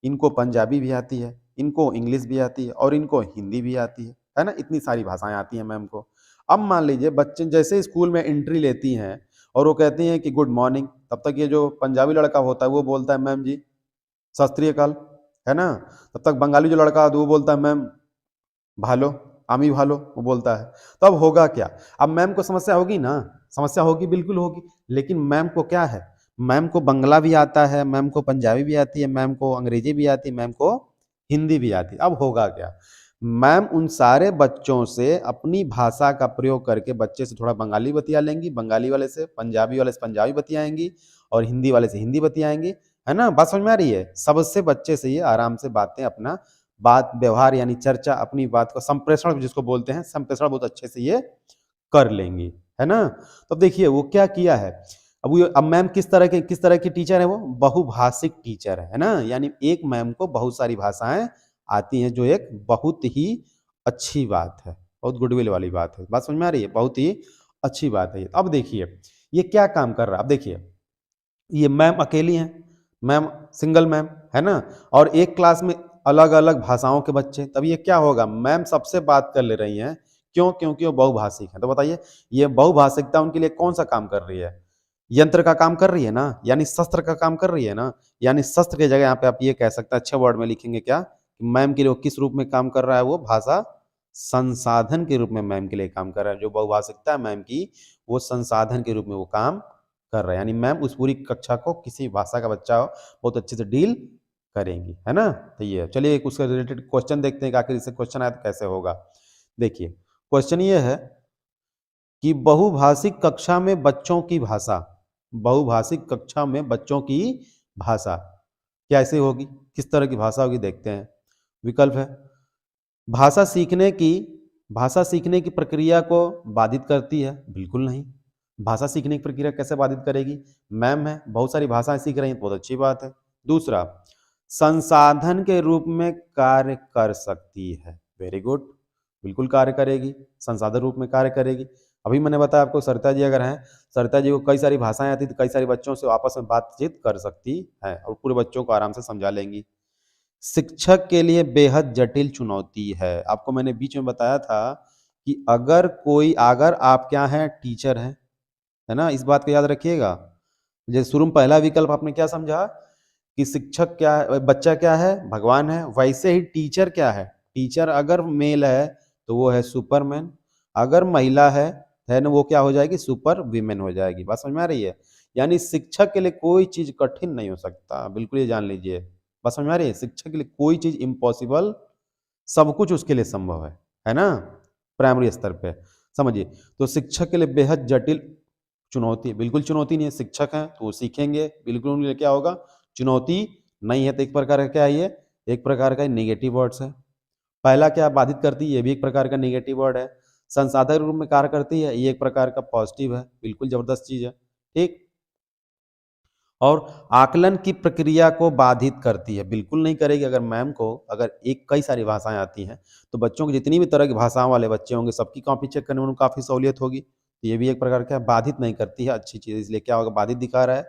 इनको पंजाबी भी आती है, इनको इंग्लिश भी आती है, और इनको हिंदी भी आती है ना। इतनी सारी भाषाएं आती हैं मैम को। अब मान लीजिए बच्चे जैसे स्कूल में एंट्री लेती हैं और वो कहती हैं कि गुड मॉर्निंग, तब तक ये जो पंजाबी लड़का होता है वो बोलता है मैम जी सत श्री अकाल, है ना। तब तक बंगाली जो लड़का है वो बोलता है मैम भालो, आमी भालो, वो बोलता है। तो अब होगा क्या, अब मैम को समस्या होगी ना, समस्या होगी, बिल्कुल होगी। लेकिन मैम को क्या है, मैम को बंगला भी आता है, मैम को पंजाबी भी आती है, मैम को अंग्रेजी भी आती है, मैम को हिंदी भी आती है। अब होगा क्या, मैम उन सारे बच्चों से अपनी भाषा का प्रयोग करके बच्चे से थोड़ा बंगाली बतिया लेंगी, बंगाली वाले से पंजाबी बतियाएंगी, और हिंदी वाले से हिंदी बतियाएंगी, है ना। बात समझ में आ रही है, सबसे बच्चे से ये आराम से बातें, अपना बात व्यवहार यानी चर्चा, अपनी बात को संप्रेषण जिसको बोलते हैं, संप्रेषण बहुत अच्छे से ये कर लेंगी, है ना। तो देखिए वो क्या किया है, अब मैम किस तरह की टीचर है, वो बहुभाषिक टीचर है ना, यानी एक मैम को बहुत सारी भाषाएं आती हैं, जो एक बहुत ही अच्छी बात है, बहुत गुडविल वाली बात है। बात समझ में आ रही है, बहुत ही अच्छी बात है। अब देखिए ये क्या काम कर रहा है, अब देखिए ये मैम अकेली हैं, मैम सिंगल मैम है ना, और एक क्लास में अलग अलग भाषाओं के बच्चे, तब ये क्या होगा, मैम सबसे बात कर ले रही हैं, क्यों, क्योंकि वो बहुभाषिक है। तो बताइए ये बहुभाषिकता उनके लिए कौन सा काम कर रही है, यंत्र का काम कर रही है ना, यानी शस्त्र का काम कर रही है ना, यानी शस्त्र की जगह यहाँ पे आप ये कह सकते हैं, अच्छे वर्ड में लिखेंगे क्या, मैम के लिए किस रूप में काम कर रहा है, वो भाषा संसाधन के रूप में मैम के लिए काम कर रहा है। जो बहुभाषिकता है मैम की, वो संसाधन के रूप में वो काम कर रहा है, यानी मैम उस पूरी कक्षा को किसी भाषा का बच्चा हो बहुत अच्छे से डील करेंगी, है ना। तो ये चलिए एक उसके रिलेटेड क्वेश्चन देखते हैं कि आखिर इससे क्वेश्चन आया तो कैसे होगा। देखिए क्वेश्चन ये है कि बहुभाषिक कक्षा में बच्चों की भाषा, बहुभाषिक कक्षा में बच्चों की भाषा कैसे होगी, किस तरह की भाषा होगी, देखते हैं। विकल्प है भाषा सीखने की प्रक्रिया को बाधित करती है, बिल्कुल नहीं। भाषा सीखने की प्रक्रिया कैसे बाधित करेगी, मैम है बहुत सारी भाषाएं सीख रही हैं, बहुत अच्छी बात है। दूसरा, संसाधन के रूप में कार्य कर सकती है, वेरी गुड, बिल्कुल कार्य करेगी, संसाधन रूप में कार्य करेगी। अभी मैंने बताया आपको सरिता जी अगर हैं, सरिता जी को कई सारी भाषाएं आती, तो कई सारे बच्चों से आपस में बातचीत कर सकती है और पूरे बच्चों को आराम से समझा लेंगी। शिक्षक के लिए बेहद जटिल चुनौती है, आपको मैंने बीच में बताया था कि अगर आप क्या हैं, टीचर हैं, है ना, इस बात को याद रखिएगा। जैसे शुरू में पहला विकल्प आपने क्या समझा कि शिक्षक क्या है, बच्चा क्या है, भगवान है, वैसे ही टीचर क्या है, टीचर अगर मेल है तो वो है सुपरमैन, अगर महिला है ना, वो क्या हो जाएगी, सुपर वीमेन हो जाएगी। बात समझ में आ रही है, यानी शिक्षक के लिए कोई चीज कठिन नहीं हो सकता, बिल्कुल ये जान लीजिए। बात समझ में आ रही है, शिक्षक के लिए कोई चीज इम्पॉसिबल, सब कुछ उसके लिए संभव है ना, प्राइमरी स्तर पे समझिए। तो शिक्षक के लिए बेहद जटिल चुनौती, बिल्कुल चुनौती नहीं है, शिक्षक हैं तो वो सीखेंगे, बिल्कुल उनके लिए क्या होगा, चुनौती नहीं है। तो एक प्रकार का क्या है, ये एक प्रकार का नेगेटिव वर्ड्स है। पहला क्या बाधित करती है, ये भी एक प्रकार का नेगेटिव वर्ड है। संसाधन रूप में कार्य करती है, ये एक प्रकार का पॉजिटिव है, बिल्कुल जबरदस्त चीज है, ठीक। और आकलन की प्रक्रिया को बाधित करती है, बिल्कुल नहीं करेगी। अगर मैम को अगर एक कई सारी भाषाएं आती हैं तो बच्चों की जितनी भी तरह की भाषाओं वाले बच्चे होंगे सबकी कॉपी चेक करने में उनको काफ़ी सहूलियत होगी। तो ये भी एक प्रकार का बाधित नहीं करती है, अच्छी चीज़, इसलिए क्या होगा, बाधित दिखा रहा है,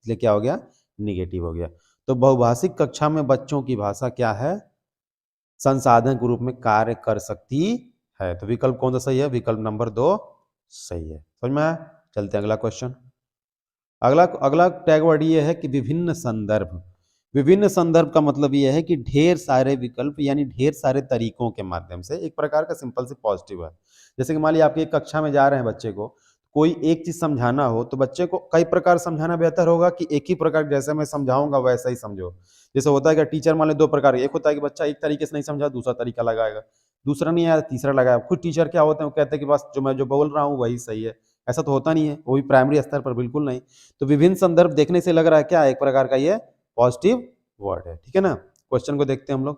इसलिए क्या हो गया, निगेटिव हो गया। तो बहुभाषिक कक्षा में बच्चों की भाषा क्या है, संसाधन के रूप में कार्य कर सकती है। तो विकल्प कौन सा सही है, विकल्प नंबर 2 सही है। समझ में आया, चलते हैं अगला क्वेश्चन। अगला अगला टैग वर्ड ये है कि विभिन्न संदर्भ। विभिन्न संदर्भ का मतलब ये है कि ढेर सारे विकल्प, यानी ढेर सारे तरीकों के माध्यम से, एक प्रकार का सिंपल से पॉजिटिव है। जैसे कि मान लीजिए आपकी एक कक्षा में जा रहे हैं बच्चे को, कोई एक चीज समझाना हो तो बच्चे को कई प्रकार समझाना बेहतर होगा कि एक ही प्रकार जैसे मैं समझाऊंगा वैसा ही समझो। जैसे होता है कि टीचर मान लो दो प्रकार, एक होता है कि बच्चा एक तरीके से नहीं समझा, दूसरा तरीका लगाएगा, दूसरा नहीं आया तीसरा लगाया। कुछ टीचर क्या होते हैं, वो कहते हैं कि बस जो बोल रहा हूँ वही सही है, ऐसा तो होता नहीं है, वो भी प्राइमरी स्तर पर बिल्कुल नहीं। तो विभिन्न संदर्भ देखने से लग रहा है क्या, एक प्रकार का ये पॉजिटिव वर्ड है, ठीक है ना। क्वेश्चन को देखते हैं हम लोग।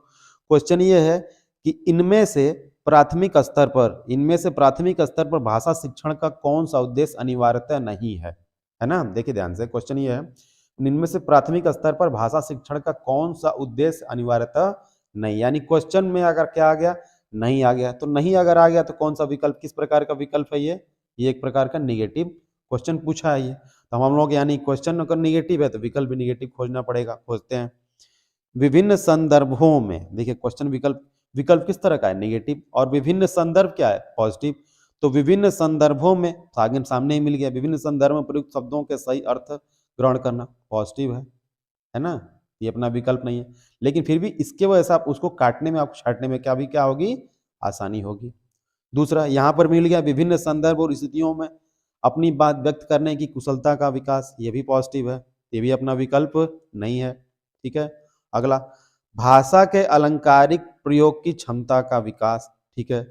क्वेश्चन ये है कि इनमें से प्राथमिक स्तर पर भाषा शिक्षण का कौन सा उद्देश्य अनिवार्यता नहीं है ना। देखिए ध्यान से, क्वेश्चन ये है इनमें से प्राथमिक स्तर पर भाषा शिक्षण का कौन सा उद्देश्य अनिवार्यता नहीं, यानी क्वेश्चन में अगर क्या आ गया, नहीं आ गया, तो नहीं अगर आ गया तो कौन सा विकल्प, किस प्रकार का विकल्प है ये एक प्रकार का निगेटिव क्वेश्चन पूछा है ये। तो हम लोग यानी क्वेश्चन अगर निगेटिव है तो विकल्प भी निगेटिव खोजना पड़ेगा, खोजते हैं। विभिन्न संदर्भों में, देखिए क्वेश्चन विकल्प किस तरह का है, निगेटिव, और विभिन्न संदर्भ क्या है, पॉजिटिव। तो विभिन्न संदर्भों में आगे सामने ही मिल गया, विभिन्न संदर्भ में प्रयुक्त शब्दों के सही अर्थ ग्रहण करना पॉजिटिव है ना, ये अपना विकल्प नहीं है। लेकिन फिर भी इसके वजह से आप उसको काटने में, आपको छाटने में क्या होगी, आसानी होगी। दूसरा यहाँ पर मिल गया विभिन्न संदर्भ और स्थितियों में अपनी बात व्यक्त करने की कुशलता का विकास, ये भी पॉजिटिव है, ये भी अपना विकल्प नहीं है, ठीक है। अगला, भाषा के अलंकारिक प्रयोग की क्षमता का विकास, ठीक है।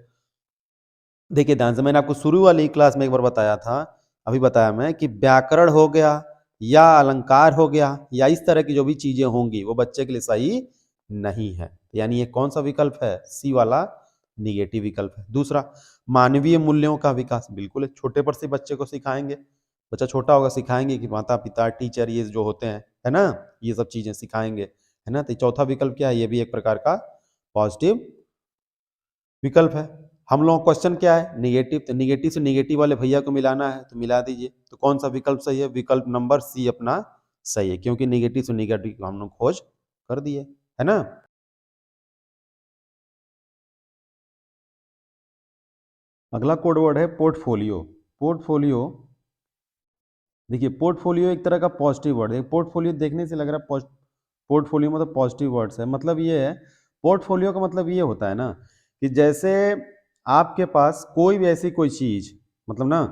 देखिए ध्यान से, मैंने आपको शुरू वाली क्लास में एक बार बताया था, अभी बताया मैं कि व्याकरण हो गया या अलंकार हो गया या इस तरह की जो भी चीजें होंगी वो बच्चे के लिए सही नहीं है, यानी ये कौन सा विकल्प है, सी वाला निगेटिव विकल्प है। दूसरा, मानवीय मूल्यों का विकास, बिल्कुल छोटे पर से बच्चे को सिखाएंगे, बच्चा छोटा होगा सिखाएंगे कि माता पिता टीचर ये जो होते हैं, है ना, ये सब चीजें सिखाएंगे, है ना। तो चौथा विकल्प क्या है, ये भी एक प्रकार का पॉजिटिव विकल्प है। हम लोग क्वेश्चन क्या है, निगेटिव, तो निगेटिव से निगेटिव वाले भैया को मिलाना है, तो मिला दीजिए। तो कौन सा विकल्प सही है, विकल्प नंबर सी अपना सही है, क्योंकि निगेटिव से निगेटिव हम लोग खोज कर दिए, है ना। अगला कोड वर्ड है पोर्टफोलियो। पोर्टफोलियो, देखिए पोर्टफोलियो एक तरह का पॉजिटिव वर्ड है। पोर्टफोलियो देखने से लग रहा है पोर्टफोलियो मतलब पॉजिटिव वर्ड्स है। मतलब ये है, पोर्टफोलियो का मतलब ये होता है ना कि जैसे आपके पास कोई भी ऐसी कोई चीज, मतलब ना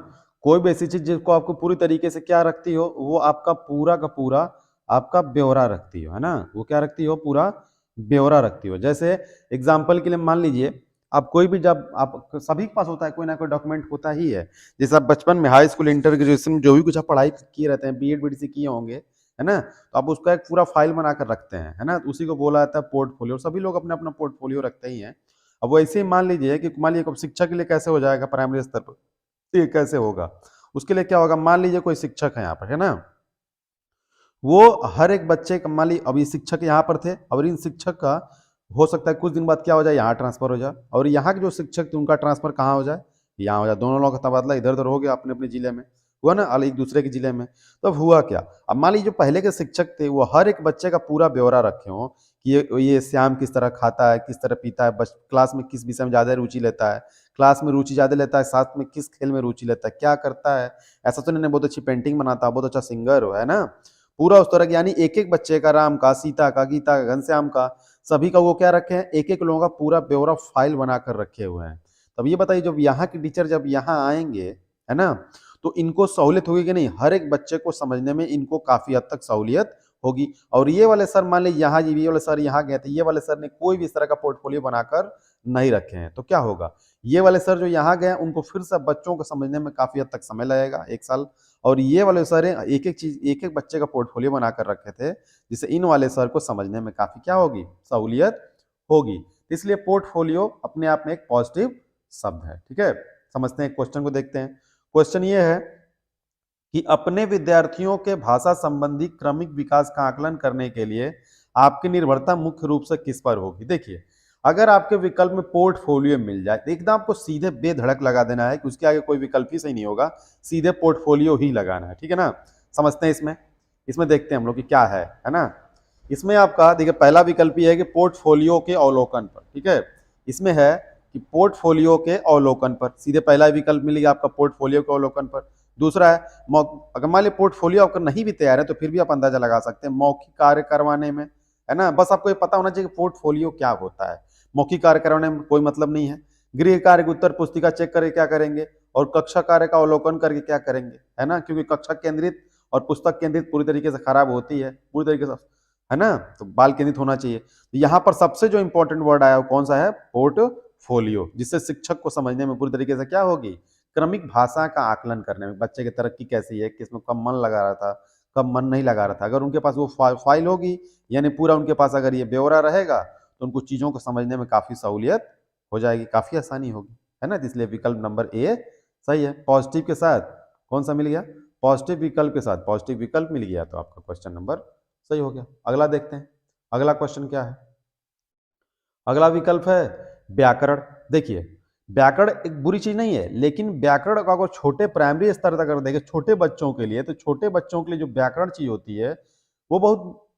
कोई भी ऐसी चीज जिसको आपको पूरी तरीके से क्या रखती हो, वो आपका पूरा का पूरा आपका ब्यौरा रखती हो, है ना। वो क्या रखती हो, पूरा ब्यौरा रखती हो। जैसे एग्जाम्पल के लिए मान लीजिए, आप कोई भी, जब आप सभी के पास होता है कोई ना कोई डॉक्यूमेंट होता ही है। जैसे आप बचपन में हाई स्कूल इंटर ग्रेजुएशन जो भी कुछ आप पढ़ाई किए रहते हैं, बीएड बीडीसी किए होंगे, है ना, तो आप उसका एक पूरा फाइल बनाकर रखते हैं, है ना। तो उसी को बोला जाता है पोर्टफोलियो। सभी लोग अपना अपना पोर्टफोलियो रखते ही हैं। अब वो ऐसे ही मान लीजिए कि मान लीजिए शिक्षा के लिए कैसे हो जाएगा प्राइमरी स्तर पर, तो ये कैसे होगा, उसके लिए क्या होगा, मान लीजिए कोई शिक्षक है यहाँ पर, है ना, वो हर एक बच्चे का, मान लीजिए अब ये शिक्षक यहाँ पर थे, और इन शिक्षक का हो सकता है कुछ दिन बाद क्या हो जाए, यहाँ ट्रांसफर हो जाए, और यहाँ के जो शिक्षक थे उनका ट्रांसफर कहाँ हो जाए, यहाँ हो जाए। दोनों लोगों का तबादला इधर उधर हो गया अपने अपने जिले में, हुआ ना, अलग एक दूसरे के जिले में। तो अब हुआ क्या, अब मान लीजिए जो पहले के शिक्षक थे वो हर एक बच्चे का पूरा ब्यौरा रखे हो कि ये श्याम किस तरह खाता है, किस तरह पीता है, क्लास में किस विषय में ज्यादा रुचि लेता है, क्लास में रुचि ज्यादा लेता है, साथ में किस खेल में रुचि लेता है, क्या करता है, ऐसा तो नहीं बहुत अच्छी पेंटिंग बनाता है, बहुत अच्छा सिंगर हो, है ना, पूरा उस तरह, यानी एक एक बच्चे का, राम का, सीता का, गीता का, घनश्याम का, सभी का वो क्या रखे हैं, एक एक लोगों का पूरा ब्यौरा फाइल बनाकर रखे हुए हैं। तब ये बताइए जब यहाँ के टीचर जब यहाँ आएंगे, है ना, तो इनको सहूलियत होगी कि नहीं, हर एक बच्चे को समझने में इनको काफी हद तक सहूलियत होगी। और ये वाले सर मान लीजिए यहाँ, ये वाले सर यहाँ गए थे, ये वाले सर ने कोई भी इस तरह का पोर्टफोलियो बनाकर नहीं रखे हैं, तो क्या होगा, ये वाले सर जो यहाँ गए उनको फिर से बच्चों को समझने में काफी हद तक समय लगेगा, 1 साल। और ये वाले सर एक एक चीज, एक एक बच्चे का पोर्टफोलियो बनाकर रखे थे, जिससे इन वाले सर को समझने में काफी क्या होगी, सहूलियत होगी। इसलिए पोर्टफोलियो अपने आप में एक पॉजिटिव शब्द है। ठीक है, समझते हैं, क्वेश्चन को देखते हैं। क्वेश्चन ये है कि अपने विद्यार्थियों के भाषा संबंधी क्रमिक विकास का आकलन करने के लिए आपकी निर्भरता मुख्य रूप से किस पर होगी। देखिए, अगर आपके विकल्प में पोर्टफोलियो मिल जाए तो एकदम आपको सीधे बेधड़क लगा देना है कि उसके आगे कोई विकल्प ही सही नहीं होगा, सीधे पोर्टफोलियो ही लगाना है। ठीक है ना, समझते हैं इसमें, इसमें देखते हैं हम लोग कि क्या है ना। इसमें आपका देखिए पहला विकल्प ये है कि पोर्टफोलियो के अवलोकन पर। ठीक है, इसमें है कि पोर्टफोलियो के अवलोकन पर, सीधे पहला विकल्प मिलेगा आपका पोर्टफोलियो के अवलोकन पर। दूसरा है, अगर मान लीजिए पोर्टफोलियो आपका नहीं भी तैयार है तो फिर भी आप अंदाजा लगा सकते हैं मौखिक कार्य करवाने में, है ना। बस आपको ये पता होना चाहिए कि पोर्टफोलियो क्या होता है। मौखिक कार्य करवाने में कोई मतलब नहीं है, गृह कार्य की उत्तर पुस्तिका चेक करके क्या करेंगे, और कक्षा कार्य का अवलोकन करके क्या करेंगे, है ना, क्योंकि कक्षा केंद्रित और पुस्तक केंद्रित पूरी तरीके से खराब होती है, पूरी तरीके से, है ना, तो बाल केंद्रित होना चाहिए। तो यहाँ पर सबसे जो इंपॉर्टेंट वर्ड आया वो कौन सा है, पोर्टफोलियो, जिससे शिक्षक को समझने में पूरी तरीके से क्या होगी, क्रमिक भाषा का आकलन करने में, बच्चे की तरक्की कैसी है, किसमें कब मन लगा रहा था, कब मन नहीं लगा रहा था। अगर उनके पास वो फाइल होगी, यानी पूरा उनके पास अगर ये ब्यौरा रहेगा, तो उनको चीजों को समझने में काफी सहूलियत हो जाएगी, काफी आसानी होगी, है ना। इसलिए विकल्प नंबर ए सही है। पॉजिटिव के साथ कौन सा मिल गया, पॉजिटिव विकल्प के साथ पॉजिटिव विकल्प मिल गया, तो आपका क्वेश्चन नंबर सही हो गया। अगला देखते हैं, अगला क्वेश्चन क्या है। अगला विकल्प है व्याकरण। देखिए, व्याकरण एक बुरी चीज नहीं है, लेकिन व्याकरण का अगर छोटे प्राइमरी स्तर तक अगर देखें छोटे बच्चों के लिए, तो छोटे बच्चों के लिए जो व्याकरण चीज होती है वो बहुत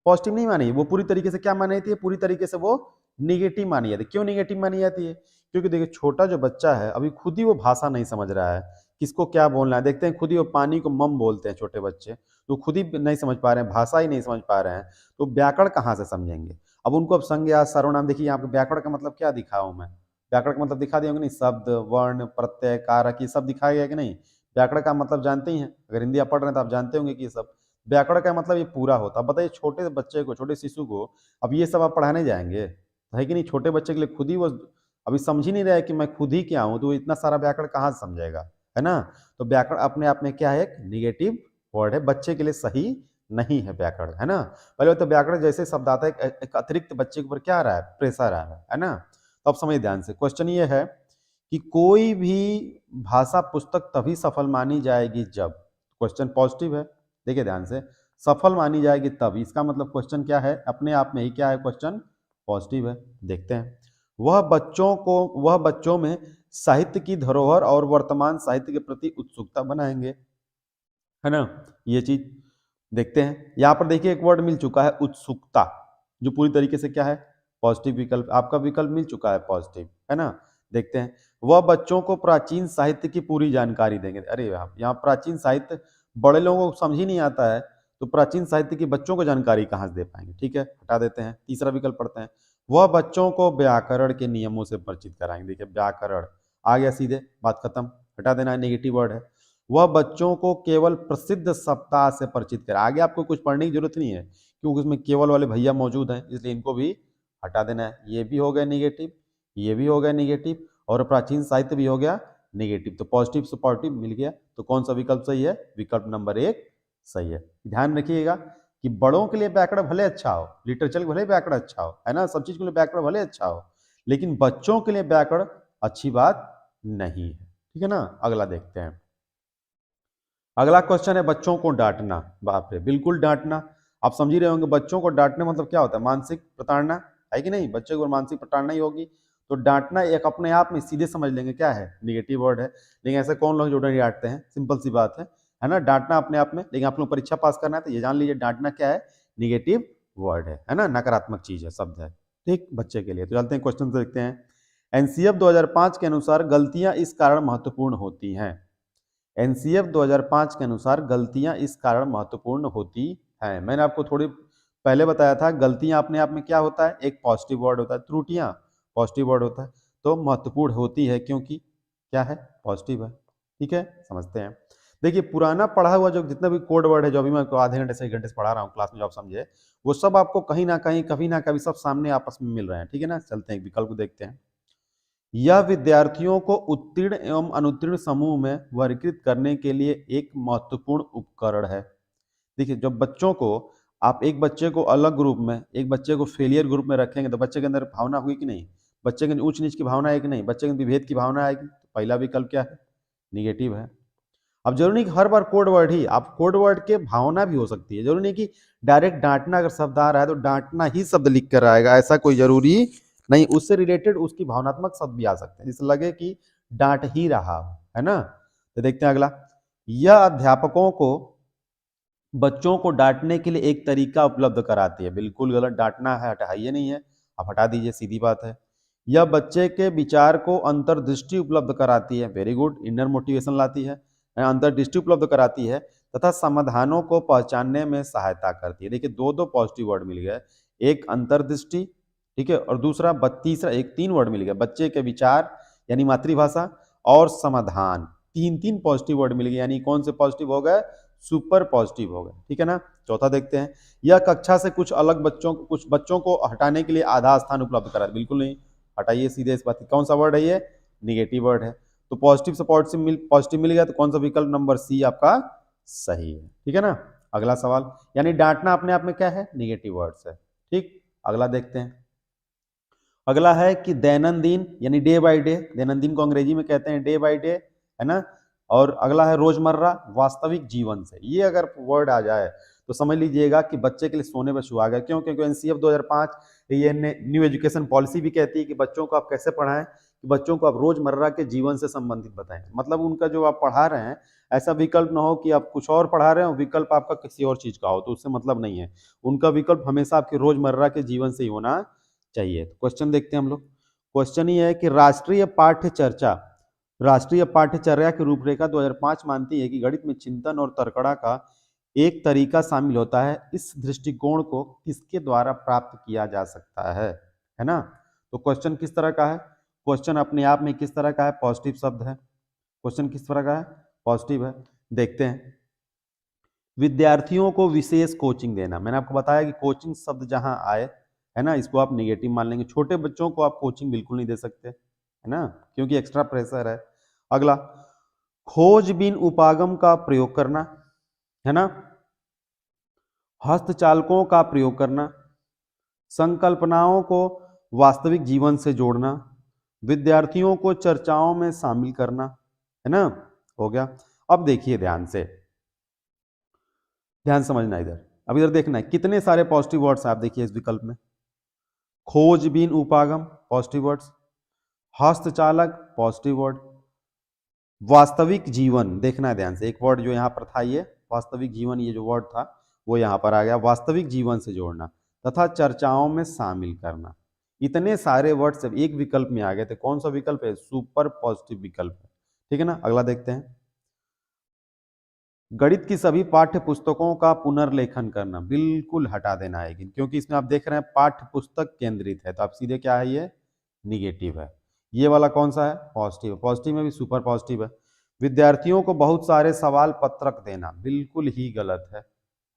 पॉजिटिव नहीं मानी है, वो पूरी तरीके से क्या मानी जाती है, पूरी तरीके से वो निगेटिव मानी जाती है। क्यों निगेटिव मानी जाती है, क्योंकि देखिए छोटा जो बच्चा है अभी खुद ही वो भाषा नहीं समझ रहा है, किसको क्या बोलना है। देखते हैं खुद ही वो पानी को मम बोलते हैं छोटे बच्चे, तो खुद ही नहीं समझ पा रहे हैं, भाषा ही नहीं समझ पा रहे हैं, तो व्याकरण कहाँ से समझेंगे। अब उनको अब संज्ञा सर्वनाम, देखिए यहाँ पे व्याकरण का मतलब क्या दिखा हूं मैं, व्याकरण का मतलब दिखा दिया कि नहीं, शब्द वर्ण प्रत्यय कारक ये सब दिखाया गया कि नहीं। व्याकरण का मतलब जानते ही हैं, अगर हिंदी आप पढ़ रहे हैं तो आप जानते होंगे कि ये सब व्याकरण का मतलब ये पूरा होता है। बताइए छोटे बच्चे को, छोटे शिशु को अब ये सब आप पढ़ाने जाएंगे, है कि नहीं। छोटे बच्चे के लिए खुद ही वो अभी समझ ही नहीं रहा है कि मैं खुद ही क्या हूं, तो इतना सारा व्याकरण कहाँ से समझेगा, है ना। तो व्याकरण अपने आप में क्या है, एक निगेटिव वर्ड है, बच्चे के लिए सही नहीं है व्याकरण, है ना। पहले तो व्याकरण जैसे शब्द आता है एक अतिरिक्त बच्चे के ऊपर क्या आ रहा है, प्रेशर आ रहा है ना। तो अब समझिए ध्यान से, क्वेश्चन ये है कि कोई भी भाषा पुस्तक तभी सफल मानी जाएगी जब, क्वेश्चन पॉजिटिव है, देखिए ध्यान से, सफल मानी जाएगी तब, इसका मतलब क्वेश्चन क्या है, अपने आप में ही क्या है, क्वेश्चन पॉजिटिव है। देखते हैं, वह बच्चों में साहित्य की धरोहर और वर्तमान साहित्य के प्रति उत्सुकता बनाएंगे, है ना, ये चीज देखते हैं। यहां पर देखिए एक वर्ड मिल चुका है उत्सुकता, जो पूरी तरीके से क्या है, पॉजिटिव विकल्प, आपका विकल्प मिल चुका है पॉजिटिव, है ना। देखते हैं, वह बच्चों को प्राचीन साहित्य की पूरी जानकारी देंगे। अरे यहाँ प्राचीन साहित्य बड़े लोगों को समझ ही नहीं आता है, तो प्राचीन साहित्य की बच्चों को जानकारी कहाँ से दे पाएंगे, ठीक है, हटा देते हैं। तीसरा विकल्प पढ़ते हैं, वह बच्चों को व्याकरण के नियमों से परिचित कराएंगे। देखिए व्याकरण आ गया सीधे, बात खत्म, हटा देना है, नेगेटिव वर्ड है। वह बच्चों को केवल प्रसिद्ध सप्ताह से परिचित करें। आगे आपको कुछ पढ़ने की जरूरत नहीं है, क्योंकि उसमें केवल वाले भैया मौजूद हैं, इसलिए इनको भी हटा देना है। ये भी हो गया नेगेटिव, ये भी हो गया नेगेटिव, और प्राचीन साहित्य भी हो गया नेगेटिव। तो पॉजिटिव से पॉजिटिव मिल गया, तो कौन सा विकल्प सही है, विकल्प नंबर 1 सही है। ध्यान रखिएगा कि बड़ों के लिए व्याकरण भले अच्छा हो, लिटरेचर भले व्याकरण अच्छा हो, है ना, सब चीज के लिए व्याकरण भले अच्छा हो, लेकिन बच्चों के लिए व्याकरण अच्छी बात नहीं है, ठीक है ना। अगला देखते हैं, अगला क्वेश्चन है बच्चों को डांटना। बाप रे, बिल्कुल डांटना, आप समझ ही रहे होंगे, बच्चों को डांटने मतलब क्या होता है, मानसिक प्रताड़ना, है कि नहीं, बच्चे को मानसिक प्रताड़ना ही होगी। तो डांटना एक अपने आप में सीधे समझ लेंगे क्या है, निगेटिव वर्ड है, लेकिन ऐसे कौन लोग जो नहीं डांटते हैं, सिंपल सी बात है ना, डांटना अपने आप में, लेकिन आप लोग परीक्षा पास करना है तो ये जान लीजिए डांटना क्या है, निगेटिव वर्ड है ना, नकारात्मक चीज है, शब्द है, ठीक, बच्चे के लिए। तो चलते हैं क्वेश्चन से देखते हैं। एनसीएफ 2005 के अनुसार गलतियां इस कारण महत्वपूर्ण होती हैं। एनसीएफ 2005 के अनुसार गलतियां इस कारण महत्वपूर्ण होती हैं। मैंने आपको थोड़ी पहले बताया था, गलतियां अपने आप में क्या होता है, एक पॉजिटिव वर्ड होता है, त्रुटियां पॉजिटिव वर्ड होता है, तो महत्वपूर्ण होती है क्योंकि क्या है, पॉजिटिव है, ठीक है, समझते हैं। देखिए पुराना पढ़ा हुआ जो जितना भी कोड वर्ड है, जो अभी मैं आपको आधे घंटे से 1 घंटे से पढ़ा रहा हूँ क्लास में, जो आप समझे, वो सब आपको कहीं ना कहीं कभी ना कभी सब सामने आपस में मिल रहे हैं, ठीक है ना। चलते हैं विकल्प को देखते हैं। यह विद्यार्थियों को उत्तीर्ण एवं अनुत्तीर्ण समूह में वर्गीकृत करने के लिए एक महत्वपूर्ण उपकरण है। देखिए जब बच्चों को, आप एक बच्चे को अलग ग्रुप में, एक बच्चे को फेलियर ग्रुप में रखेंगे तो बच्चे के अंदर भावना हुई कि नहीं, बच्चे के अंदर ऊंच नीच की भावना है कि नहीं, बच्चे के अंदर विभेद की भावना आएगी। तो पहला विकल्प क्या है, निगेटिव है। अब जरूरी नहीं कि हर बार कोड वर्ड ही, आप कोड वर्ड के भावना भी हो सकती है, जरूरी नहीं कि डायरेक्ट डांटना अगर शब्द आ रहा है तो डांटना ही शब्द लिख कर आएगा, ऐसा कोई जरूरी नहीं, उससे रिलेटेड उसकी भावनात्मक शब्द भी आ सकते हैं, जिससे लगे कि डांट ही रहा है ना। तो देखते हैं अगला, यह अध्यापकों को बच्चों को डांटने के लिए एक तरीका उपलब्ध कराती है। बिल्कुल गलत, डांटना है हटाइए नहीं है, आप हटा दीजिए, सीधी बात है। यह बच्चे के विचार को अंतर्दृष्टि उपलब्ध कराती है, वेरी गुड, इनर मोटिवेशन लाती है, अंतर्दृष्टि उपलब्ध कराती है, तथा समाधानों को पहचानने में सहायता करती है। देखिए दो दो पॉजिटिव वर्ड मिल गए, एक अंतर्दृष्टि, ठीक है, और दूसरा तीसरा, एक 3 वर्ड मिल गया, बच्चे के विचार यानी मातृभाषा, और समाधान, 3 पॉजिटिव वर्ड मिल गए, यानी कौन से पॉजिटिव हो गए, सुपर पॉजिटिव हो गए, ठीक है ना। चौथा देखते हैं, यह कक्षा से कुछ बच्चों को हटाने के लिए आधा स्थान उपलब्ध करा, बिल्कुल नहीं, हटाइए सीधे इस बात की। कौन सा वर्ड है ये, निगेटिव वर्ड है। तो पॉजिटिव से पॉजिटिव मिल गया, तो कौन सा विकल्प नंबर सी आपका सही है, ठीक है ना। अगला सवाल, यानी डांटना अपने आप में क्या है, निगेटिव वर्ड्स है, ठीक। अगला देखते हैं, अगला है कि दैनंदिन यानी डे बाय डे, दैनंदिन को अंग्रेजी में कहते हैं डे बाय डे, है ना। और अगला है रोजमर्रा, वास्तविक जीवन से। ये अगर वर्ड आ जाए तो समझ लीजिएगा कि बच्चे के लिए सोने पर सुहागा। क्यों, क्योंकि एनसीएफ 2005 ये न्यू एजुकेशन पॉलिसी भी कहती है कि बच्चों को आप कैसे पढ़ाएं, कि बच्चों को आप रोजमर्रा के जीवन से संबंधित बताएं। मतलब उनका जो आप पढ़ा रहे हैं, ऐसा विकल्प ना हो कि आप कुछ और पढ़ा रहे हो, विकल्प आपका किसी और चीज का हो, तो उससे मतलब नहीं है। उनका विकल्प हमेशा आपके रोजमर्रा के जीवन से ही होना चाहिए। तो क्वेश्चन देखते हैं हम लोग। क्वेश्चन ये है कि राष्ट्रीय पाठ्यचर्या की रूपरेखा 2005 मानती है कि गणित में चिंतन और तर्कड़ा का एक तरीका शामिल होता है। इस दृष्टिकोण को किसके द्वारा प्राप्त किया जा सकता है ना। तो क्वेश्चन किस तरह का है, क्वेश्चन अपने आप में किस तरह का है, पॉजिटिव शब्द है, क्वेश्चन किस तरह का है, पॉजिटिव है। देखते हैं, विद्यार्थियों को विशेष कोचिंग देना। मैंने आपको बताया कि कोचिंग शब्द जहां आए, है ना, इसको आप नेगेटिव मान लेंगे। छोटे बच्चों को आप कोचिंग बिल्कुल नहीं दे सकते, है ना, क्योंकि एक्स्ट्रा प्रेशर है। अगला, खोजबीन उपागम का प्रयोग करना, है ना, हस्तचालकों का प्रयोग करना, संकल्पनाओं को वास्तविक जीवन से जोड़ना, विद्यार्थियों को चर्चाओं में शामिल करना, है ना, हो गया। अब देखिए ध्यान से, ध्यान समझना इधर। अब इधर देखना है कितने सारे पॉजिटिव वर्ड्स आप देखिए इस विकल्प में। खोजबीन उपागम पॉजिटिव वर्ड्स, हस्तचालक पॉजिटिव वर्ड, वास्तविक जीवन देखना है ध्यान से, एक वर्ड जो यहाँ पर था ये वास्तविक जीवन, ये जो वर्ड था वो यहाँ पर आ गया, वास्तविक जीवन से जोड़ना तथा चर्चाओं में शामिल करना। इतने सारे वर्ड सब एक विकल्प में आ गए थे। कौन सा विकल्प है? सुपर पॉजिटिव विकल्प है। ठीक है ना। अगला देखते हैं, गणित की सभी पाठ्य पुस्तकों का पुनर्लेखन करना, बिल्कुल हटा देना है क्योंकि इसमें आप देख रहे हैं पाठ्य पुस्तक केंद्रित है, तो आप सीधे क्या है, ये निगेटिव है। ये वाला कौन सा है? पॉजिटिव। पॉजिटिव में भी सुपर पॉजिटिव है। विद्यार्थियों को बहुत सारे सवाल पत्रक देना, बिल्कुल ही गलत है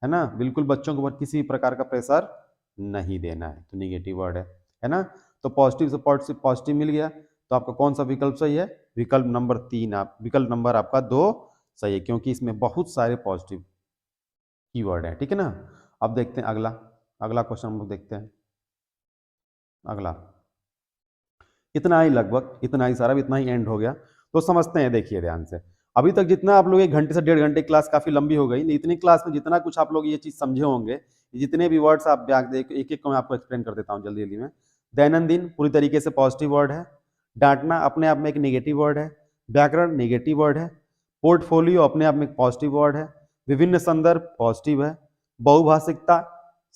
ना। बिल्कुल बच्चों के ऊपर किसी प्रकार का प्रेशर नहीं देना है, तो निगेटिव वर्ड है ना। तो पॉजिटिव से पॉजिटिव मिल गया, तो आपका कौन सा विकल्प सही है? विकल्प नंबर 3, आप विकल्प नंबर आपका 2 सही है, क्योंकि इसमें बहुत सारे पॉजिटिव कीवर्ड है। ठीक है ना। अब देखते हैं अगला, अगला क्वेश्चन हम लोग देखते हैं। अगला इतना ही, लगभग इतना ही सारा, इतना ही एंड हो गया। तो समझते हैं, देखिए ध्यान से। अभी तक जितना आप लोग 1 घंटे से 1.5 घंटे क्लास काफी लंबी हो गई, इतनी क्लास में जितना कुछ आप लोग ये चीज समझे होंगे, जितने भी वर्ड्स आप एक एक को मैं आपको एक्सप्लेन कर देता हूँ जल्दी जल्दी में। दैनंदिन पूरी तरीके से पॉजिटिव वर्ड है। डांटना अपने आप में एक नेगेटिव वर्ड है। व्याकरण नेगेटिव वर्ड है। पोर्टफोलियो अपने आप में एक पॉजिटिव वर्ड है। विभिन्न संदर्भ पॉजिटिव है। बहुभाषिकता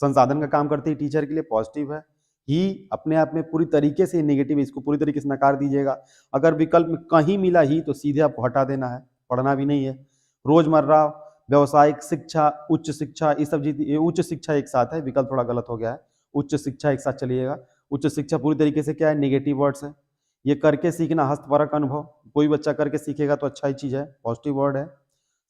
संसाधन का काम करती है टीचर के लिए, पॉजिटिव है। ही अपने आप में पूरी तरीके से नेगेटिव है, इसको पूरी तरीके से नकार दीजिएगा। अगर विकल्प में कहीं मिला ही तो सीधे आपको हटा देना है, पढ़ना भी नहीं है। रोजमर्रा, व्यवसायिक शिक्षा, उच्च शिक्षा, ये सब उच्च शिक्षा एक साथ है, विकल्प थोड़ा गलत हो गया है। उच्च शिक्षा एक साथ चलिएगा। उच्च शिक्षा पूरी तरीके से क्या है? नेगेटिव वर्ड्स है। ये करके सीखना, हस्तपरक अनुभव, कोई बच्चा करके सीखेगा तो अच्छा ही चीज है, पॉजिटिव वर्ड है।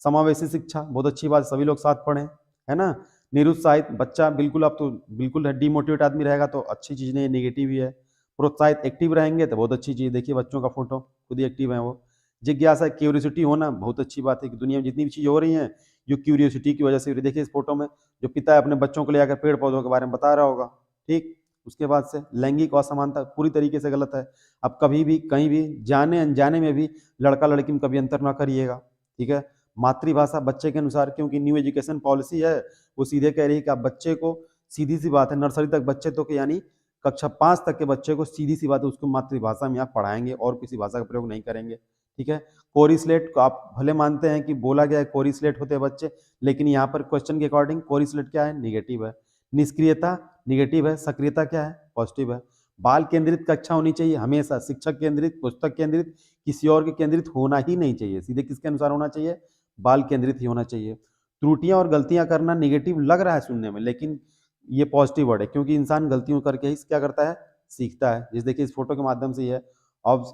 समावेशी शिक्षा बहुत अच्छी बात, सभी लोग साथ पढ़ें, है ना। निरुत्साहित बच्चा, बिल्कुल आप तो बिल्कुल डिमोटिवेट आदमी रहेगा तो अच्छी चीज नहीं, नेगेटिव ही है। प्रोत्साहित एक्टिव रहेंगे तो बहुत अच्छी चीज, देखिए बच्चों का फोटो खुद ही एक्टिव है वो। जिज्ञासा क्यूरियोसिटी होना बहुत अच्छी बात है कि दुनिया में जितनी भी चीज हो रही है जो क्यूरियोसिटी की वजह से हो रही है। देखिए इस फोटो में जो पिता है अपने बच्चों को ले आकर पेड़ पौधों के बारे में बता रहा होगा। ठीक, उसके बाद से लैंगिक असमानता पूरी तरीके से गलत है। अब कभी भी कहीं भी जाने अनजाने में भी लड़का लड़की में कभी अंतर ना करिएगा। ठीक है। मातृभाषा बच्चे के अनुसार, क्योंकि न्यू एजुकेशन पॉलिसी है वो सीधे कह रही है कि आप बच्चे को, सीधी सी बात है, नर्सरी तक बच्चे तो के यानी कक्षा 5 तक के बच्चे को सीधी सी बात है उसको मातृभाषा में आप पढ़ाएंगे और किसी भाषा का प्रयोग नहीं करेंगे। ठीक है। कोरी स्लेट को आप भले मानते हैं कि बोला गया है कोरी स्लेट होते हैं बच्चे, लेकिन यहाँ पर क्वेश्चन के अकॉर्डिंग कोरी स्लेट क्या है? निगेटिव है। निष्क्रियता निगेटिव है। सक्रियता क्या है? पॉजिटिव है। बाल केंद्रित कक्षा होनी चाहिए हमेशा, शिक्षक केंद्रित, पुस्तक केंद्रित, किसी और के केंद्रित होना ही नहीं चाहिए, सीधे किसके अनुसार होना चाहिए? बाल केंद्रित ही होना चाहिए। त्रुटियां और गलतियां करना निगेटिव लग रहा है सुनने में, लेकिन ये पॉजिटिव वर्ड है, क्योंकि इंसान गलतियों करके ही क्या करता है? सीखता है। जिस देखिए इस फोटो के माध्यम से ये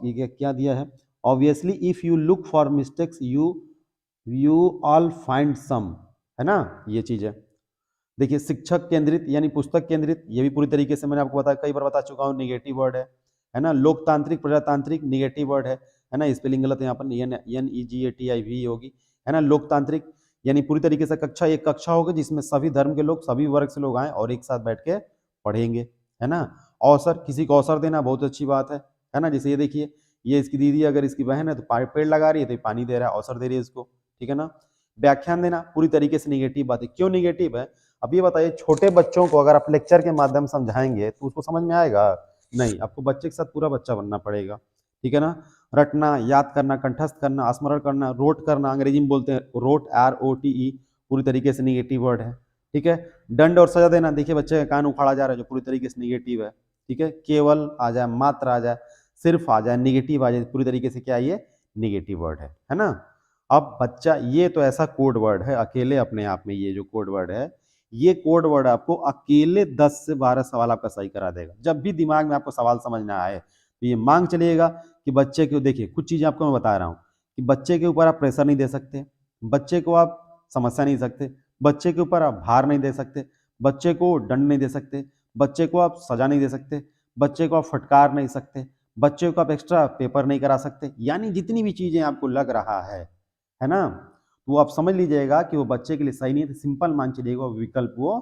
ये क्या दिया है? Obviously if you look for mistakes you all find some, है ना, ये चीज है। देखिए शिक्षक केंद्रित यानी पुस्तक केंद्रित, ये भी पूरी तरीके से मैंने आपको बताया, कई बार बता चुका हूँ, निगेटिव वर्ड है ना। लोकतांत्रिक प्रजातांत्रिक निगेटिव वर्ड है ना, स्पेलिंग गलत है यहाँ पर, NEGATIV होगी, है ना। लोकतांत्रिक यानी पूरी तरीके से कक्षा एक कक्षा होगी जिसमें सभी धर्म के लोग, सभी वर्ग से लोग आए और एक साथ बैठ के पढ़ेंगे, है ना। अवसर, किसी को अवसर देना बहुत अच्छी बात है ना। जैसे ये देखिए, ये इसकी दीदी अगर इसकी बहन है तो पेड़ लगा रही है, तो पानी दे रहा है, अवसर दे रही है इसको। ठीक है ना। व्याख्यान देना पूरी तरीके से निगेटिव बात है। क्यों निगेटिव है? अब ये बताइए, छोटे बच्चों को अगर आप लेक्चर के माध्यम समझाएंगे तो उसको समझ में आएगा? नहीं, आपको बच्चे के साथ पूरा बच्चा बनना पड़ेगा। ठीक है ना। रटना, याद करना, कंठस्थ करना, स्मरण करना, रोट करना, अंग्रेजी में बोलते हैं रोट, ROTE, पूरी तरीके से निगेटिव वर्ड है। ठीक है। दंड और सजा देना, देखिए बच्चे का कान उखाड़ा जा रहा है जो पूरी तरीके से निगेटिव है। ठीक है। केवल आ जाए, मात्र आ जाए, सिर्फ आ जाए, निगेटिव आ जाए, पूरी तरीके से क्या ये निगेटिव वर्ड है ना। अब बच्चा, ये तो ऐसा कोड वर्ड है अकेले अपने आप में, ये जो कोड वर्ड है, ये कोड वर्ड आपको अकेले 10 से 12 सवाल आपका सही करा देगा। जब भी दिमाग में आपको सवाल समझना आए तो ये मांग चलिएगा कि बच्चे को, देखिए कुछ चीजें आपको मैं बता रहा हूँ कि बच्चे के ऊपर आप प्रेशर नहीं दे सकते, बच्चे को आप समस्या नहीं सकते, बच्चे के ऊपर आप भार नहीं दे सकते, बच्चे को दंड नहीं दे सकते, बच्चे को आप सजा नहीं दे सकते, बच्चे को आप फटकार नहीं सकते, बच्चे को आप एक्स्ट्रा पेपर नहीं करा सकते। यानी जितनी भी चीजें आपको लग रहा है ना, वो आप समझ लीजिएगा कि वो बच्चे के लिए सही नहीं है, तो सिंपल मान चलिएगा वो विकल्प वो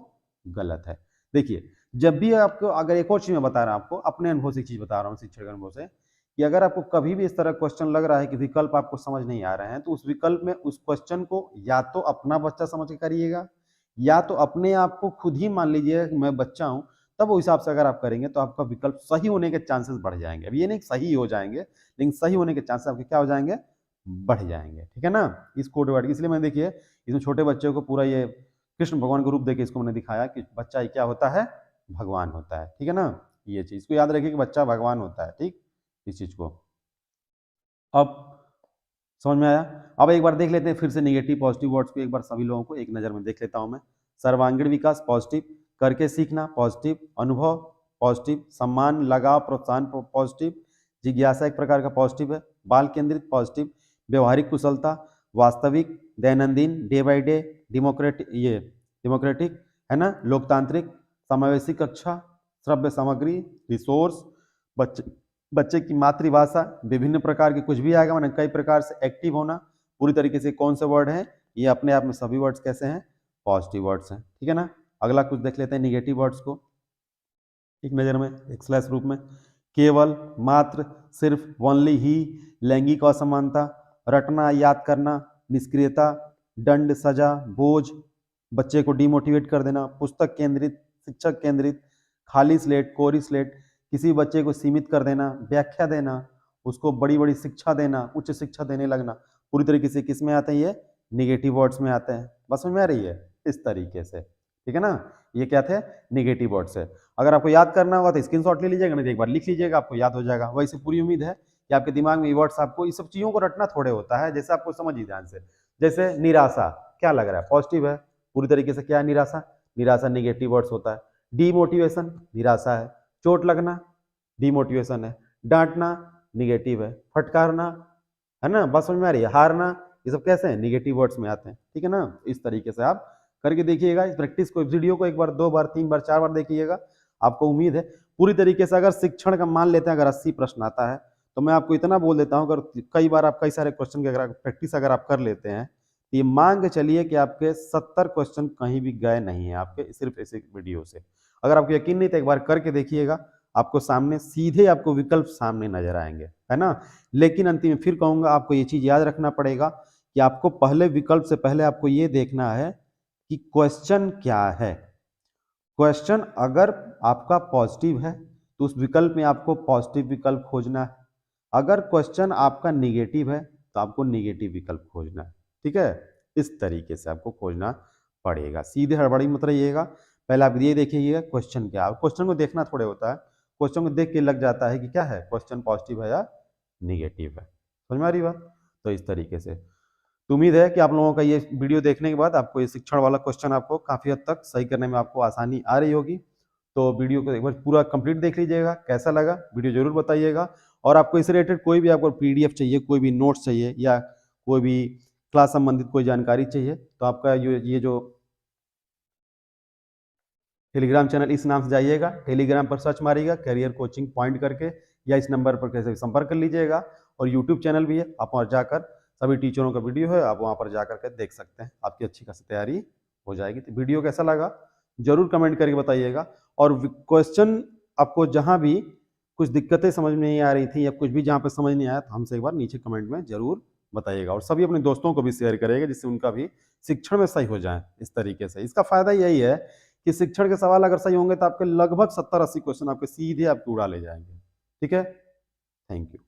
गलत है। देखिए जब भी आपको, अगर एक और चीज मैं बता रहा हूं आपको, अपने अनुभव से एक चीज बता रहा हूं, शिक्षक के अनुभव से, कि अगर आपको कभी भी इस तरह क्वेश्चन लग रहा है कि विकल्प आपको समझ नहीं आ रहे हैं, तो उस विकल्प में उस क्वेश्चन को या तो अपना बच्चा समझ के करिएगा या तो अपने आप को खुद ही मान लीजिए कि मैं बच्चा हूं, तब उस हिसाब से अगर आप करेंगे तो आपका विकल्प सही होने के चांसेस बढ़ जाएंगे। अब ये नहीं सही हो जाएंगे, लेकिन सही होने के चांसेस आपके क्या हो जाएंगे, बढ़ जाएंगे। ठीक है ना, इस कोड वर्ड इसलिए मैंने देखिए इसमें छोटे बच्चे को पूरा ये कृष्ण भगवान का रूप देके इसको मैंने दिखाया कि बच्चा क्या होता है, भगवान होता है। ठीक है ना, ये चीज को याद रखिए कि बच्चा भगवान होता है। ठीक, इस चीज को अब समझ में आया। अब एक बार देख लेते हैं फिर से निगेटिव पॉजिटिव वर्ड्स को एक बार सभी लोगों को एक नजर में देख लेता हूं मैं। सर्वांगीण विकास पॉजिटिव, करके सीखना पॉजिटिव, अनुभव पॉजिटिव, सम्मान लगाव प्रोत्साहन पॉजिटिव, जिज्ञासा एक प्रकार का पॉजिटिव है, बाल केंद्रित पॉजिटिव, व्यवहारिक कुशलता, वास्तविक, दैनंदिन, डे बाय डे, डेमोक्रेटिक है ना, लोकतांत्रिक, समावेशी कक्षा, श्रव्य सामग्री, रिसोर्स, बच्चे बच्चे की मातृभाषा, विभिन्न प्रकार के कुछ भी आएगा मैंने कई प्रकार से, एक्टिव होना, पूरी तरीके से कौन से वर्ड हैं, ये अपने आप में सभी वर्ड्स कैसे हैं, पॉजिटिव वर्ड्स हैं। ठीक है ना, अगला कुछ देख लेते हैं निगेटिव वर्ड्स को एक नजर में एक स्लैश रूप में। केवल, मात्र, सिर्फ, ओनली, ही, लैंगिक असमानता, रटना याद करना, निष्क्रियता, दंड सजा, बोझ, बच्चे को डिमोटिवेट कर देना, पुस्तक केंद्रित, शिक्षक केंद्रित, खाली स्लेट, कोरी स्लेट, किसी बच्चे को सीमित कर देना, व्याख्या देना, उसको बड़ी बड़ी शिक्षा देना, उच्च शिक्षा देने लगना, पूरी तरीके से किस में आते हैं, ये निगेटिव वर्ड्स में आते हैं। बस समझ में आ रही है, इस तरीके से। ठीक है ना, ये क्या थे, निगेटिव वर्ड्स है। अगर आपको याद करना होगा तो स्क्रीनशॉट ले लीजिएगा, नहीं तो एक बार लिख लीजिएगा, आपको याद हो जाएगा। वैसे पूरी उम्मीद है कि आपके दिमाग में ये वर्ड्स, आपको इस सब चीजों को रटना थोड़े होता है, जैसे आपको समझिए ध्यान से। जैसे निराशा क्या लग रहा है, पॉजिटिव है, पूरी तरीके से क्या है, निराशा, निराशा निगेटिव वर्ड्स होता है। डीमोटिवेशन निराशा है, चोट लगना डीमोटिवेशन है, डांटना निगेटिव है, फटकारना है ना, बात समझ में आ रही है, हारना, ये सब कैसे हैं, निगेटिव वर्ड्स में आते हैं। ठीक है ना, इस तरीके से आप करके देखिएगा इस प्रैक्टिस को, इस वीडियो को एक बार, दो बार, तीन बार, चार बार देखिएगा, आपको उम्मीद है पूरी तरीके से। अगर शिक्षण का मान लेते हैं अगर 80 प्रश्न आता है, तो मैं आपको इतना बोल देता हूं, अगर कई बार आप कई सारे क्वेश्चन की अगर प्रैक्टिस अगर आप कर लेते हैं, तो ये मान के चलिए कि आपके 70 क्वेश्चन कहीं भी गए नहीं है आपके, सिर्फ इस वीडियो से। अगर आपको यकीन नहीं तो एक बार करके देखिएगा, आपको सामने सीधे आपको विकल्प सामने नजर आएंगे, है ना। लेकिन अंतिम में फिर कहूंगा, आपको ये चीज याद रखना पड़ेगा कि आपको पहले विकल्प से पहले आपको ये देखना है कि क्वेश्चन क्या है। क्वेश्चन अगर आपका पॉजिटिव है तो उस विकल्प में आपको पॉजिटिव विकल्प खोजना है, अगर क्वेश्चन आपका निगेटिव है तो आपको निगेटिव विकल्प खोजना है। ठीक है, इस तरीके से आपको खोजना पड़ेगा, सीधे हड़बड़ी मत रहिएगा। पहले आप ये देखिएगा क्वेश्चन क्या है, क्वेश्चन को देखना थोड़े होता है, क्वेश्चन को देख के लग जाता है कि क्या है, क्वेश्चन पॉजिटिव है या निगेटिव है। समझ में आ रही बात, तो इस तरीके से। तो उम्मीद है कि आप लोगों का ये वीडियो देखने के बाद आपको ये शिक्षण वाला क्वेश्चन आपको काफी हद तक सही करने में आपको आसानी आ रही होगी। तो वीडियो को एक बार पूरा कंप्लीट देख लीजिएगा, कैसा लगा वीडियो जरूर बताइएगा। और आपको इससे रिलेटेड कोई भी आपको पीडीएफ चाहिए, कोई भी नोट्स चाहिए, या कोई भी क्लास संबंधित कोई जानकारी चाहिए, तो आपका ये जो टेलीग्राम चैनल, इस नाम से जाइएगा, टेलीग्राम पर सर्च मारिएगा करियर कोचिंग पॉइंट करके, या इस नंबर पर कैसे संपर्क कर लीजिएगा। और यूट्यूब चैनल भी है, आप वहाँ जाकर सभी टीचरों का वीडियो है, आप वहाँ पर जाकर के देख सकते हैं, आपकी अच्छी खासी तैयारी हो जाएगी। तो वीडियो कैसा लगा जरूर कमेंट करके बताइएगा। और क्वेश्चन आपको जहाँ भी कुछ दिक्कतें समझ में नहीं आ रही थी, या कुछ भी जहाँ पर समझ नहीं आया, तो हमसे एक बार नीचे कमेंट में जरूर बताइएगा। और सभी अपने दोस्तों को भी शेयर करेगा, जिससे उनका भी शिक्षण में सही हो जाए। इस तरीके से इसका फायदा यही है कि शिक्षण के सवाल अगर सही होंगे तो आपके लगभग 70-80 क्वेश्चन आपके सीधे आपको उड़ा ले जाएंगे। ठीक है, थैंक यू।